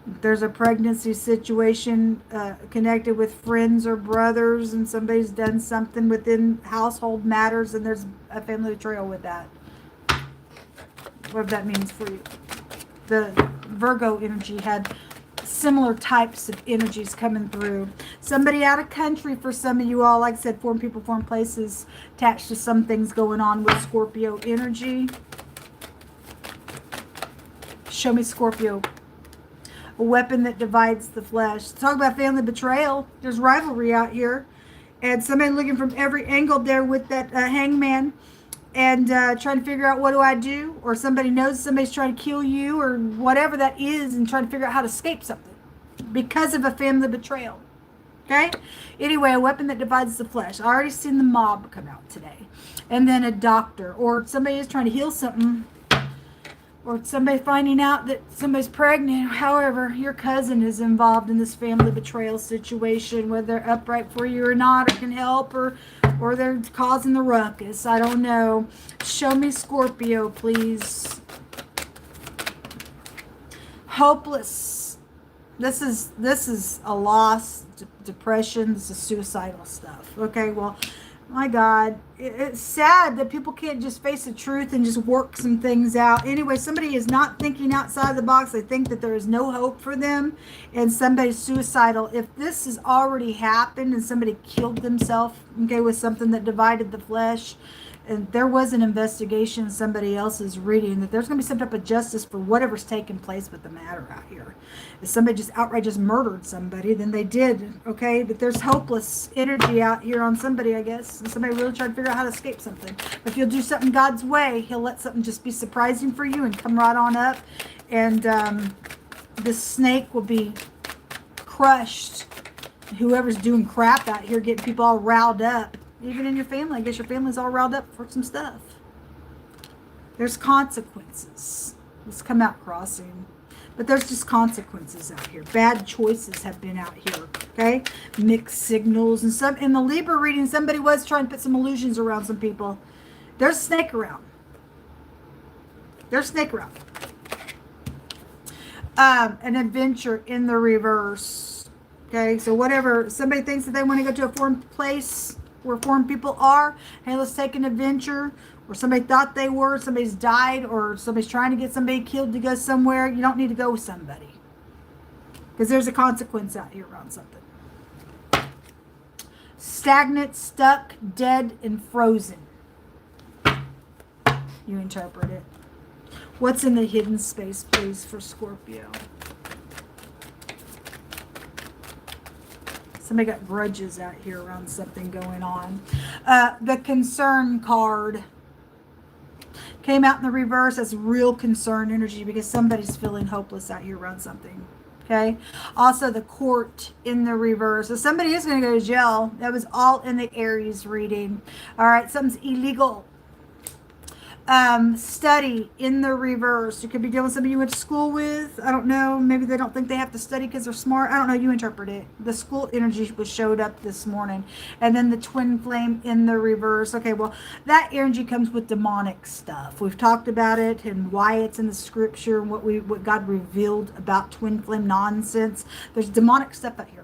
There's a pregnancy situation connected with friends or brothers, and somebody's done something within household matters, and there's a family betrayal with that. Whatever that means for you. The Virgo energy had similar types of energies coming through. Somebody out of country for some of you all. Like I said, foreign people, foreign places, attached to some things going on with Scorpio energy. Show me Scorpio. A weapon that divides the flesh. Talk about family betrayal. There's rivalry out here. And somebody looking from every angle there with that hangman. and trying to figure out what do I do, or somebody knows somebody's trying to kill you, or whatever that is, and trying to figure out how to escape something because of a family betrayal. Okay? Anyway, a weapon that divides the flesh. I already seen the mob come out today. And then a doctor, or somebody is trying to heal something, or somebody finding out that somebody's pregnant. However, your cousin is involved in this family betrayal situation, whether they're upright for you or not, or can help, or they're causing the ruckus. I don't know. Show me Scorpio, please. Hopeless. This is a loss, depression. This is suicidal stuff. Okay, well, my God, it's sad that people can't just face the truth and just work some things out. Anyway, somebody is not thinking outside the box. They think that there is no hope for them, and somebody's suicidal. If this has already happened and somebody killed themselves, okay, with something that divided the flesh, and there was an investigation, somebody else is reading that there's going to be some type of justice for whatever's taking place with the matter out here. If somebody just outright just murdered somebody, then they did, okay? But there's hopeless energy out here on somebody, I guess. And somebody really trying to figure out how to escape something. If you'll do something God's way, he'll let something just be surprising for you and come right on up. And this snake will be crushed. Whoever's doing crap out here, getting people all riled up. Even in your family, I guess your family's all riled up for some stuff. There's consequences. Let's come out crossing. But there's just consequences out here. Bad choices have been out here. Okay? Mixed signals. And some in the Libra reading, somebody was trying to put some illusions around some people. There's a snake around. There's a snake around. An adventure in the reverse. Okay? So whatever, somebody thinks that they want to go to a foreign place where foreign people are. Hey, let's take an adventure. Or somebody thought they were, somebody's died, or somebody's trying to get somebody killed to go somewhere. You don't need to go with somebody. Because there's a consequence out here around something. Stagnant, stuck, dead, and frozen. You interpret it. What's in the hidden space, please, for Scorpio? Somebody got grudges out here around something going on. The concern card came out in the reverse as real concern energy because somebody's feeling hopeless out here around something. Okay. Also the court in the reverse. So somebody is going to go to jail. That was all in the Aries reading. All right. Something's illegal. Study in the reverse. You could be dealing with somebody you went to school with. I don't know. Maybe they don't think they have to study because they're smart. I don't know. You interpret it. The school energy was showed up this morning. And then the twin flame in the reverse. Okay, well, that energy comes with demonic stuff. We've talked about it and why it's in the scripture and what God revealed about twin flame nonsense. There's demonic stuff out here.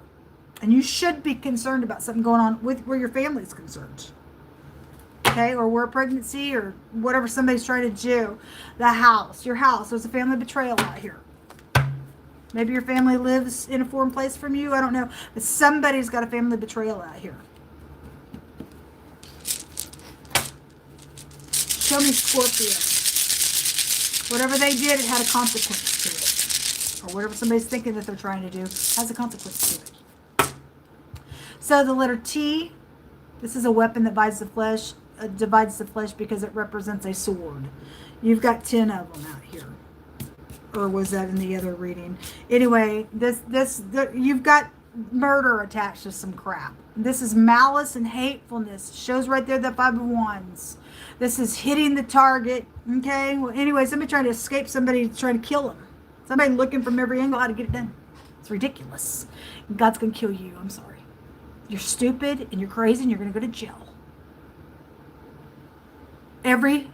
And you should be concerned about something going on with where your family is concerned. Okay, or where pregnancy or whatever somebody's trying to do. The house, your house. There's a family betrayal out here. Maybe your family lives in a foreign place from you. I don't know. But somebody's got a family betrayal out here. Show me Scorpio. Whatever they did, it had a consequence to it. Or whatever somebody's thinking that they're trying to do has a consequence to it. So the letter T, this is a weapon that divides the flesh because it represents a sword. You've got 10 of them out here. Or was that in the other reading? Anyway, you've got murder attached to some crap. This is malice and hatefulness. It shows right there the 5 of Wands. This is hitting the target. Okay? Well, anyway, somebody trying to escape, somebody trying to kill them. Somebody looking from every angle how to get it done. It's ridiculous. God's going to kill you. I'm sorry. You're stupid and you're crazy and you're going to go to jail. Every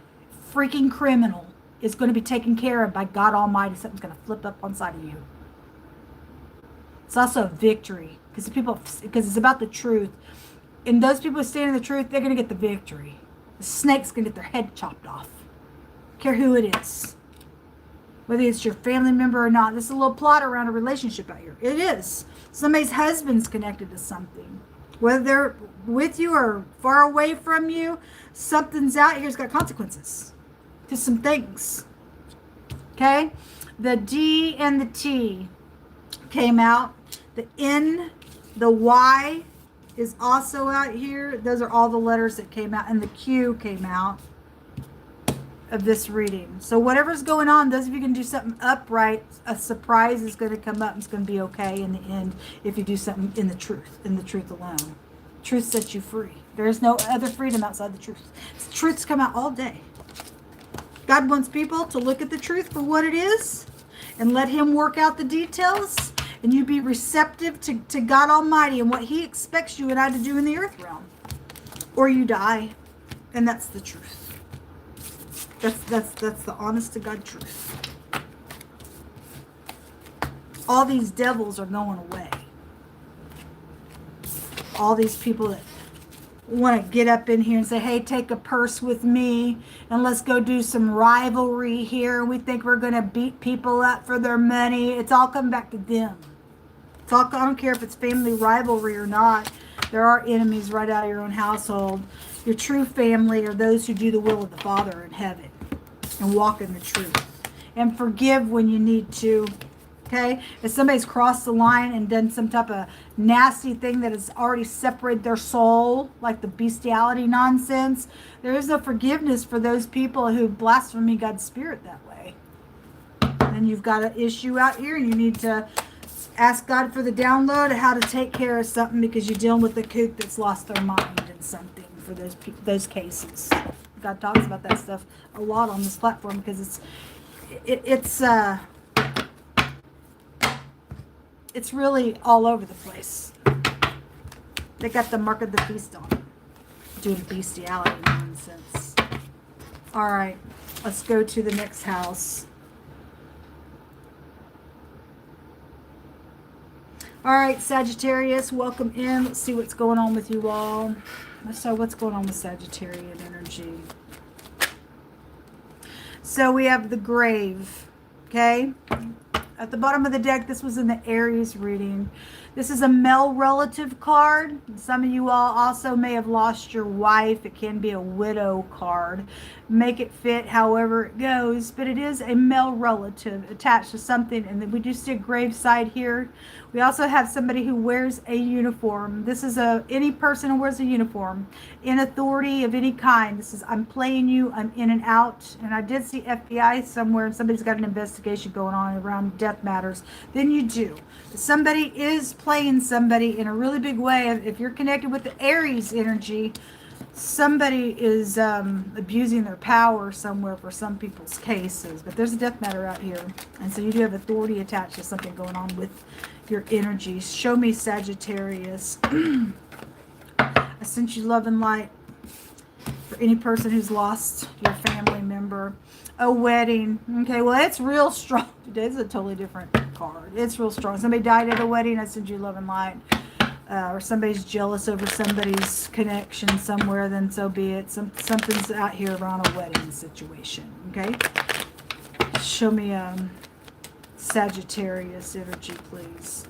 freaking criminal is going to be taken care of by God Almighty. Something's going to flip up on side of you. It's also a victory because it's about the truth. And those people who stand in the truth, they're going to get the victory. The snake's going to get their head chopped off. Don't care who it is. Whether it's your family member or not. This is a little plot around a relationship out here. It is. Somebody's husband's connected to something. Whether they're with you or far away from you, something's out here's got consequences to some things. Okay? The D and the T came out. The N, the Y is also out here. Those are all the letters that came out. And the Q came out. of this reading. So whatever's going on, those of you can do something upright, a surprise is going to come up. It's going to be okay in the end if you do something in the truth alone. Truth sets you free. There is no other freedom outside the truth. Truths come out all day. God wants people to look at the truth for what it is and let him work out the details, and you be receptive to God Almighty and what he expects you and I to do in the earth realm. Or you die, and that's the truth. That's the honest to God truth. All these devils are going away. All these people that want to get up in here and say, hey, take a purse with me and let's go do some rivalry here. We think we're going to beat people up for their money. It's all coming back to them. It's all, I don't care if it's family rivalry or not. There are enemies right out of your own household. Your true family are those who do the will of the Father in heaven and walk in the truth. And forgive when you need to. Okay? If somebody's crossed the line and done some type of nasty thing that has already separated their soul, like the bestiality nonsense, there is no forgiveness for those people who blaspheme God's Spirit that way. And you've got an issue out here, and you need to ask God for the download of how to take care of something, because you're dealing with a kook that's lost their mind in something for those cases. God talks about that stuff a lot on this platform, because it's really all over the place. They got the mark of the beast on it, due to bestiality nonsense. All right, let's go to the next house. All right, Sagittarius, welcome in. Let's see what's going on with you all. So what's going on with Sagittarian energy? So we have the grave, okay? At the bottom of the deck, this was in the Aries reading. This is a male relative card. Some of you all also may have lost your wife. It can be a widow card. Make it fit however it goes, but it is a male relative attached to something. And then we do see a graveside here. We also have somebody who wears a uniform. This is any person who wears a uniform in authority of any kind. This is, I'm playing you, I'm in and out. And I did see FBI somewhere, and somebody's got an investigation going on around death matters. Then you do. Somebody is playing somebody in a really big way. If you're connected with the Aries energy, somebody is abusing their power somewhere for some people's cases. But there's a death matter out here. And so you do have authority attached to something going on with your energies. Show me, Sagittarius. I sent you love and light for any person who's lost your family member. A wedding. Okay, well, it's real strong today. It's a totally different card. It's real strong. Somebody died at a wedding. I send you love and light. Or somebody's jealous over somebody's connection somewhere, then so be it. Something's out here around a wedding situation. Okay? Show me Sagittarius energy, please.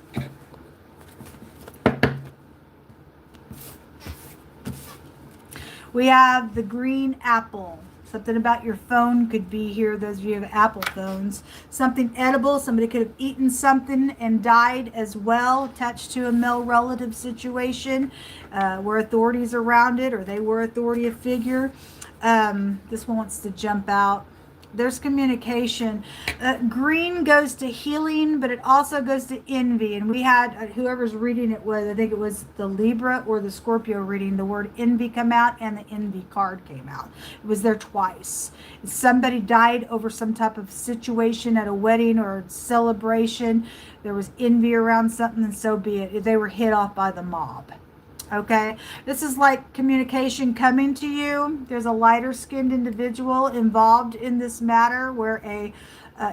We have the green apple. Something about your phone could be here, those of you who have Apple phones. Something edible. Somebody could have eaten something and died as well, attached to a male relative situation where authorities around it, or they were authority figure. This one wants to jump out. There's communication. Green goes to healing, but it also goes to envy. And we had, whoever's reading it was, I think it was the Libra or the Scorpio reading, the word envy come out and the envy card came out. It was there twice. Somebody died over some type of situation at a wedding or a celebration. There was envy around something, and so be it. They were hit off by the mob. Okay, this is like communication coming to you. There's a lighter skinned individual involved in this matter where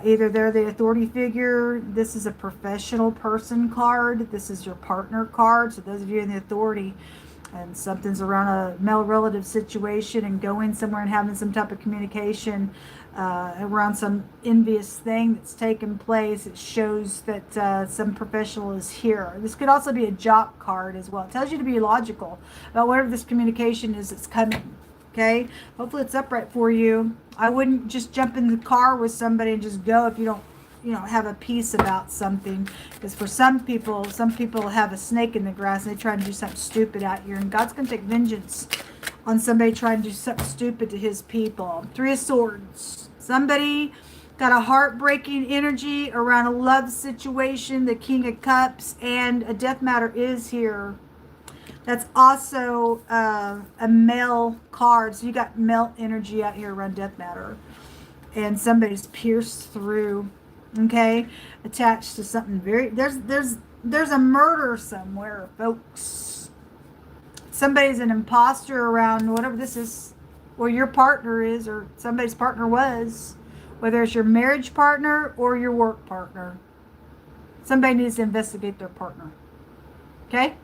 either they're the authority figure. This is a professional person card. This is your partner card. So those of you in the authority, and something's around a male relative situation and going somewhere and having some type of communication around some envious thing that's taken place. It shows that some professional is here. This could also be a jock card as well. It tells you to be logical about whatever this communication is that's coming. Okay, hopefully it's upright for you. I wouldn't just jump in the car with somebody and just go if you don't have a peace about something, because for some people have a snake in the grass and they try to do something stupid out here, and God's going to take vengeance on somebody trying to do something stupid to his people. 3 of Swords. Somebody got a heartbreaking energy around a love situation. The King of Cups and a death matter is here. That's also a male card. So you got male energy out here around death matter. And somebody's pierced through, okay, attached to something very, there's a murder somewhere, folks. Somebody's an imposter around whatever this is, or your partner is, or somebody's partner was, whether it's your marriage partner or your work partner. Somebody needs to investigate their partner, okay?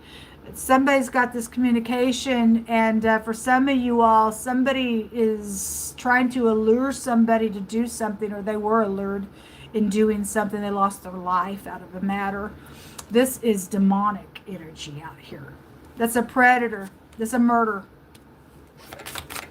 Somebody's got this communication, and for some of you all, somebody is trying to allure somebody to do something, or they were allured in doing something. They lost their life out of a matter. This is demonic energy out here. That's a predator. That's a murder.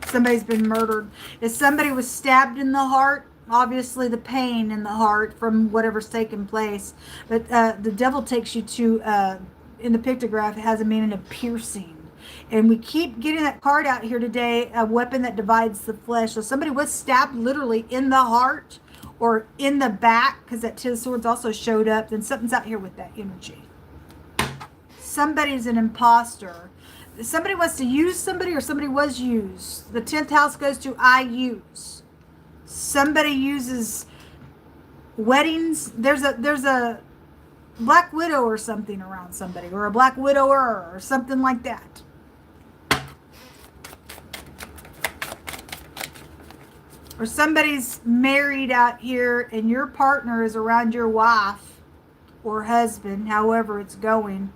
Somebody's been murdered. If somebody was stabbed in the heart, obviously the pain in the heart from whatever's taken place. But the devil takes you to... in the pictograph, it has a meaning of piercing. And we keep getting that card out here today, a weapon that divides the flesh. So somebody was stabbed literally in the heart or in the back, because that 2 of Swords also showed up. Then something's out here with that energy. Somebody's an imposter. Somebody wants to use somebody, or somebody was used. The 10th house goes to I use. Somebody uses weddings. There's a Black Widow or something around somebody, or a Black Widower or something like that. Or somebody's married out here and your partner is around your wife or husband, however it's going.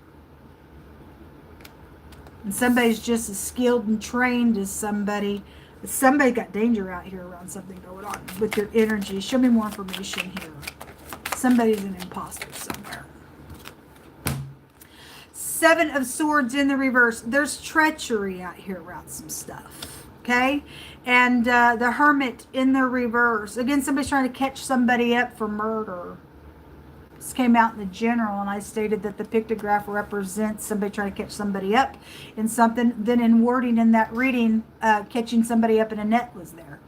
And somebody's just as skilled and trained as somebody. But somebody got danger out here around something going on with your energy. Show me more information here. Somebody's an imposter somewhere. 7 of Swords in the reverse. There's treachery out here around some stuff. Okay? And the Hermit in the reverse. Again, somebody's trying to catch somebody up for murder. This came out in the general, and I stated that the pictograph represents somebody trying to catch somebody up in something. Then in wording in that reading, catching somebody up in a net was there.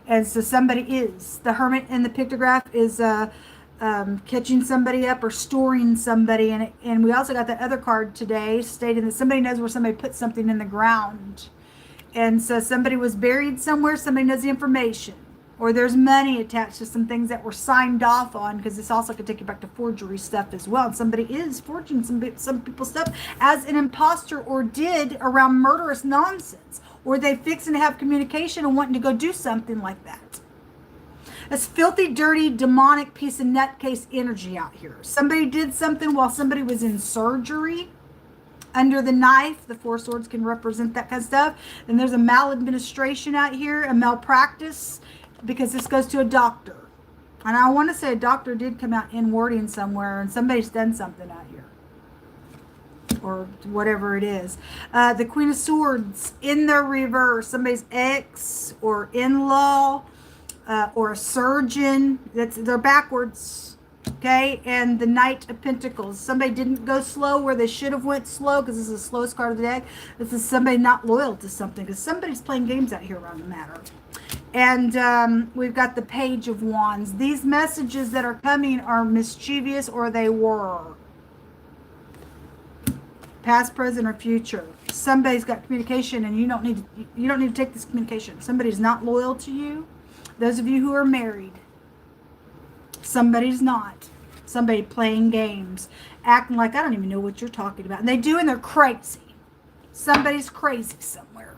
And so somebody is. The Hermit in the pictograph is catching somebody up or storing somebody. And we also got that other card today stating that somebody knows where somebody put something in the ground. And so somebody was buried somewhere. Somebody knows the information. Or there's money attached to some things that were signed off on, because this also could take you back to forgery stuff as well. And somebody is forging some people's stuff as an imposter, or did around murderous nonsense. Or they fixing to have communication and wanting to go do something like that. It's filthy, dirty, demonic piece of nutcase energy out here. Somebody did something while somebody was in surgery. Under the knife, the 4 swords can represent that kind of stuff. And there's a maladministration out here, a malpractice, because this goes to a doctor. And I want to say a doctor did come out in wording somewhere, and somebody's done something out here. Or whatever it is. The Queen of Swords in the reverse. Somebody's ex or in-law or a surgeon. They're backwards. Okay, and the Knight of Pentacles. Somebody didn't go slow where they should have went slow, because this is the slowest card of the deck. This is somebody not loyal to something, because somebody's playing games out here around the matter. And we've got the Page of Wands. These messages that are coming are mischievous, or they were. Past, present, or future. Somebody's got communication, and you don't need to take this communication. Somebody's not loyal to you. Those of you who are married. Somebody's not. Somebody playing games. Acting like I don't even know what you're talking about. And they do, and they're crazy. Somebody's crazy somewhere.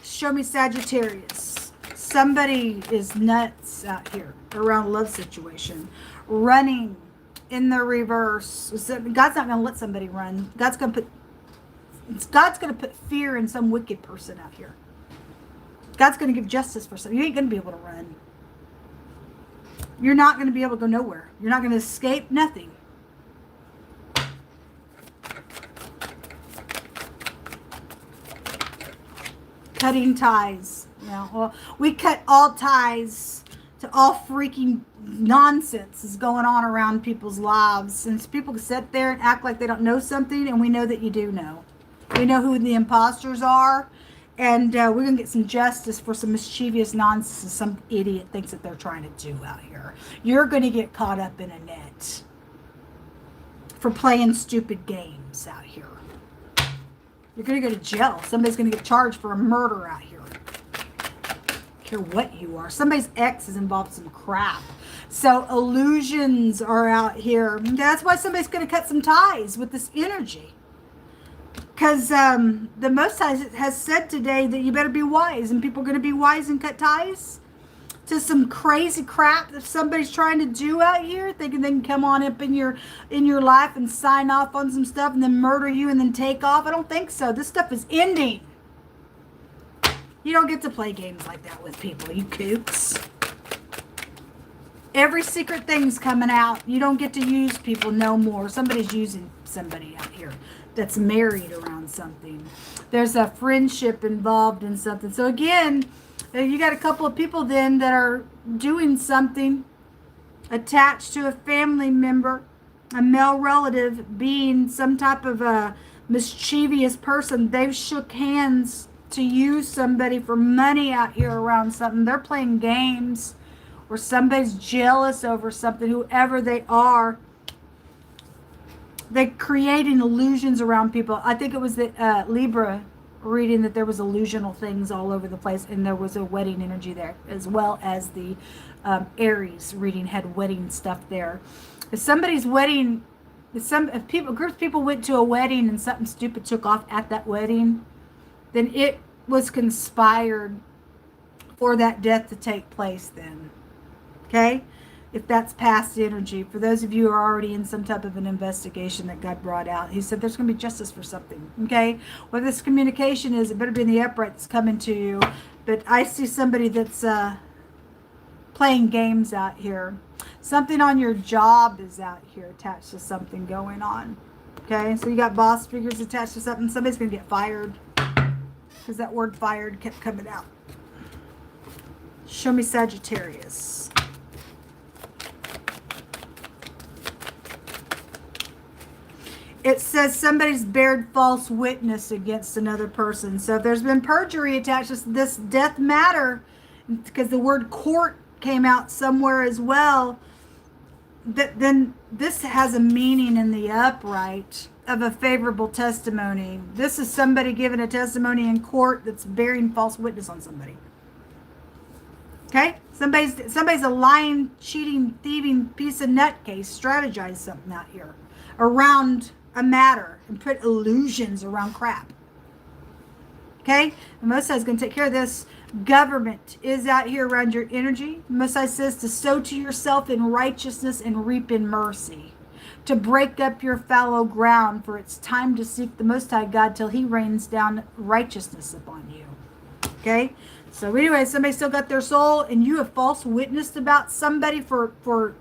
Show me Sagittarius. Somebody is nuts out here around a love situation. Running in the reverse. God's not going to let somebody run. God's going to put fear in some wicked person out here. God's going to give justice for something. You ain't going to be able to run. You're not going to be able to go nowhere. You're not going to escape nothing. Cutting ties. Well, we cut all ties to all freaking nonsense is going on around people's lives. Since people sit there and act like they don't know something, and we know that you do know. We know who the imposters are. And we're going to get some justice for some mischievous nonsense some idiot thinks that they're trying to do out here. You're going to get caught up in a net for playing stupid games out here. You're going to go to jail. Somebody's going to get charged for a murder out here. Care what you are. Somebody's ex is involved in some crap. So illusions are out here. That's why somebody's going to cut some ties with this energy. Because the Most High has said today that you better be wise, and people are going to be wise and cut ties to some crazy crap that somebody's trying to do out here, thinking they can come on up in your life and sign off on some stuff and then murder you and then take off. I don't think so. This stuff is ending. You don't get to play games like that with people, you kooks. Every secret thing's coming out. You don't get to use people no more. Somebody's using somebody out here that's married around something. There's a friendship involved in something. So again, you got a couple of people then that are doing something attached to a family member, a male relative, being some type of a mischievous person. They've shook hands to use somebody for money out here around something. They're playing games, or somebody's jealous over something, whoever they are. They're creating illusions around people. I think it was the Libra reading that there was illusional things all over the place, and there was a wedding energy there, as well as the Aries reading had wedding stuff there. If somebody's wedding, groups of people went to a wedding and something stupid took off at that wedding, then it was conspired for that death to take place then. Okay? If that's past energy. For those of you who are already in some type of an investigation that God brought out, he said there's going to be justice for something. Okay? What this communication is, it better be in the upright that's coming to you. But I see somebody that's playing games out here. Something on your job is out here attached to something going on. Okay? So you got boss figures attached to something. Somebody's going to get fired. Because that word fired kept coming out. Show me Sagittarius. It says somebody's bared false witness against another person. So if there's been perjury attached to this death matter, because the word court came out somewhere as well, then this has a meaning in the upright of a favorable testimony. This is somebody giving a testimony in court that's bearing false witness on somebody. Okay? Somebody's a lying, cheating, thieving piece of nutcase, strategize something out here around a matter and put illusions around crap. Okay? The Most High is going to take care of this. Government is out here around your energy. The Most High says to sow to yourself in righteousness and reap in mercy. To break up your fallow ground, for it's time to seek the Most High God till he rains down righteousness upon you. Okay? So anyway, somebody still got their soul, and you have false witnessed about somebody for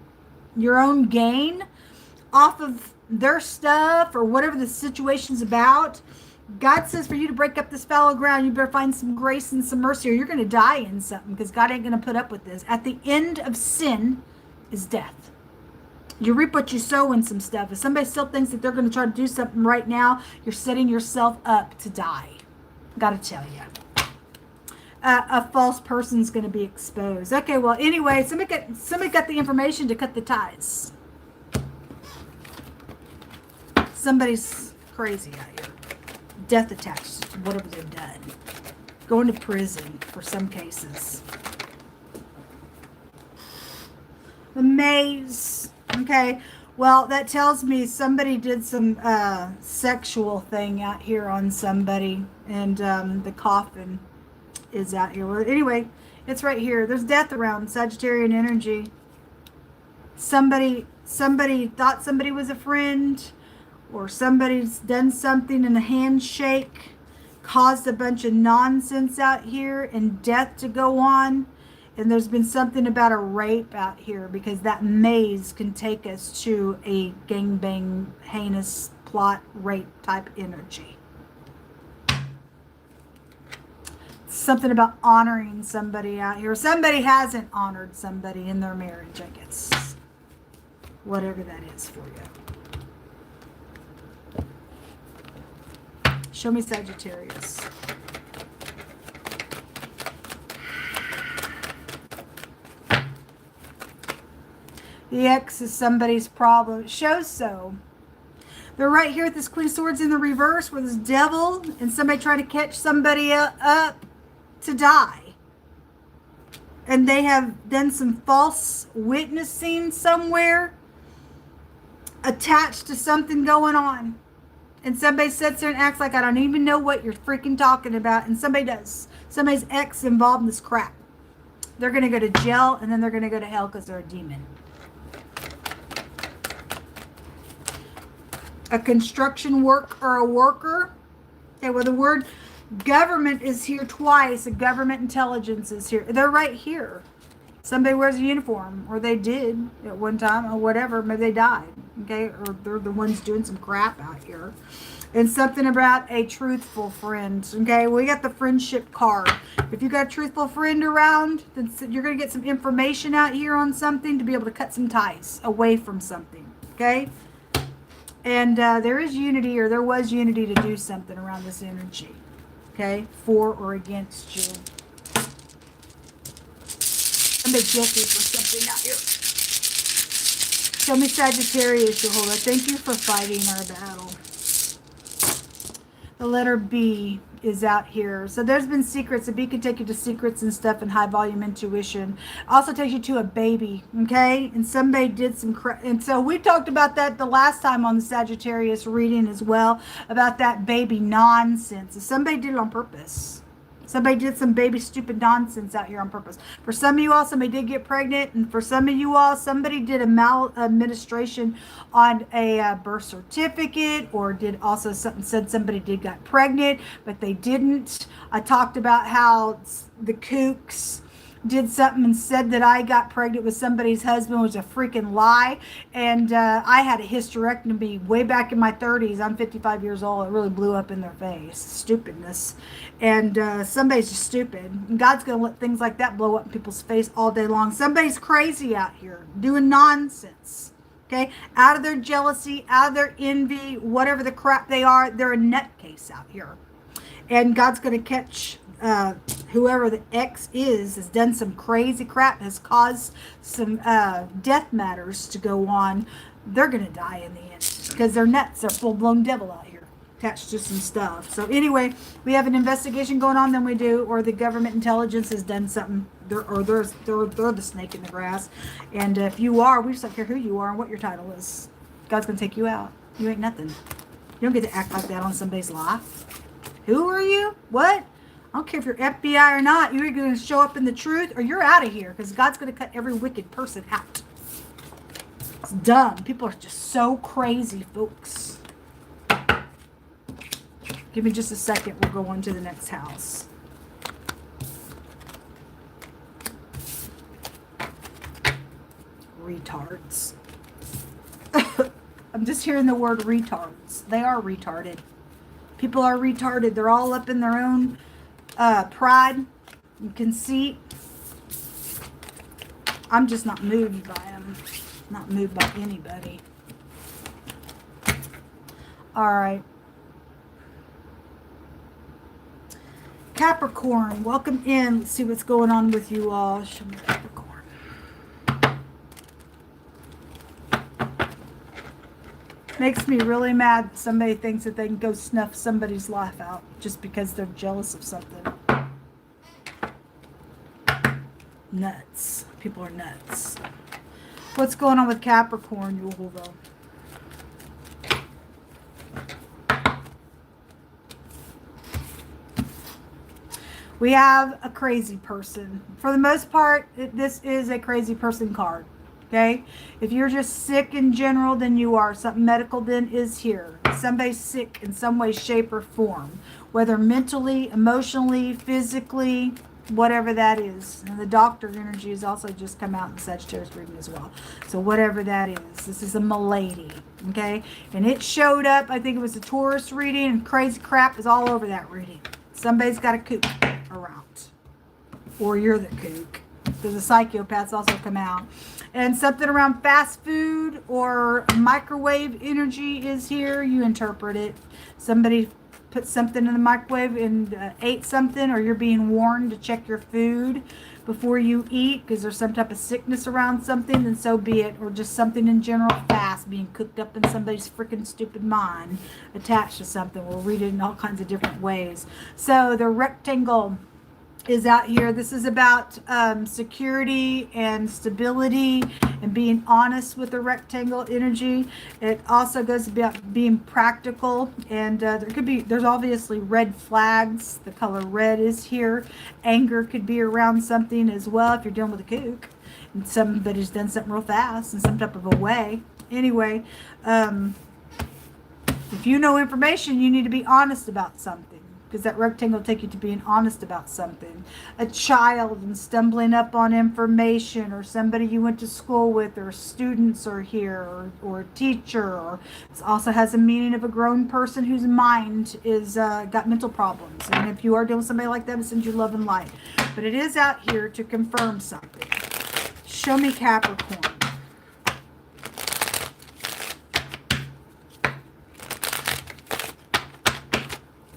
your own gain off of their stuff or whatever the situation's about. God says for you to break up this fallow ground, you better find some grace and some mercy, or you're going to die in something, because God ain't going to put up with this. At the end of sin is death. You reap what you sow in some stuff. If somebody still thinks that they're going to try to do something right now, you're setting yourself up to die. Got to tell you. A false person's going to be exposed. Okay, well, anyway, somebody got the information to cut the ties. Somebody's crazy out here. Death attached to whatever they've done. Going to prison for some cases. The maze. Okay, well, that tells me somebody did some sexual thing out here on somebody, and the coffin is out here. Well, anyway, it's right here. There's death around Sagittarian energy. Somebody thought somebody was a friend, or somebody's done something in a handshake, caused a bunch of nonsense out here, and death to go on. And there's been something about a rape out here, because that maze can take us to a gangbang, heinous plot, rape type energy. Something about honoring somebody out here. Somebody hasn't honored somebody in their marriage, I guess. Whatever that is for you. Show me Sagittarius. The ex is somebody's problem. It shows so. They're right here with this Queen of Swords in the reverse with this devil and somebody trying to catch somebody up to die. And they have done some false witnessing somewhere attached to something going on. And somebody sits there and acts like I don't even know what you're freaking talking about. And somebody does. Somebody's ex involved in this crap. They're going to go to jail and then they're going to go to hell because they're a demon. A construction work or a worker. Okay, well the word government is here twice. A government intelligence is here. They're right here. Somebody wears a uniform, or they did at one time, or whatever. Maybe they died. Okay, or they're the ones doing some crap out here. And something about a truthful friend. Okay, we got the friendship card. If you got a truthful friend around, then you're going to get some information out here on something to be able to cut some ties away from something. Okay. And there is unity, or there was unity to do something around this energy. Okay? For or against you. Somebody guilty for something out here. Show me Sagittarius, Jehovah. Thank you for fighting our battle. The letter B is out here. So there's been secrets. The B can take you to secrets and stuff and high volume intuition. Also takes you to a baby, okay? And somebody did some and so we talked about that the last time on the Sagittarius reading as well, about that baby nonsense. So somebody did it on purpose. Somebody did some baby stupid nonsense out here on purpose. For some of you all, somebody did get pregnant. And for some of you all, somebody did a maladministration on a birth certificate, or did also something, said somebody did got pregnant, but they didn't. I talked about how the kooks did something and said that I got pregnant with somebody's husband, was a freaking lie. And I had a hysterectomy way back in my 30s. I'm 55 years old. It really blew up in their face. Stupidness. And somebody's just stupid. And God's going to let things like that blow up in people's face all day long. Somebody's crazy out here doing nonsense. Okay? Out of their jealousy, out of their envy, whatever the crap they are, they're a nutcase out here. And God's going to catch whoever the ex is, has done some crazy crap, has caused some death matters to go on. They're going to die in the end because they're nuts. They're full-blown devil out here attached to some stuff. So anyway, we have an investigation going on, then we do, or the government intelligence has done something, they're the snake in the grass. And if you are, we just don't care who you are and what your title is. God's going to take you out. You ain't nothing. You don't get to act like that on somebody's life. Who are you? What? I don't care if you're FBI or not. You're going to show up in the truth or you're out of here, because God's going to cut every wicked person out. It's dumb. People are just so crazy, folks. Give me just a second. We'll go on to the next house. Retards. I'm just hearing the word retards. They are retarded. People are retarded. They're all up in their own pride and conceit. I'm just not moved by them. Not moved by anybody. All right. Capricorn, welcome in. Let's see what's going on with you all. Show me Capricorn. Makes me really mad somebody thinks that they can go snuff somebody's life out just because they're jealous of something. Nuts. People are nuts. What's going on with Capricorn, Yehovah? We have a crazy person. For the most part, this is a crazy person card. Okay? If you're just sick in general, then you are. Something medical then is here. Somebody's sick in some way, shape, or form. Whether mentally, emotionally, physically, whatever that is. And the doctor energy has also just come out in Sagittarius reading as well. So whatever that is. This is a milady. Okay? And it showed up, I think it was a Taurus reading, and crazy crap is all over that reading. Somebody's got a kook around. Or you're the kook. Because the psychopaths also come out. And something around fast food or microwave energy is here. You interpret it. Somebody put something in the microwave and ate something, or you're being warned to check your food before you eat because there's some type of sickness around something, then so be it. Or just something in general fast being cooked up in somebody's freaking stupid mind attached to something. We'll read it in all kinds of different ways. So the rectangle is out here. This is about security and stability and being honest with the rectangle energy. It also goes about being practical, and there's obviously red flags. The color red is here. Anger could be around something as well if you're dealing with a kook and somebody's done something real fast in some type of a way. Anyway, if you know information, you need to be honest about something, because that rectangle will take you to being honest about something. A child and stumbling up on information, or somebody you went to school with, or students are here, or a teacher, or it also has a meaning of a grown person whose mind is got mental problems. And if you are dealing with somebody like that, it sends you love and light. But it is out here to confirm something. Show me Capricorn.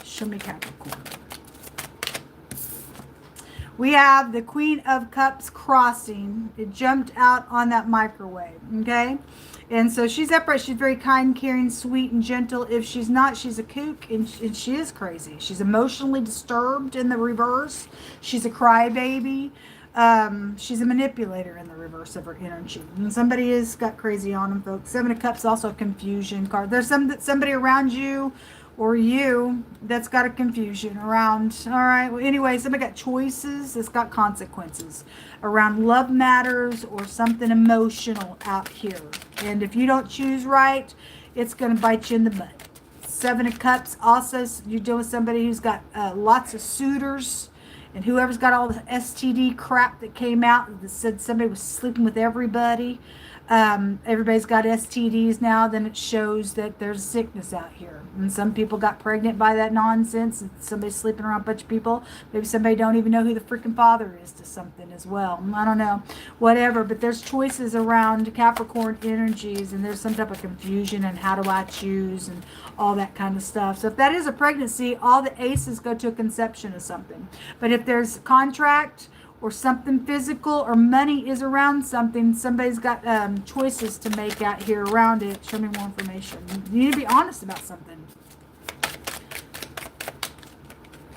Show me Capricorn. We have the Queen of Cups crossing. It jumped out on that microwave, okay? And so she's upright. She's very kind, caring, sweet, and gentle. If she's not, she's a kook, and she is crazy. She's emotionally disturbed in the reverse. She's a crybaby. She's a manipulator in the reverse of her energy. And somebody has got crazy on them, folks. Seven of Cups, also a confusion card. There's somebody around you or you that's got a confusion around. All right, well, anyway, somebody got choices that's got consequences around love matters or something emotional out here. And if you don't choose right, it's going to bite you in the butt. Seven of Cups, also you're dealing with somebody who's got lots of suitors. And whoever's got all the STD crap that came out that said somebody was sleeping with everybody, everybody's got STDs now, then it shows that there's sickness out here. And some people got pregnant by that nonsense. And somebody's sleeping around a bunch of people. Maybe somebody don't even know who the freaking father is to something as well. I don't know. Whatever. But there's choices around Capricorn energies, and there's some type of confusion and how do I choose and all that kind of stuff. So if that is a pregnancy, all the aces go to a conception of something. But if there's contract or something physical or money is around something, somebody's got choices to make out here around it. Show me more information. You need to be honest about something.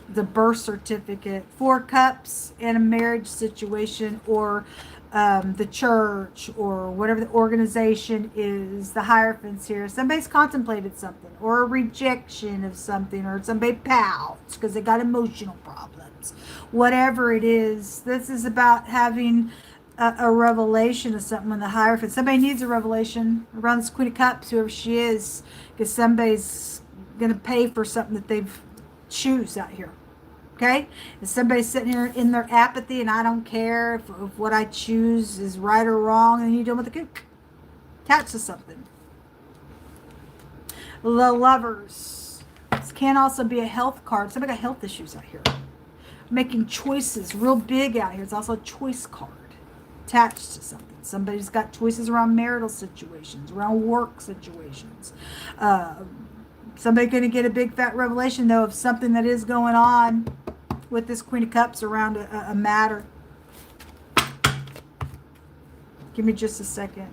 The birth certificate, 4 cups, and a marriage situation, or the church, or whatever the organization is, the Hierophants here. Somebody's contemplated something, or a rejection of something, or somebody pouts because they got emotional problems. Whatever it is, this is about having a revelation of something in the Hierophant. Somebody needs a revelation around this Queen of Cups, whoever she is, because somebody's going to pay for something that they've choose out here. Okay? If somebody's sitting here in their apathy and I don't care if what I choose is right or wrong, and you're dealing with a kook. Attached to something. The Lovers. This can also be a health card. Somebody got health issues out here. Making choices real big out here. It's also a choice card. Attached to something. Somebody's got choices around marital situations, around work situations. Somebody going to get a big fat revelation, though, of something that is going on with this Queen of Cups around a matter. Give me just a second.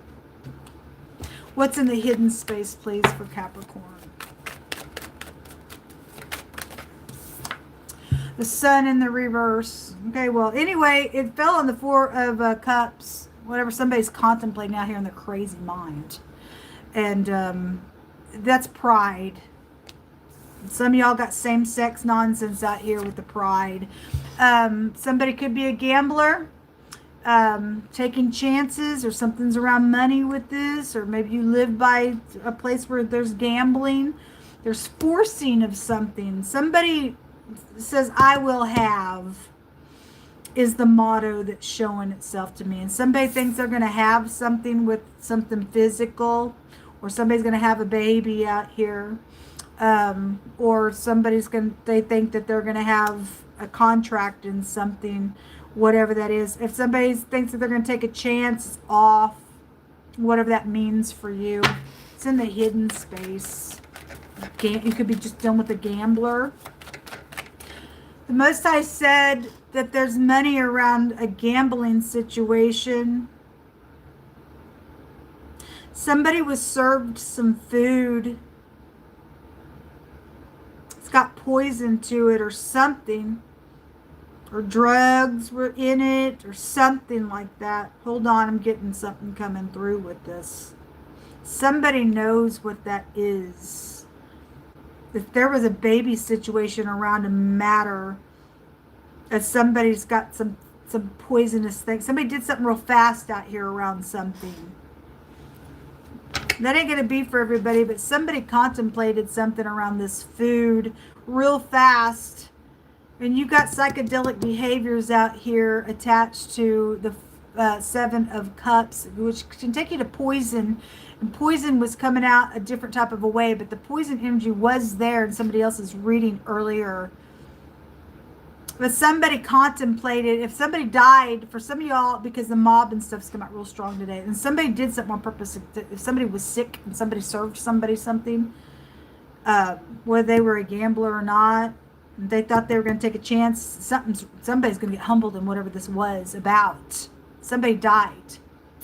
What's in the hidden space, please, for Capricorn? The Sun in the reverse. Okay, well, anyway, it fell on the 4 of Cups. Whatever somebody's contemplating out here in their crazy mind. And that's pride. Some of y'all got same-sex nonsense out here with the pride. Somebody could be a gambler, taking chances, or something's around money with this, or maybe you live by a place where there's gambling. There's forcing of something. Somebody says, I will have, is the motto that's showing itself to me. And somebody thinks they're going to have something with something physical, or somebody's going to have a baby out here. Or they think that they're going to have a contract in something, whatever that is. If somebody thinks that they're going to take a chance off, whatever that means for you, it's in the hidden space. You could be just dealing with a gambler. The Most High said that there's money around a gambling situation. Somebody was served some food. It's got poison to it or something. Or drugs were in it or something like that. Hold on, I'm getting something coming through with this. Somebody knows what that is. If there was a baby situation around a matter, if somebody's got some poisonous thing, somebody did something real fast out here around something. That ain't going to be for everybody, but somebody contemplated something around this food real fast. And you got psychedelic behaviors out here attached to the Seven of Cups, which can take you to poison. And poison was coming out a different type of a way, but the poison energy was there in somebody else's reading earlier. But somebody contemplated, if somebody died, for some of y'all, because the mob and stuff's come out real strong today, and somebody did something on purpose, if somebody was sick and somebody served somebody something, whether they were a gambler or not, they thought they were going to take a chance, somebody's going to get humbled in whatever this was about. Somebody died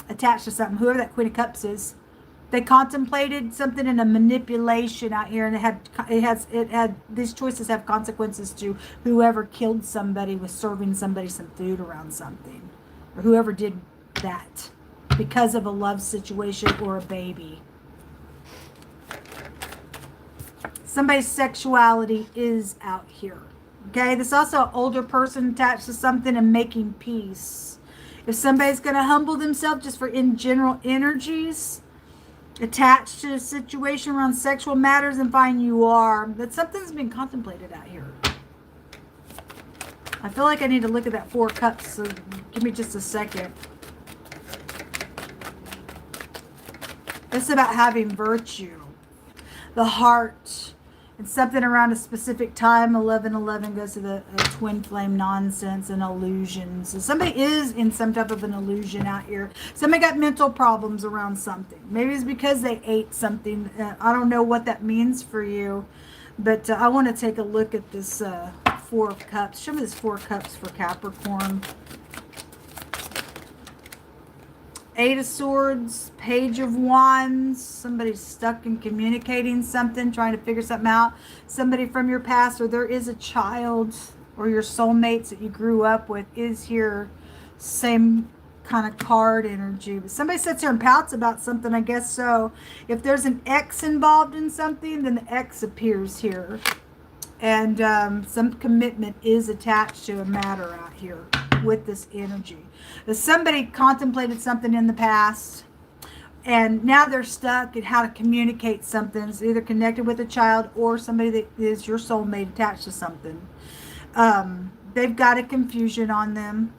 attached to something, whoever that Queen of Cups is. They contemplated something in a manipulation out here, and it had these choices have consequences to whoever killed somebody was serving somebody some food around something, or whoever did that because of a love situation or a baby. Somebody's sexuality is out here. Okay, this is also an older person attached to something and making peace. If somebody's going to humble themselves just for in general energies attached to a situation around sexual matters, and fine you are, but something's being contemplated out here. I feel like I need to look at that Four of Cups, so give me just a second. It's about having virtue, the heart, and something around a specific time. 11:11 goes to the twin flame nonsense and illusions. So somebody is in some type of an illusion out here. Somebody got mental problems around something. Maybe it's because they ate something. I don't know what that means for you, but I want to take a look at this Four of Cups. Show me this Four of Cups for Capricorn. Eight of Swords, Page of Wands. Somebody's stuck in communicating something, trying to figure something out. Somebody from your past, or there is a child, or your soulmates that you grew up with is here. Same kind of card energy. But somebody sits here and pouts about something, I guess so. If there's an ex involved in something, then the ex appears here. And some commitment is attached to a matter out here with this energy. If somebody contemplated something in the past, and now they're stuck in how to communicate something. It's either connected with a child or somebody that is your soulmate attached to something. They've got a confusion on them,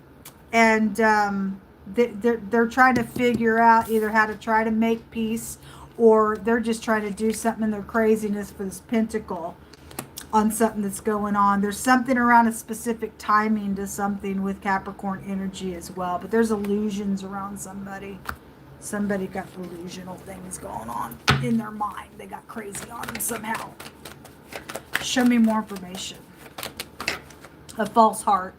and they're trying to figure out either how to try to make peace, or they're just trying to do something in their craziness for this pentacle on something that's going on. There's something around a specific timing to something with Capricorn energy as well, but there's illusions around somebody. Somebody got delusional things going on in their mind. They got crazy on them somehow. Show me more information. A false heart.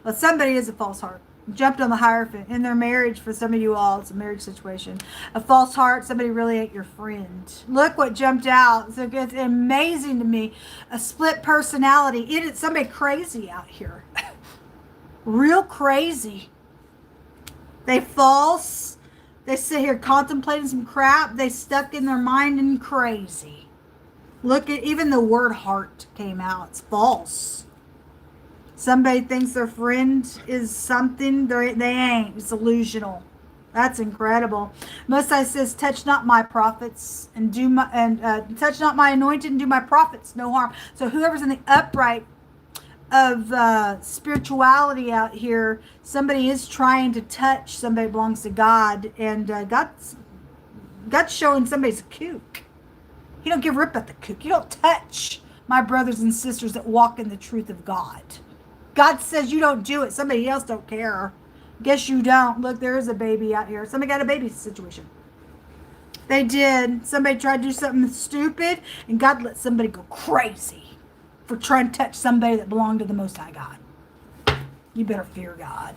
Well, somebody is a false heart. Jumped on the Hierophant. In their marriage, for some of you all, it's a marriage situation. A false heart, somebody really ain't your friend. Look what jumped out. So it's amazing to me. A split personality. It is somebody crazy out here. Real crazy. They false. They sit here contemplating some crap. They stuck in their mind and crazy. Look at, even the word heart came out. It's false. Somebody thinks their friend is something they ain't. It's illusional. That's incredible. Most High says, "Touch not my prophets and touch not my anointed and do my prophets no harm." So whoever's in the upright of spirituality out here, somebody is trying to touch somebody who belongs to God, and God's showing somebody's a kook. He don't give a rip about the kook. You don't touch my brothers and sisters that walk in the truth of God. God says you don't do it. Somebody else don't care. Guess you don't. Look, there is a baby out here. Somebody got a baby situation. They did. Somebody tried to do something stupid, and God let somebody go crazy for trying to touch somebody that belonged to the Most High God. You better fear God.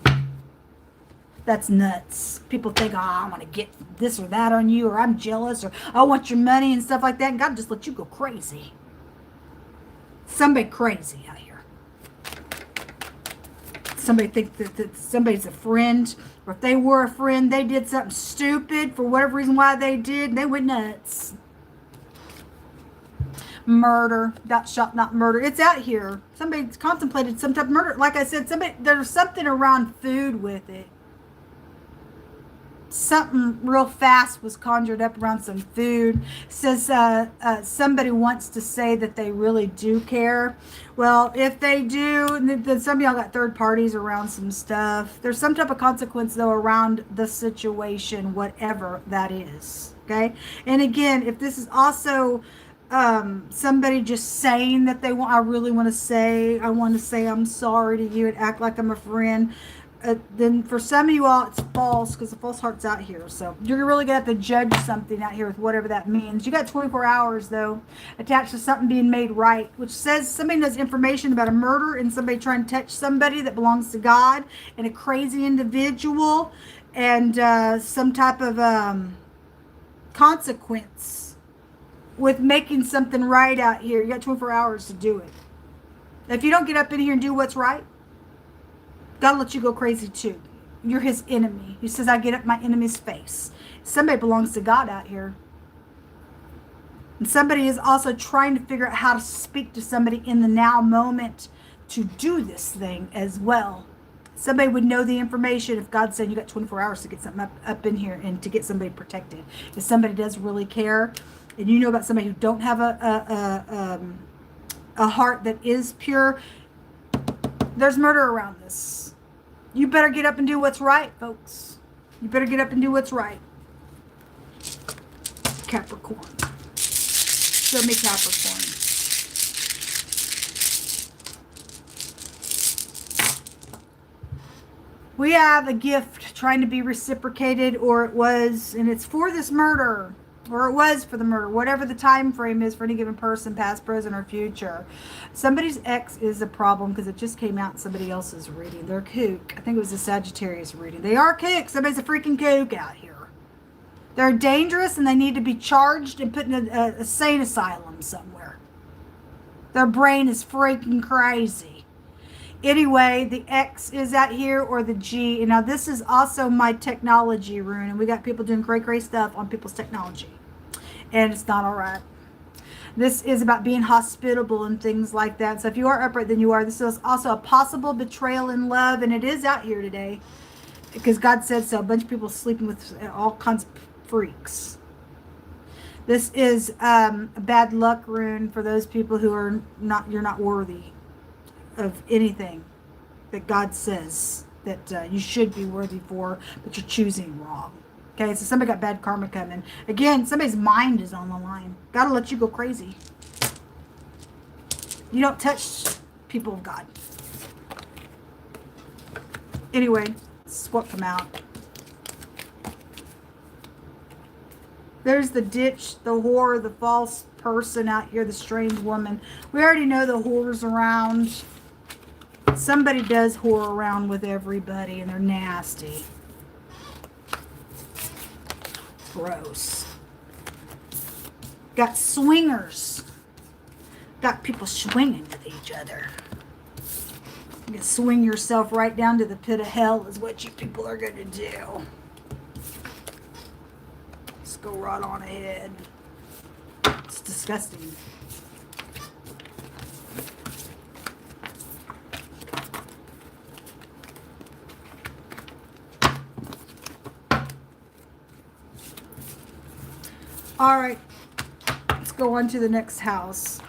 That's nuts. People think, oh, I want to get this or that on you, or I'm jealous, or I want your money and stuff like that. And God just let you go crazy. Somebody crazy out here. Somebody think that somebody's a friend, or if they were a friend, they did something stupid for whatever reason why they did, and they went nuts. Murder, not shot, not murder. It's out here. Somebody contemplated some type of murder. Like I said, there's something around food with it. Something real fast was conjured up around some food. It says somebody wants to say that they really do care. Well, if they do, then some of y'all got third parties around some stuff. There's some type of consequence, though, around the situation, whatever that is. Okay? And again, if this is also somebody just saying that they want, I want to say I'm sorry to you and act like I'm a friend. Then for some of you all, it's false, because the false heart's out here. So you're really going to have to judge something out here with whatever that means. You got 24 hours, though, attached to something being made right, which says somebody knows information about a murder and somebody trying to touch somebody that belongs to God and a crazy individual and some type of consequence with making something right out here. You got 24 hours to do it. If you don't get up in here and do what's right, God lets you go crazy too. You're his enemy. He says, I get up my enemy's face. Somebody belongs to God out here. And somebody is also trying to figure out how to speak to somebody in the now moment to do this thing as well. Somebody would know the information if God said you got 24 hours to get something up in here and to get somebody protected. If somebody does really care, and you know about somebody who don't have a heart that is pure, there's murder around this. You better get up and do what's right, folks. You better get up and do what's right. Capricorn. Show me Capricorn. We have a gift trying to be reciprocated, or it was, and it's for this murder. Or it was for the murder, whatever the time frame is for any given person, past, present, or future. Somebody's ex is a problem because it just came out in somebody else's reading. They're kook. I think it was a Sagittarius reading. They are kook. Somebody's a freaking kook out here. They're dangerous and they need to be charged and put in a sane asylum somewhere. Their brain is freaking crazy. Anyway, the X is out here, or the G. And now this is also my technology rune, and we got people doing great stuff on people's technology, and it's not all right. This is about being hospitable and things like that. So if you are upright, then you are. This is also a possible betrayal in love, and it is out here today because God said so. A bunch of people sleeping with all kinds of freaks. This is a bad luck rune for those people who are not, you're not worthy of anything that God says that you should be worthy for, but you're choosing wrong. Okay, so somebody got bad karma coming. Again, somebody's mind is on the line. God will let you go crazy. You don't touch people of God. Anyway, this is what come out. There's the ditch, the whore, the false person out here, the strange woman. We already know the whores around. Somebody does whore around with everybody, and they're nasty. Gross. Got swingers. Got people swinging with each other. You can swing yourself right down to the pit of hell is what you people are going to do. Just go right on ahead. It's disgusting. All right, let's go on to the next house.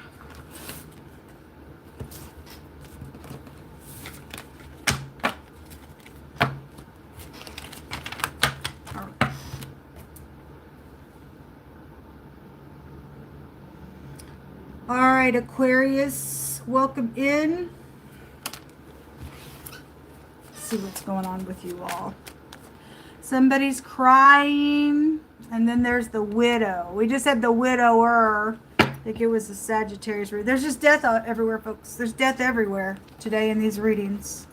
All right, Aquarius, welcome in. Let's see what's going on with you all. Somebody's crying. And then there's the widow. We just had the widower. I think it was the Sagittarius. There's just death everywhere, folks. There's death everywhere today in these readings.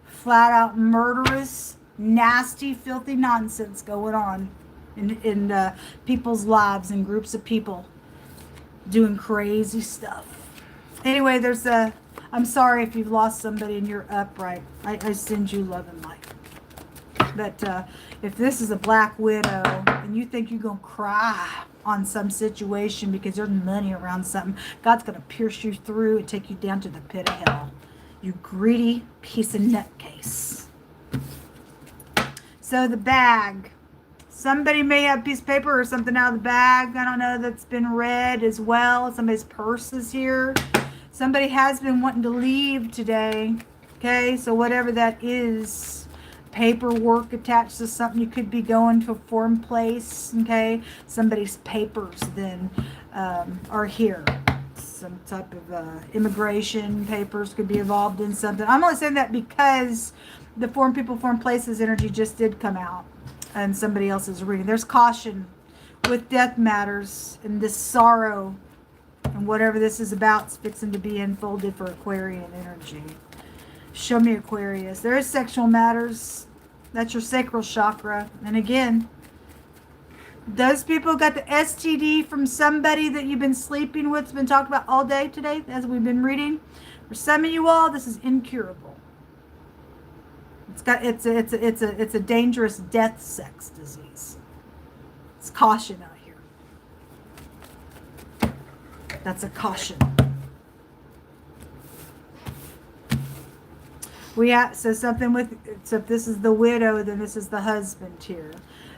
Flat out murderous, nasty, filthy nonsense going on in people's lives and groups of people doing crazy stuff. Anyway, there's a... I'm sorry if you've lost somebody and you're upright. I send you love and light. But if this is a black widow and you think you're going to cry on some situation because there's money around something, God's going to pierce you through and take you down to the pit of hell. You greedy piece of nutcase. So the bag. Somebody may have a piece of paper or something out of the bag. I don't know, that's been read as well. Somebody's purse is here. Somebody has been wanting to leave today. Okay, so whatever that is, paperwork attached to something, you could be going to a foreign place. Okay, somebody's papers then are here. Some type of immigration papers could be involved in something. I'm only saying that because the foreign people, foreign places energy just did come out and somebody else is reading. There's caution with death matters and this sorrow and whatever this is about is fixing to be unfolded for Aquarian energy. Show me Aquarius. There is sexual matters. That's your sacral chakra. And again, those people got the STD from somebody that you've been sleeping with, been talked about all day today, as we've been reading. For some of you all, this is incurable. It's a dangerous death sex disease. It's caution out here. That's a caution. We have, so something with, so if this is the widow, then this is the husband here.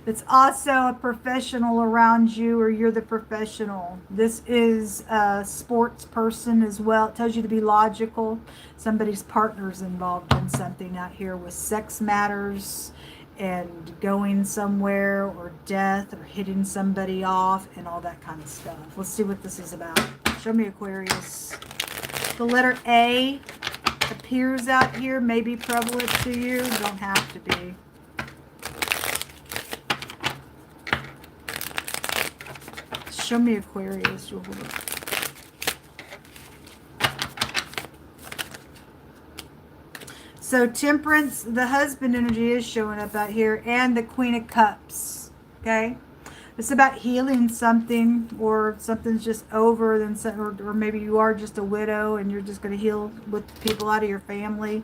It's also a professional around you, or you're the professional. This is a sports person as well. It tells you to be logical. Somebody's partner's involved in something out here with sex matters and going somewhere, or death, or hitting somebody off, and all that kind of stuff. Let's see what this is about. Show me Aquarius. The letter A appears out here, may be prevalent to you, don't have to be. Show me Aquarius. So Temperance, the husband energy is showing up out here, and the Queen of Cups. Okay, it's about healing something, or something's just over, then or maybe you are just a widow and you're just going to heal with people out of your family.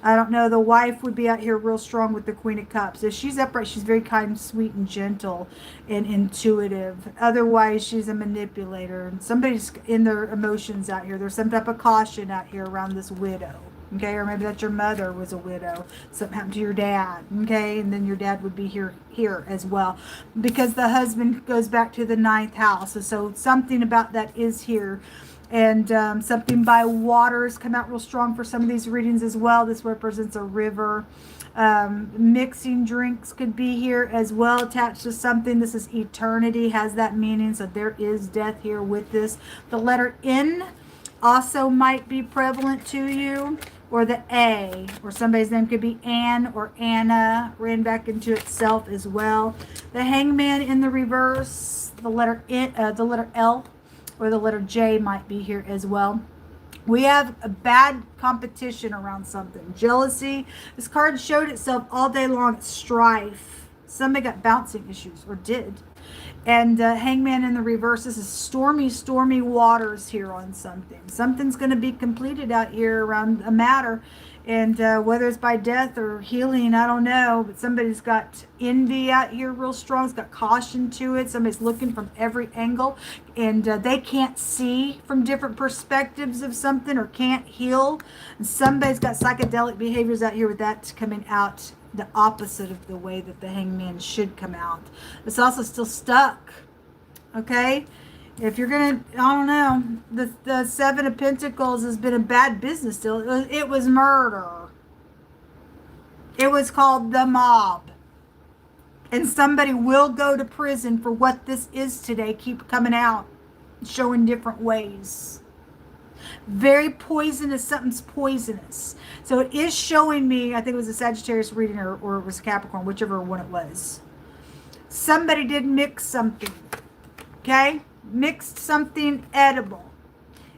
I don't know. The wife would be out here real strong with the Queen of Cups. If she's upright, she's very kind, sweet, and gentle, and intuitive. Otherwise, she's a manipulator. And somebody's in their emotions out here. There's some type of caution out here around this widow. Okay, or maybe that your mother was a widow. Something happened to your dad. Okay, and then your dad would be here as well, because the husband goes back to the 9th house. So something about that is here. And something by water has come out real strong for some of these readings as well. This represents a river. Mixing drinks could be here as well, attached to something. This is eternity, has that meaning. So there is death here with this. The letter N also might be prevalent to you, or the A, or somebody's name could be Anne or Anna, ran back into itself as well. The Hangman in the reverse, the letter L, or the letter J might be here as well. We have a bad competition around something. Jealousy. This card showed itself all day long. It's strife. Somebody got bouncing issues, or did. And Hangman in the reverse. This is stormy waters here on something. Something's going to be completed out here around a matter. And whether it's by death or healing, I don't know. But somebody's got envy out here real strong. It's got caution to it. Somebody's looking from every angle. And they can't see from different perspectives of something, or can't heal. And somebody's got psychedelic behaviors out here with that coming out the opposite of the way that the Hangman should come out. It's also still stuck. Okay? If you're going to, I don't know, the Seven of Pentacles has been a bad business still. It was murder. It was called the mob. And somebody will go to prison for what this is today. Keep coming out, showing different ways. Very poisonous. Something's poisonous. So it is showing me, I think it was a Sagittarius reading, or it was Capricorn, whichever one it was. Somebody did mix something, okay? Mixed something edible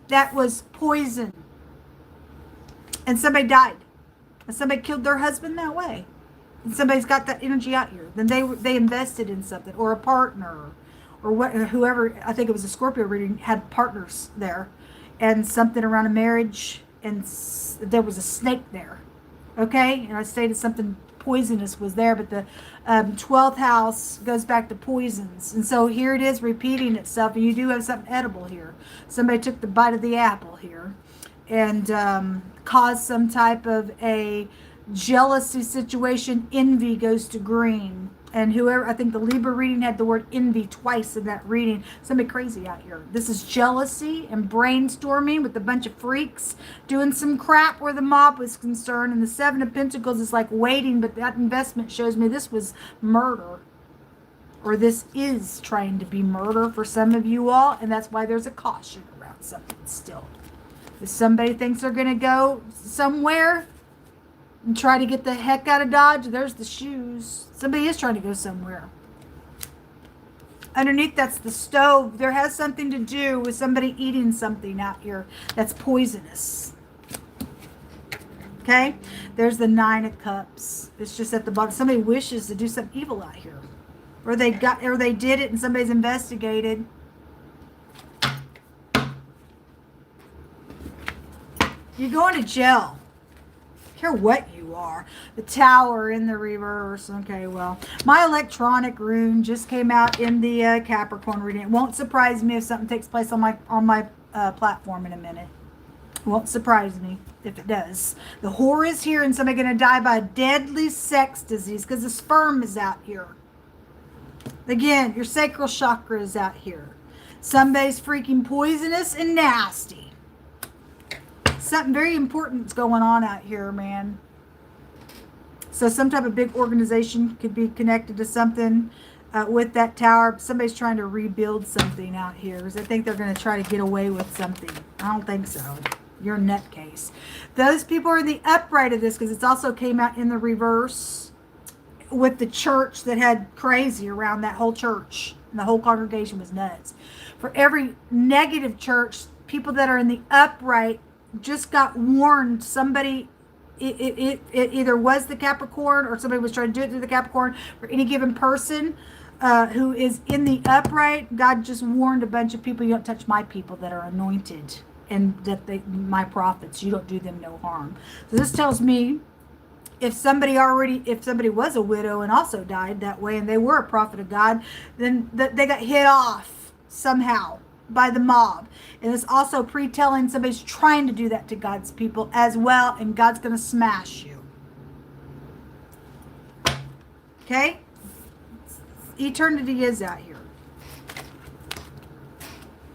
that was poison. And somebody died. And somebody killed their husband that way. And somebody's got that energy out here. Then they invested in something, or a partner, or whoever, I think it was a Scorpio reading, had partners there. And something around a marriage, and there was a snake there. Okay? And I stated something poisonous was there, but the 12th house goes back to poisons. And so here it is repeating itself, and you do have something edible here. Somebody took the bite of the apple here and caused some type of a jealousy situation. Envy goes to green. And whoever, I think the Libra reading had the word envy twice in that reading. Somebody crazy out here. This is jealousy and brainstorming with a bunch of freaks doing some crap where the mob was concerned. And the Seven of Pentacles is like waiting, but that investment shows me this was murder. Or this is trying to be murder for some of you all. And that's why there's a caution around something still. If somebody thinks they're going to go somewhere and try to get the heck out of Dodge, there's the shoes. Somebody is trying to go somewhere. Underneath, that's the stove. There has something to do with somebody eating something out here that's poisonous. Okay? There's the Nine of Cups. It's just at the bottom. Somebody wishes to do something evil out here. Or they did it and somebody's investigated. You're going to jail. Care what you are. The Tower in the reverse. Okay, well, my electronic rune just came out in the Capricorn reading. It won't surprise me if something takes place on my platform in a minute. It won't surprise me if it does. The whore is here, and somebody going to die by a deadly sex disease because the sperm is out here. Again, your sacral chakra is out here. Somebody's freaking poisonous and nasty. Something very important is going on out here, man. So some type of big organization could be connected to something with that tower. Somebody's trying to rebuild something out here because they think they're going to try to get away with something. I don't think so. You're a nutcase. Those people are in the upright of this because it also came out in the reverse with the church that had crazy around that whole church. And the whole congregation was nuts. For every negative church, people that are in the upright just got warned. Somebody, it either was the Capricorn or somebody was trying to do it through the Capricorn. For any given person who is in the upright, God just warned a bunch of people, you don't touch my people that are anointed, and that my prophets, you don't do them no harm. So this tells me if somebody was a widow and also died that way and they were a prophet of God, then they got hit off somehow by the mob. And it's also pre-telling somebody's trying to do that to God's people as well, and God's going to smash you. Okay? Eternity is out here.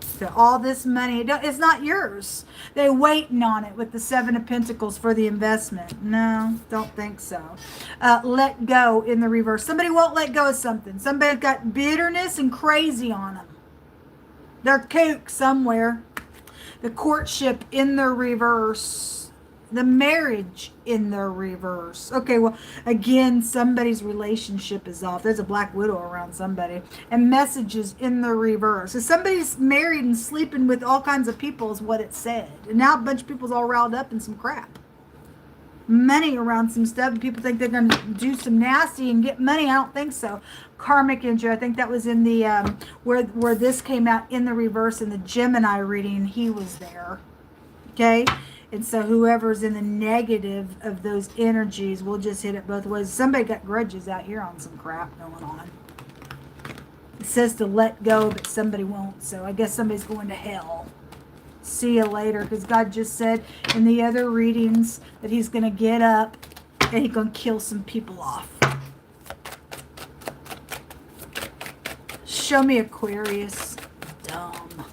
So all this money, it's not yours. They're waiting on it with the Seven of Pentacles for the investment. No, don't think so. Let go in the reverse. Somebody won't let go of something. Somebody's got bitterness and crazy on them. They're kook somewhere. The courtship in the reverse. The marriage in the reverse. Okay, well, again, somebody's relationship is off. There's a black widow around somebody. And messages in the reverse. So somebody's married and sleeping with all kinds of people is what it said. And now a bunch of people's all riled up in some crap. Money around some stuff, and people think they're going to do some nasty and get money. I don't think so. Karmic injury, I think that was in the where this came out in the reverse in the Gemini reading. He was there. Okay, and so whoever's in the negative of those energies will just hit it both ways. Somebody got grudges out here on some crap going on. It says to let go, but somebody won't. So I guess somebody's going to hell. See you later, because God just said in the other readings that he's going to get up and he's going to kill some people off. Show me Aquarius. Dumb.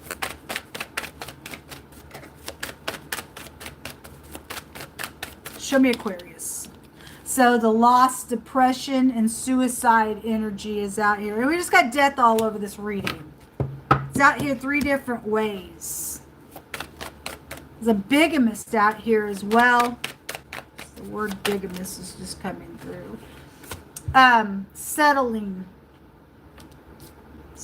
Show me Aquarius. So the loss, depression, and suicide energy is out here. And we just got death all over this reading. It's out here 3 different ways. There's a bigamist out here as well. The word bigamist is just coming through. Settling.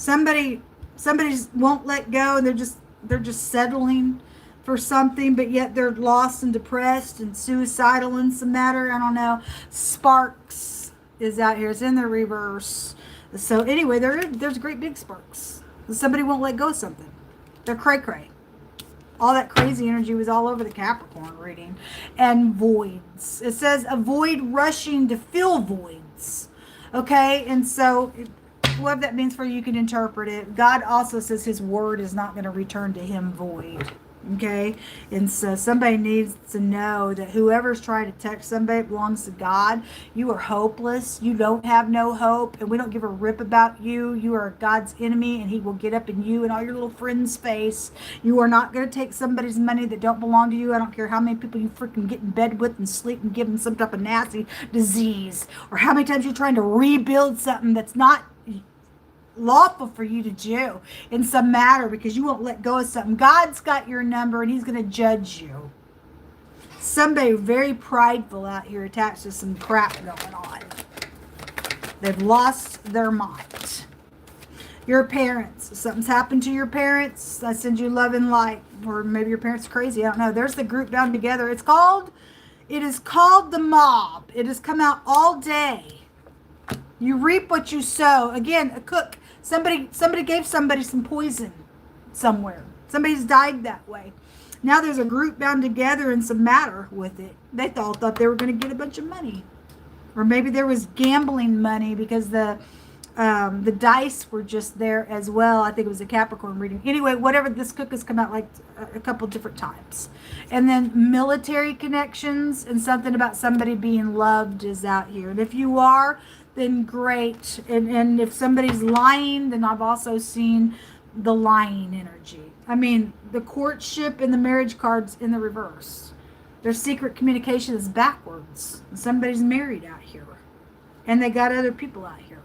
Somebody's won't let go, and they're just settling for something, but yet they're lost and depressed and suicidal in some matter. I don't know. Sparks is out here. It's in the reverse. So anyway, there's great big sparks. Somebody won't let go of something. They're cray-cray. All that crazy energy was all over the Capricorn reading. And voids. It says avoid rushing to fill voids. Okay, and so whatever that means for you, you can interpret it. God also says his word is not going to return to him void. Okay, and so somebody needs to know that whoever's trying to touch somebody belongs to God. You are hopeless. You don't have no hope, and we don't give a rip about you. You are God's enemy, and he will get up in you and all your little friends' face. You are not going to take somebody's money that don't belong to you. I don't care how many people you freaking get in bed with and sleep and give them some type of nasty disease, or how many times you're trying to rebuild something that's not lawful for you to do in some matter because you won't let go of something. God's got your number, and he's going to judge you. Somebody very prideful out here attached to some crap going on. They've lost their mind. Your parents, something's happened to your parents. I send you love and light. Or maybe your parents are crazy, I don't know. There's the group down together. It is called the mob. It has come out all day. You reap what you sow. Again, a cook. Somebody gave somebody some poison somewhere. Somebody's died that way. Now there's a group bound together and some matter with it. They thought they were going to get a bunch of money. Or maybe there was gambling money because the dice were just there as well. I think it was a Capricorn reading. Anyway, whatever, this cook has come out like a couple different times. And then military connections and something about somebody being loved is out here. And if you are, then great. And if somebody's lying, then I've also seen the lying energy. I mean, the courtship and the marriage cards in the reverse. Their secret communication is backwards. Somebody's married out here. And they got other people out here.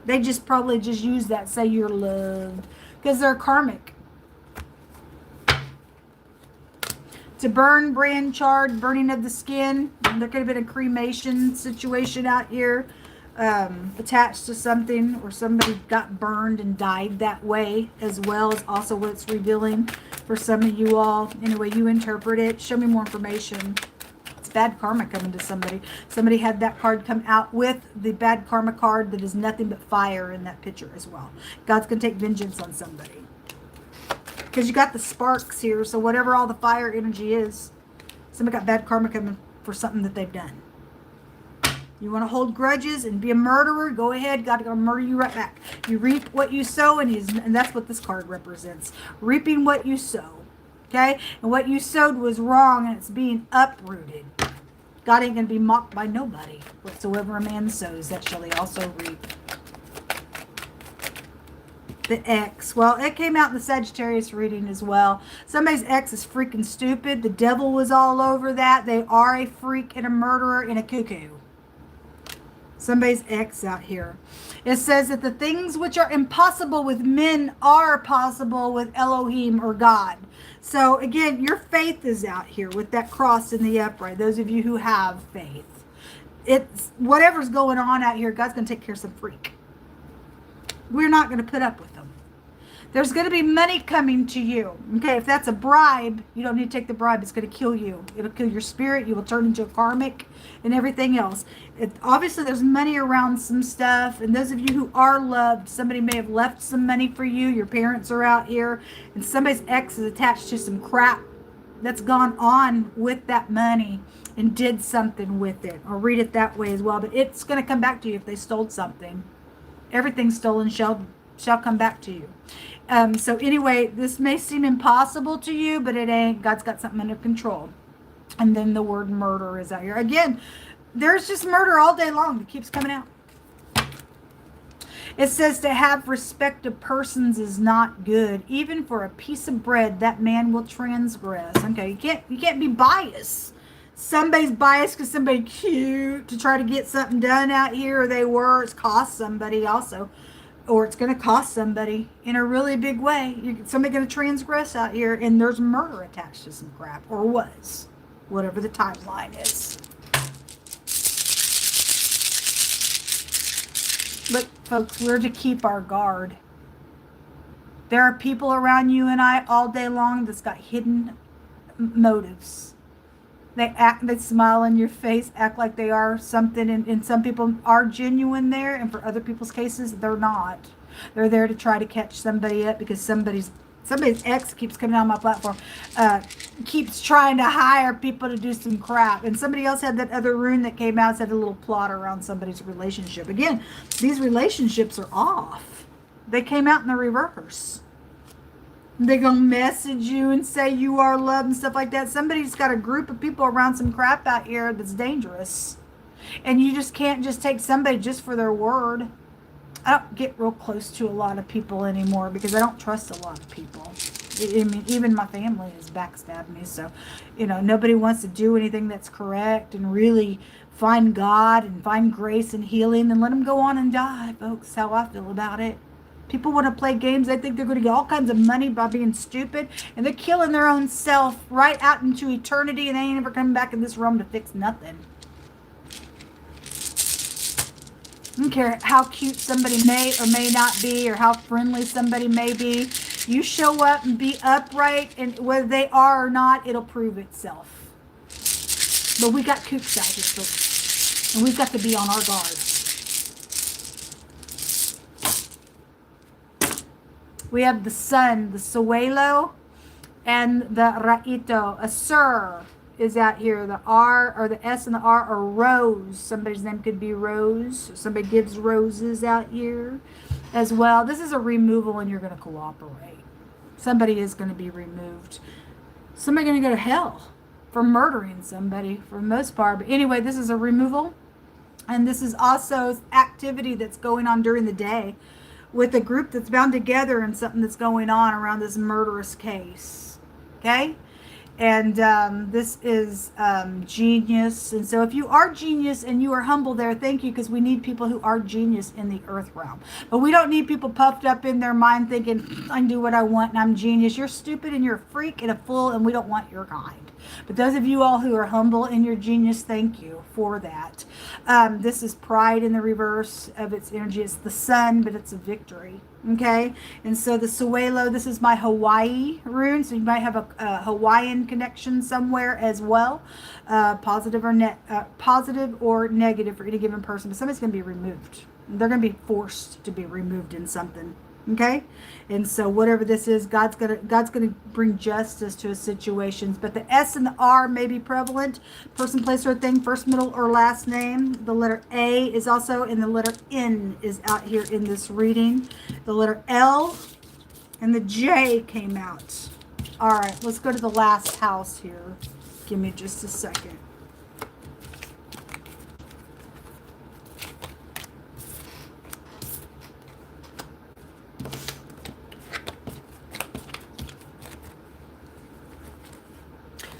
They just probably just use that, say you're loved. Because they're karmic. To burn, brand, charred, burning of the skin. There could have been a cremation situation out here. Attached to something, or somebody got burned and died that way as well, is also what it's revealing for some of you all. Anyway, you interpret it. Show me more information. It's bad karma coming to somebody. Somebody had that card come out with the bad karma card that is nothing but fire in that picture as well. God's going to take vengeance on somebody. Because you got the sparks here, so whatever all the fire energy is, somebody got bad karma coming for something that they've done. You want to hold grudges and be a murderer? Go ahead. God going to murder you right back. You reap what you sow, and that's what this card represents. Reaping what you sow. Okay? And what you sowed was wrong, and it's being uprooted. God ain't going to be mocked by nobody. Whatsoever a man sows, that shall he also reap. The ex. Well, it came out in the Sagittarius reading as well. Somebody's ex is freaking stupid. The devil was all over that. They are a freak and a murderer and a cuckoo. Somebody's ex out here. It says that the things which are impossible with men are possible with Elohim or God. So again, your faith is out here with that cross in the upright. Those of you who have faith. It's whatever's going on out here, God's going to take care of some freak. We're not going to put up with them. There's going to be money coming to you. Okay, if that's a bribe, you don't need to take the bribe. It's going to kill you. It'll kill your spirit. You will turn into a karmic and everything else. Obviously, there's money around some stuff. And those of you who are loved, somebody may have left some money for you. Your parents are out here. And somebody's ex is attached to some crap that's gone on with that money and did something with it. Or read it that way as well. But it's going to come back to you if they stole something. Everything stolen shall come back to you. So anyway, this may seem impossible to you, but it ain't. God's got something under control. And then the word murder is out here. Again, there's just murder all day long. It keeps coming out. It says to have respect of persons is not good. Even for a piece of bread, that man will transgress. Okay, you can't be biased. Somebody's biased because somebody cute to try to get something done out here, or they were. It's cost somebody also. Or it's going to cost somebody in a really big way. Somebody going to transgress out here, and there's murder attached to some crap, or was, whatever the timeline is. But folks, we're to keep our guard. There are people around you and I all day long that's got hidden motives. They smile in your face, act like they are something, and some people are genuine there, and for other people's cases, they're not. They're there to try to catch somebody up because somebody's ex keeps coming on my platform, keeps trying to hire people to do some crap. And somebody else had that other rune that came out, said a little plot around somebody's relationship. Again, these relationships are off. They came out in the reverse. They're going to message you and say you are loved and stuff like that. Somebody's got a group of people around some crap out here that's dangerous. And you just can't just take somebody just for their word. I don't get real close to a lot of people anymore because I don't trust a lot of people. I mean, even my family has backstabbed me. So, nobody wants to do anything that's correct and really find God and find grace and healing and let them go on and die, folks. That's how I feel about it. People want to play games. They think they're going to get all kinds of money by being stupid. And they're killing their own self right out into eternity. And they ain't ever coming back in this realm to fix nothing. I don't care how cute somebody may or may not be, or how friendly somebody may be. You show up and be upright, and whether they are or not, it'll prove itself. But we got kooks out here, folks. And we've got to be on our guard. We have the sun, the suelo, and the raito. A sir is out here. The R or the S and the R are rose. Somebody's name could be Rose. Somebody gives roses out here as well. This is a removal, and you're going to cooperate. Somebody is going to be removed. Somebody going to go to hell for murdering somebody for the most part. But anyway, this is a removal. And this is also activity that's going on during the day with a group that's bound together and something that's going on around this murderous case. Okay? And this is genius. And so if you are genius and you are humble there, thank you, because we need people who are genius in the earth realm. But we don't need people puffed up in their mind thinking, I can do what I want and I'm genius. You're stupid and you're a freak and a fool, and we don't want your kind. But those of you all who are humble in your genius, thank you for that. This is pride in the reverse of its energy. It's the sun, but it's a victory. Okay, and so the suelo, this is my Hawaii rune, so you might have a Hawaiian connection somewhere as well, positive or negative for any given person, but somebody's going to be removed. They're going to be forced to be removed in something. Okay, and so whatever this is, God's gonna bring justice to his situations. But the S and the R may be prevalent. Person, place, or thing, first, middle, or last name. The letter A is also, and the letter N is out here in this reading. The letter L and the J came out. All right, let's go to the last house here. Give me just a second.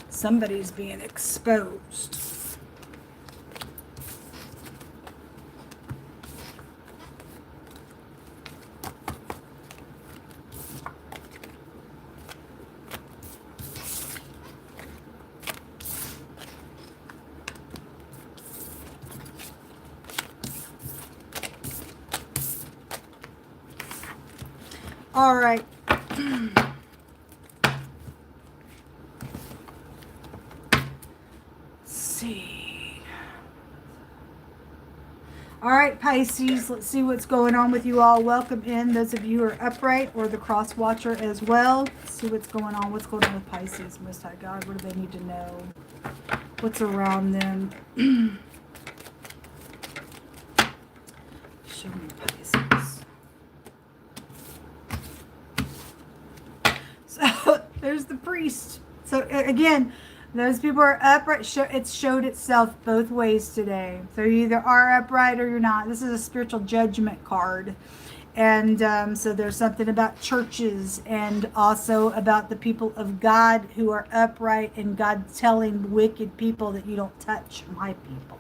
Somebody's being exposed. All right. All right, Pisces, let's see what's going on with you all. Welcome in those of you who are upright or the cross watcher as well. Let's see what's going on. What's going on with Pisces, Most High God? What do they need to know? What's around them? Show me Pisces. So there's the priest. So again, those people are upright. It showed itself both ways today. So you either are upright or you're not. This is a spiritual judgment card. And so there's something about churches and also about the people of God who are upright, and God telling wicked people that you don't touch my people.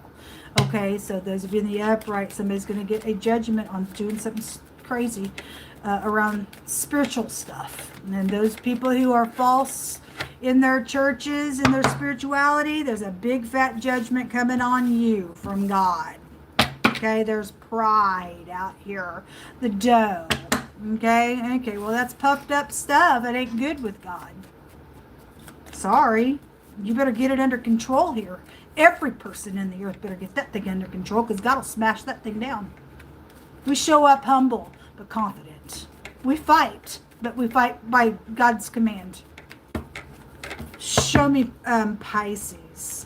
Okay, so those of you in the upright, somebody's going to get a judgment on doing something crazy around spiritual stuff. And those people who are false in their churches, in their spirituality, there's a big fat judgment coming on you from God. Okay, there's pride out here. The dough. Okay, well, that's puffed up stuff. It ain't good with God. Sorry. You better get it under control here. Every person in the earth better get that thing under control, because God will smash that thing down. We show up humble but confident. We fight, but we fight by God's command. Show me Pisces.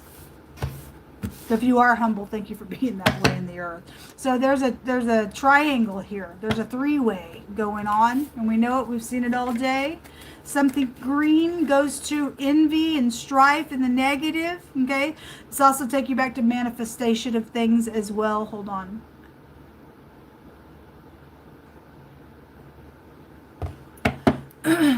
So if you are humble, thank you for being that way in the earth. So there's a triangle here. There's a three-way going on, and we know it. We've seen it all day. Something green goes to envy and strife in the negative. Okay, it's also take you back to manifestation of things as well. Hold on.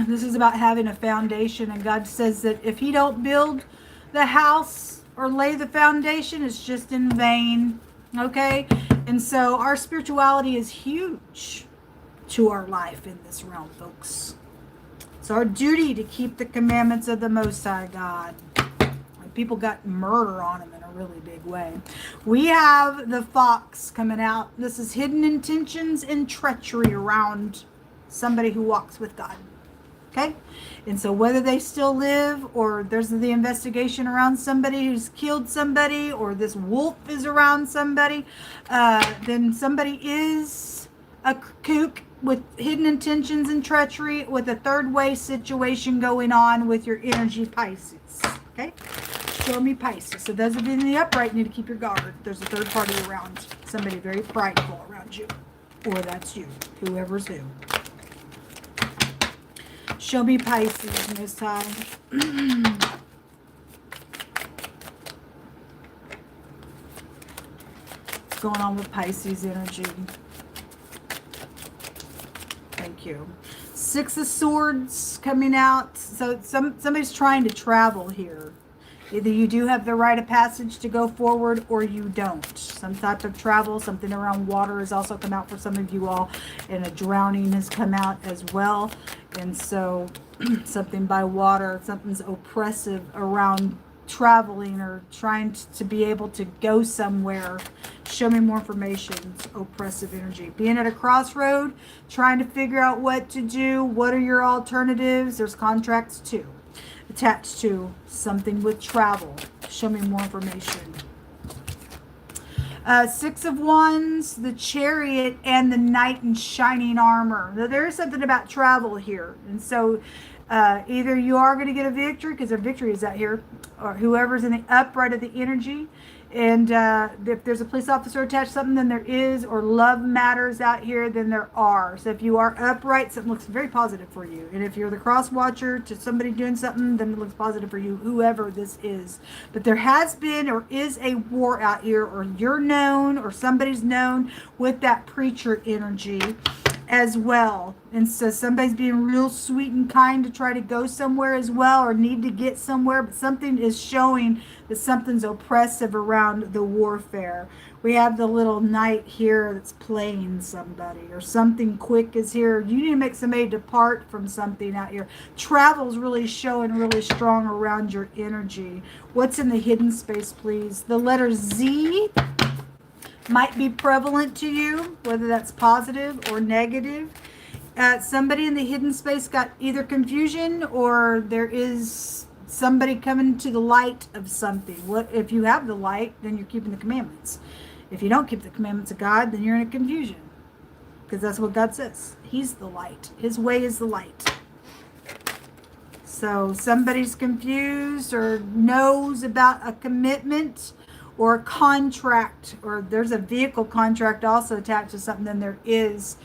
This is about having a foundation, and God says that if He don't build the house or lay the foundation, it's just in vain. Okay, and so our spirituality is huge to our life in this realm, folks. It's our duty to keep the commandments of the Most High God. People got murder on them in a really big way. We have the fox coming out. This is hidden intentions and treachery around somebody who walks with God. Okay? And so whether they still live, or there's the investigation around somebody who's killed somebody, or this wolf is around somebody, then somebody is a kook with hidden intentions and treachery, with a third way situation going on with your energy, Pisces. Okay? Show me Pisces. So those of you in the upright need to keep your guard. There's a third party around. Somebody very prideful around you. Or that's you. Whoever's who. Show me Pisces this time. What's going on with Pisces energy? Thank you. Six of Swords coming out. So somebody's trying to travel here. Either you do have the rite of passage to go forward, or you don't. Some type of travel, something around water has also come out for some of you all, and a drowning has come out as well. And so something by water, something's oppressive around traveling or trying to be able to go somewhere. Show me more information. It's oppressive energy. Being at a crossroad, trying to figure out what to do. What are your alternatives? There's contracts too attached to something with travel. Show me more information. Six of Wands, the Chariot, and the Knight in shining armor. Now, there is something about travel here. And so either you are going to get a victory, because a victory is out here, or whoever's in the upright of the energy. And if there's a police officer attached to something, then there is, or love matters out here, then there are. So if you are upright, something looks very positive for you. And if you're the cross watcher to somebody doing something, then it looks positive for you, whoever this is. But there has been or is a war out here, or you're known, or somebody's known with that preacher energy as well. And so somebody's being real sweet and kind to try to go somewhere as well, or need to get somewhere, but something is showing that something's oppressive around the warfare. We have the little knight here that's playing somebody, or something quick is here. You need to make somebody depart from something out here. Travel's really showing really strong around your energy. What's in the hidden space, please? The letter Z might be prevalent to you, whether that's positive or negative. Somebody in the hidden space got either confusion, or there is somebody coming to the light of something. What if you have the light, then you're keeping the commandments. If you don't keep the commandments of God, then you're in a confusion, because that's what God says. He's the light. His way is the light. So somebody's confused or knows about a commitment or a contract, or there's a vehicle contract also attached to something, then there is.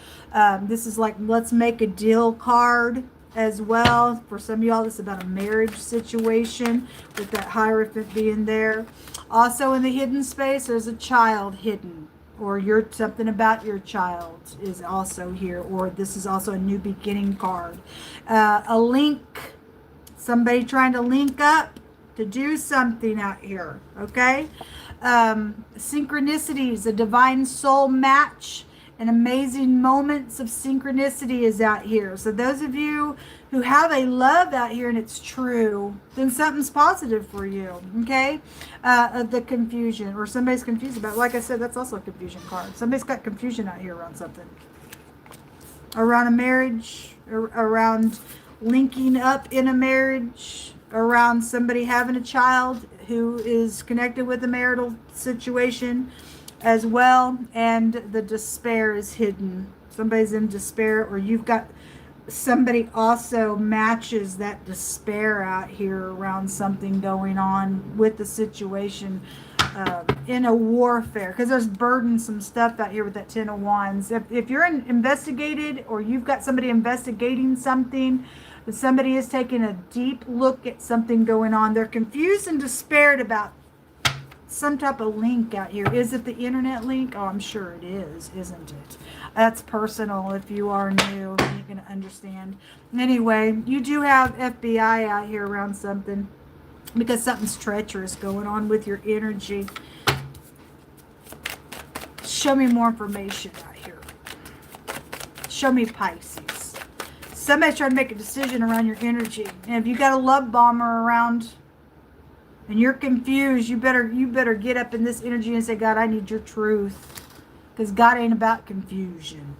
This is like, let's make a deal card as well. For some of y'all, this is about a marriage situation with that Hierophant being there. Also in the hidden space, there's a child hidden, or you're something about your child is also here, or this is also a new beginning card. A link, somebody trying to link up to do something out here, okay? Synchronicities, a divine soul match, and amazing moments of synchronicity is out here. So those of you who have a love out here and it's true, then something's positive for you, okay? The confusion, or somebody's confused about it. Like I said, that's also a confusion card. Somebody's got confusion out here around something. Around a marriage, around linking up in a marriage, around somebody having a child who is connected with a marital situation as well. And the despair is hidden. Somebody's in despair, or you've got somebody also matches that despair out here around something going on with the situation in a warfare, because there's burdensome stuff out here with that Ten of Wands. If you're investigated, or you've got somebody investigating something, but somebody is taking a deep look at something going on, they're confused and despaired about some type of link out here. Is it the internet link? Oh, I'm sure it is, isn't it? That's personal. If you are new, you're going to understand. Anyway, you do have FBI out here around something, because something's treacherous going on with your energy. Show me more information out here. Show me Pisces. Somebody's trying to make a decision around your energy. And if you got a love bomber around and you're confused, you better get up in this energy and say, God, I need your truth. Because God ain't about confusion.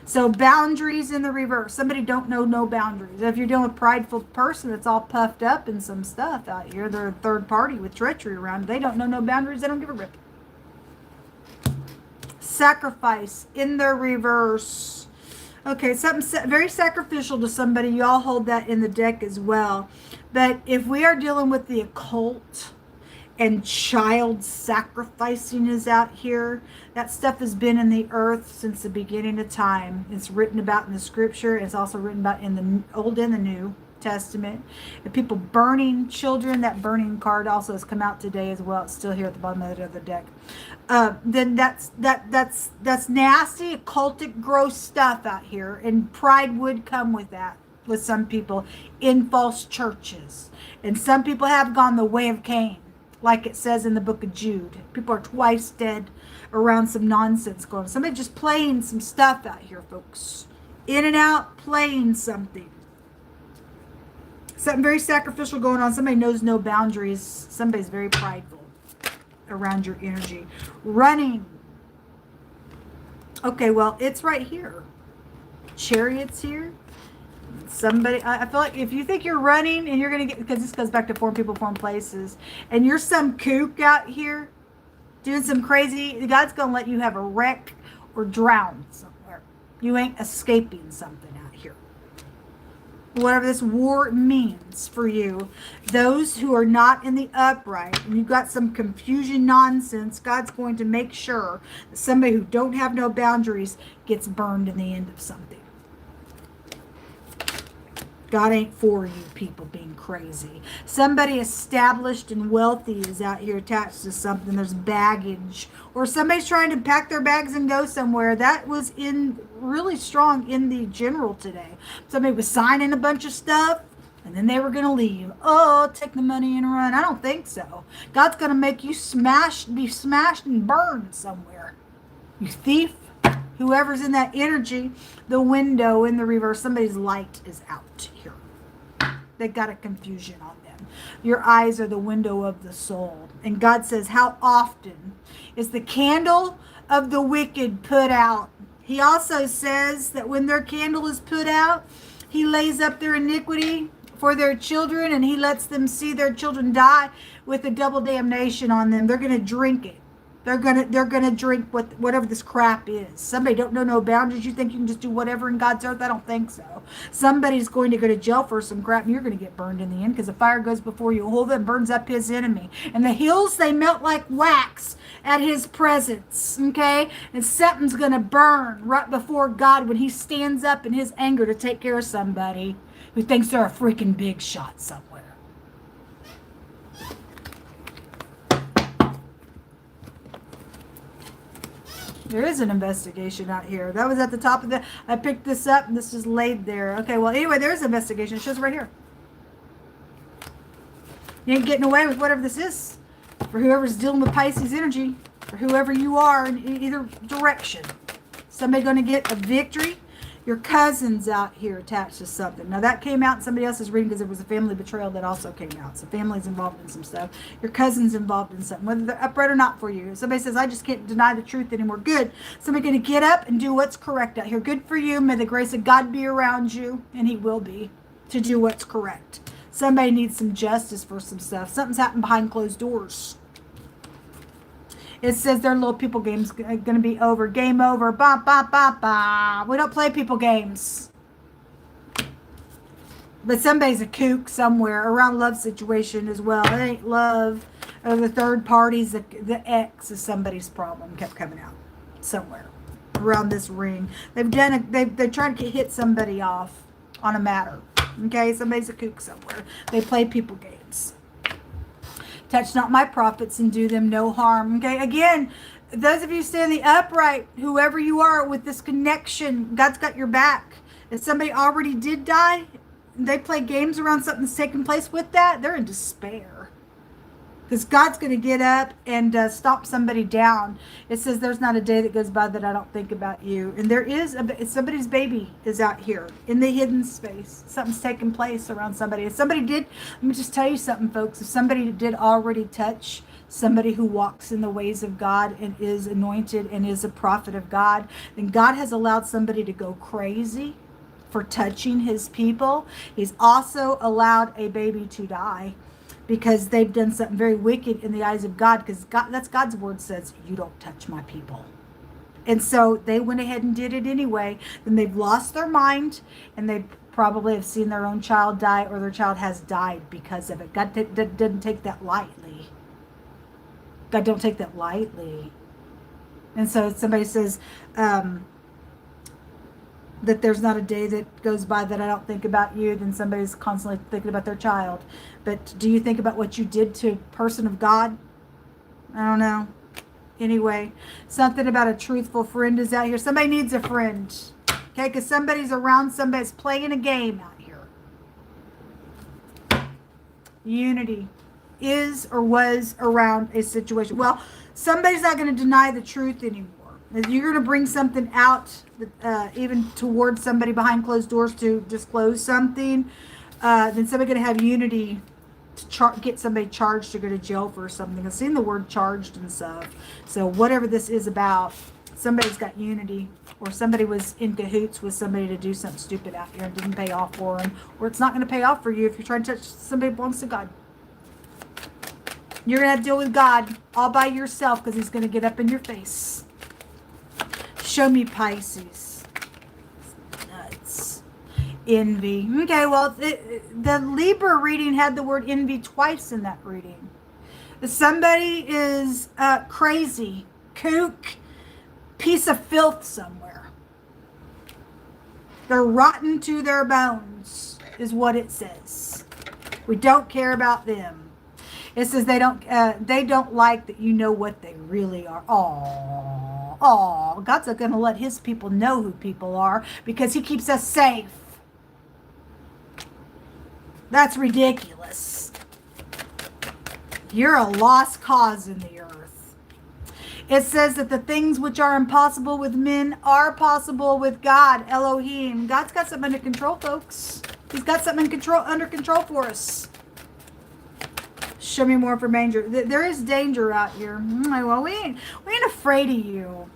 So boundaries in the reverse. Somebody don't know no boundaries. If you're dealing with a prideful person that's all puffed up in some stuff out here, they're a third party with treachery around. They don't know no boundaries. They don't give a rip. Sacrifice in the reverse. Okay, something very sacrificial to somebody. You all hold that in the deck as well. But if we are dealing with the occult and child sacrificing is out here, that stuff has been in the earth since the beginning of time. It's written about in the scripture. It's also written about in the Old and the New Testament. The people burning children, that burning card also has come out today as well. It's still here at the bottom of the other deck. Then that's nasty, occultic, gross stuff out here, and pride would come with that with some people in false churches. And some people have gone the way of Cain, like it says in the book of Jude. People are twice dead around some nonsense going on. Somebody just playing some stuff out here, folks. In and out, playing something. Something very sacrificial going on. Somebody knows no boundaries. Somebody's very prideful around your energy. Running. Okay, well, it's right here. Chariots here. Somebody, I feel like if you think you're running and you're going to get, because this goes back to form people, form places, and you're some kook out here doing some crazy, God's going to let you have a wreck or drown somewhere. You ain't escaping something out here. Whatever this war means for you, those who are not in the upright, and you've got some confusion nonsense, God's going to make sure that somebody who don't have no boundaries gets burned in the end of something. God ain't for you people being crazy. Somebody established and wealthy is out here attached to something. There's baggage. Or somebody's trying to pack their bags and go somewhere. That was in really strong in the general today. Somebody was signing a bunch of stuff and then they were going to leave. Oh, take the money and run. I don't think so. God's going to make you be smashed and burned somewhere. You thief. Whoever's in that energy, the window in the reverse, somebody's light is out here. They got a confusion on them. Your eyes are the window of the soul. And God says, how often is the candle of the wicked put out? He also says that when their candle is put out, he lays up their iniquity for their children, and he lets them see their children die with a double damnation on them. They're going to drink it. They're gonna drink whatever this crap is. Somebody don't know no boundaries. You think you can just do whatever in God's earth? I don't think so. Somebody's going to go to jail for some crap, and you're going to get burned in the end, because the fire goes before you. Jehovah burns up his enemy, and the hills they melt like wax at his presence. Okay, and something's going to burn right before God when he stands up in his anger to take care of somebody who thinks they're a freaking big shot somewhere. There is an investigation out here. That was at the top of the... I picked this up and this is laid there. Okay, well, anyway, there is an investigation. It shows right here. You ain't getting away with whatever this is. For whoever's dealing with Pisces energy. For whoever you are in either direction. Somebody going to get a victory. Your cousin's out here attached to something. Now that came out in somebody else's reading because there was a family betrayal that also came out. So family's involved in some stuff. Your cousin's involved in something, whether they're upright or not for you. If somebody says, I just can't deny the truth anymore. Good. Somebody going to get up and do what's correct out here. Good for you. May the grace of God be around you. And he will be, to do what's correct. Somebody needs some justice for some stuff. Something's happened behind closed doors. It says their little people game's going to be over. Game over. Ba, ba, ba, ba. We don't play people games. But somebody's a kook somewhere around love situation as well. It ain't love. Or the third party's the ex is somebody's problem. Kept coming out somewhere around this ring. They're trying to hit somebody off on a matter. Okay, somebody's a kook somewhere. They play people games. Touch not my prophets and do them no harm. Okay, again, those of you standing upright, whoever you are with this connection, God's got your back. If somebody already did die, they play games around something that's taking place with that, they're in despair. Because God's going to get up and stomp somebody down. It says there's not a day that goes by that I don't think about you. And there is, somebody's baby is out here in the hidden space. Something's taking place around somebody. If somebody did, let me just tell you something, folks. If somebody did already touch somebody who walks in the ways of God and is anointed and is a prophet of God, then God has allowed somebody to go crazy for touching his people. He's also allowed a baby to die, because they've done something very wicked in the eyes of God, because God, that's God's word says, you don't touch my people. And so they went ahead and did it anyway. Then they've lost their mind, and they probably have seen their own child die, or their child has died because of it. God didn't take that lightly. God don't take that lightly. And so somebody says, that there's not a day that goes by that I don't think about you, then somebody's constantly thinking about their child. But do you think about what you did to a person of God? I don't know. Anyway, something about a truthful friend is out here. Somebody needs a friend. Okay, because somebody's around, somebody's playing a game out here. Unity is or was around a situation. Well, somebody's not going to deny the truth anymore. If you're going to bring something out, even towards somebody behind closed doors to disclose something, then somebody's going to have unity to get somebody charged to go to jail for something. I've seen the word charged and stuff. So whatever this is about, somebody's got unity, or somebody was in cahoots with somebody to do something stupid out here and didn't pay off for them, or it's not going to pay off for you if you're trying to touch somebody who belongs to God. You're going to have to deal with God all by yourself, because he's going to get up in your face. Show me Pisces. Nuts. Envy. Okay, well, the Libra reading had the word envy twice in that reading. Somebody is crazy, kook, piece of filth somewhere. They're rotten to their bones, is what it says. We don't care about them. It says they don't like that you know what they really are. Oh, God's not going to let his people know who people are, because he keeps us safe. That's ridiculous. You're a lost cause in the earth. It says that the things which are impossible with men are possible with God, Elohim. God's got something under control, folks. He's got something under control for us. Show me more for danger. There is danger out here. Well, we ain't afraid of you.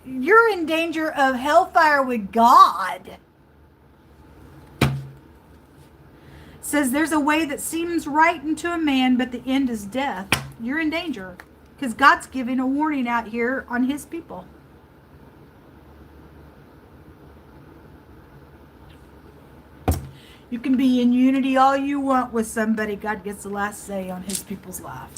You're in danger of hellfire with God. It says there's a way that seems right unto a man, but the end is death. You're in danger, because God's giving a warning out here on his people. You can be in unity all you want with somebody. God gets the last say on his people's life.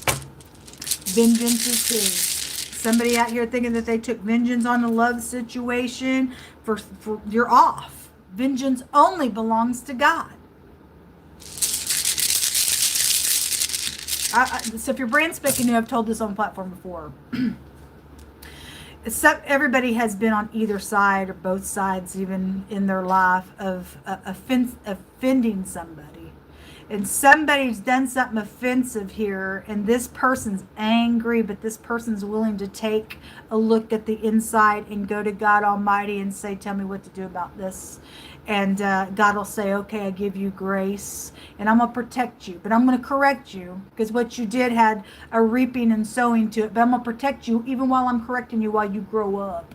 Vengeance is his. Somebody out here thinking that they took vengeance on a love situation, for you're off. Vengeance only belongs to God. So if you're brand spanking new, I've told this on the platform before. Everybody has been on either side or both sides, even in their life, of offending somebody. And somebody's done something offensive here, and this person's angry, but this person's willing to take a look at the inside and go to God Almighty and say, tell me what to do about this. And God will say, okay, I give you grace, and I'm going to protect you, but I'm going to correct you, because what you did had a reaping and sowing to it, but I'm going to protect you even while I'm correcting you while you grow up,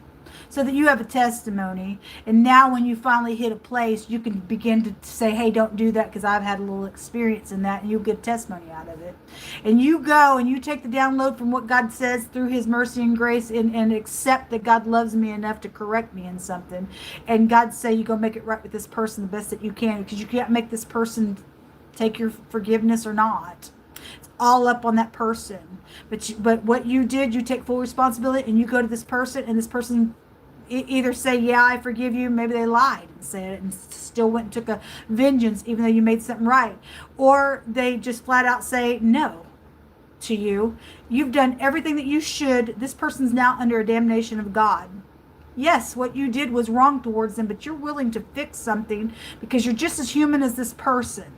so that you have a testimony. And now when you finally hit a place, you can begin to say, hey, don't do that, because I've had a little experience in that, and you'll get testimony out of it. And you go and you take the download from what God says through his mercy and grace, and accept that God loves me enough to correct me in something. And God say, you go make it right with this person the best that you can, because you can't make this person take your forgiveness or not. It's all up on that person. But what you did, you take full responsibility, and you go to this person, and this person either say, yeah, I forgive you. Maybe they lied and said it and still went and took a vengeance even though you made something right. Or they just flat out say no to you. You've done everything that you should. This person's now under a damnation of God. Yes, what you did was wrong towards them, but you're willing to fix something because you're just as human as this person.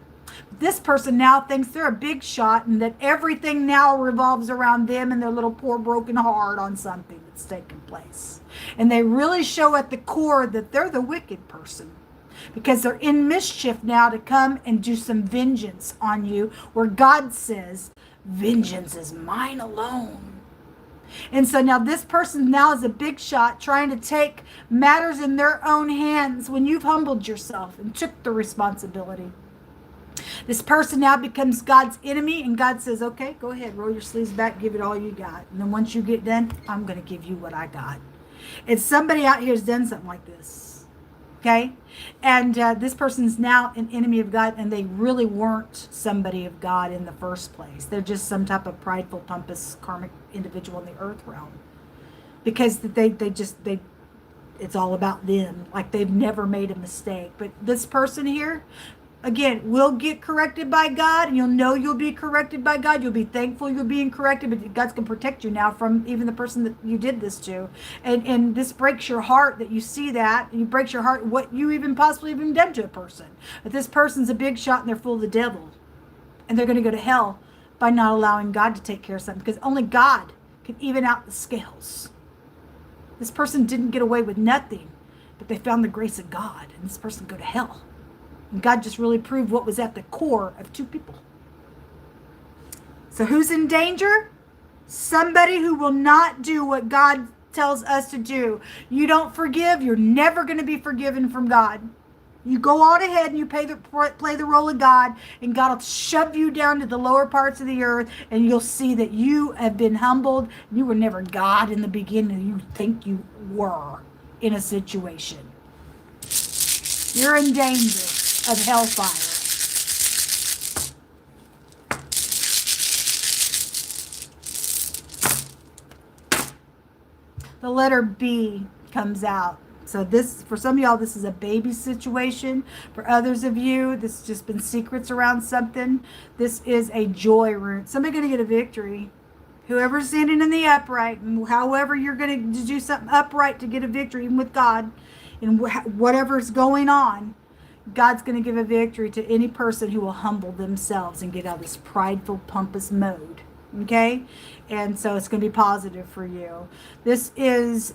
This person now thinks they're a big shot, and that everything now revolves around them and their little poor broken heart on something that's taken place. And they really show at the core that they're the wicked person, because they're in mischief now to come and do some vengeance on you, where God says, vengeance is mine alone. And so now this person now is a big shot trying to take matters in their own hands when you've humbled yourself and took the responsibility. This person now becomes God's enemy, and God says, okay, go ahead, roll your sleeves back, give it all you got. And then once you get done, I'm going to give you what I got. And somebody out here has done something like this, okay? And this person's now an enemy of God, and they really weren't somebody of God in the first place. They're just some type of prideful, pompous, karmic individual in the earth realm. Because it's all about them. Like they've never made a mistake. But this person here, again, will get corrected by God, and you'll know you'll be corrected by God. You'll be thankful you're being corrected, but God's going to protect you now from even the person that you did this to. And this breaks your heart that you see that, and it breaks your heart what you even possibly even done to a person. But this person's a big shot, and they're full of the devil. And they're going to go to hell by not allowing God to take care of something, because only God can even out the scales. This person didn't get away with nothing, but they found the grace of God, and this person go to hell. And God just really proved what was at the core of two people. So who's in danger? Somebody who will not do what God tells us to do. You don't forgive, you're never going to be forgiven from God. You go on ahead and you play the role of God, and God will shove you down to the lower parts of the earth, and you'll see that you have been humbled. You were never God in the beginning. You think you were in a situation. You're in danger of hellfire. The letter B comes out. So this, for some of y'all, this is a baby situation. For others of you, this has just been secrets around something. This is a joy root. Somebody's going to get a victory. Whoever's standing in the upright, and however you're going to do something upright to get a victory, even with God, and whatever's going on, God's going to give a victory to any person who will humble themselves and get out of this prideful, pompous mode. Okay? And so it's going to be positive for you. This is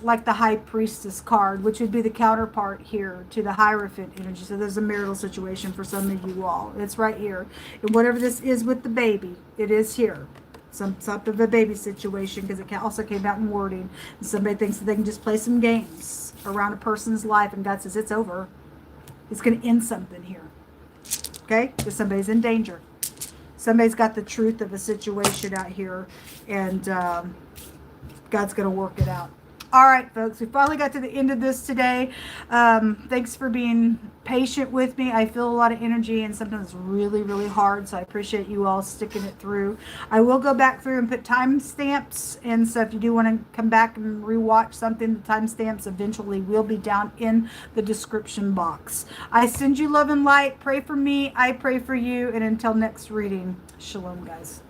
like the High Priestess card, which would be the counterpart here to the Hierophant energy. So there's a marital situation for some of you all. It's right here. And whatever this is with the baby, it is here. Some type of a baby situation, because it also came out in wording. And somebody thinks that they can just play some games around a person's life, and God says it's over. It's going to end something here. Okay? Because somebody's in danger. Somebody's got the truth of a situation out here, and God's going to work it out. All right, folks, we finally got to the end of this today. Thanks for being patient with me. I feel a lot of energy, and sometimes it's really, really hard, so I appreciate you all sticking it through. I will go back through and put timestamps, and so if you do want to come back and rewatch something, the timestamps eventually will be down in the description box. I send you love and light. Pray for me. I pray for you, and until next reading, shalom, guys.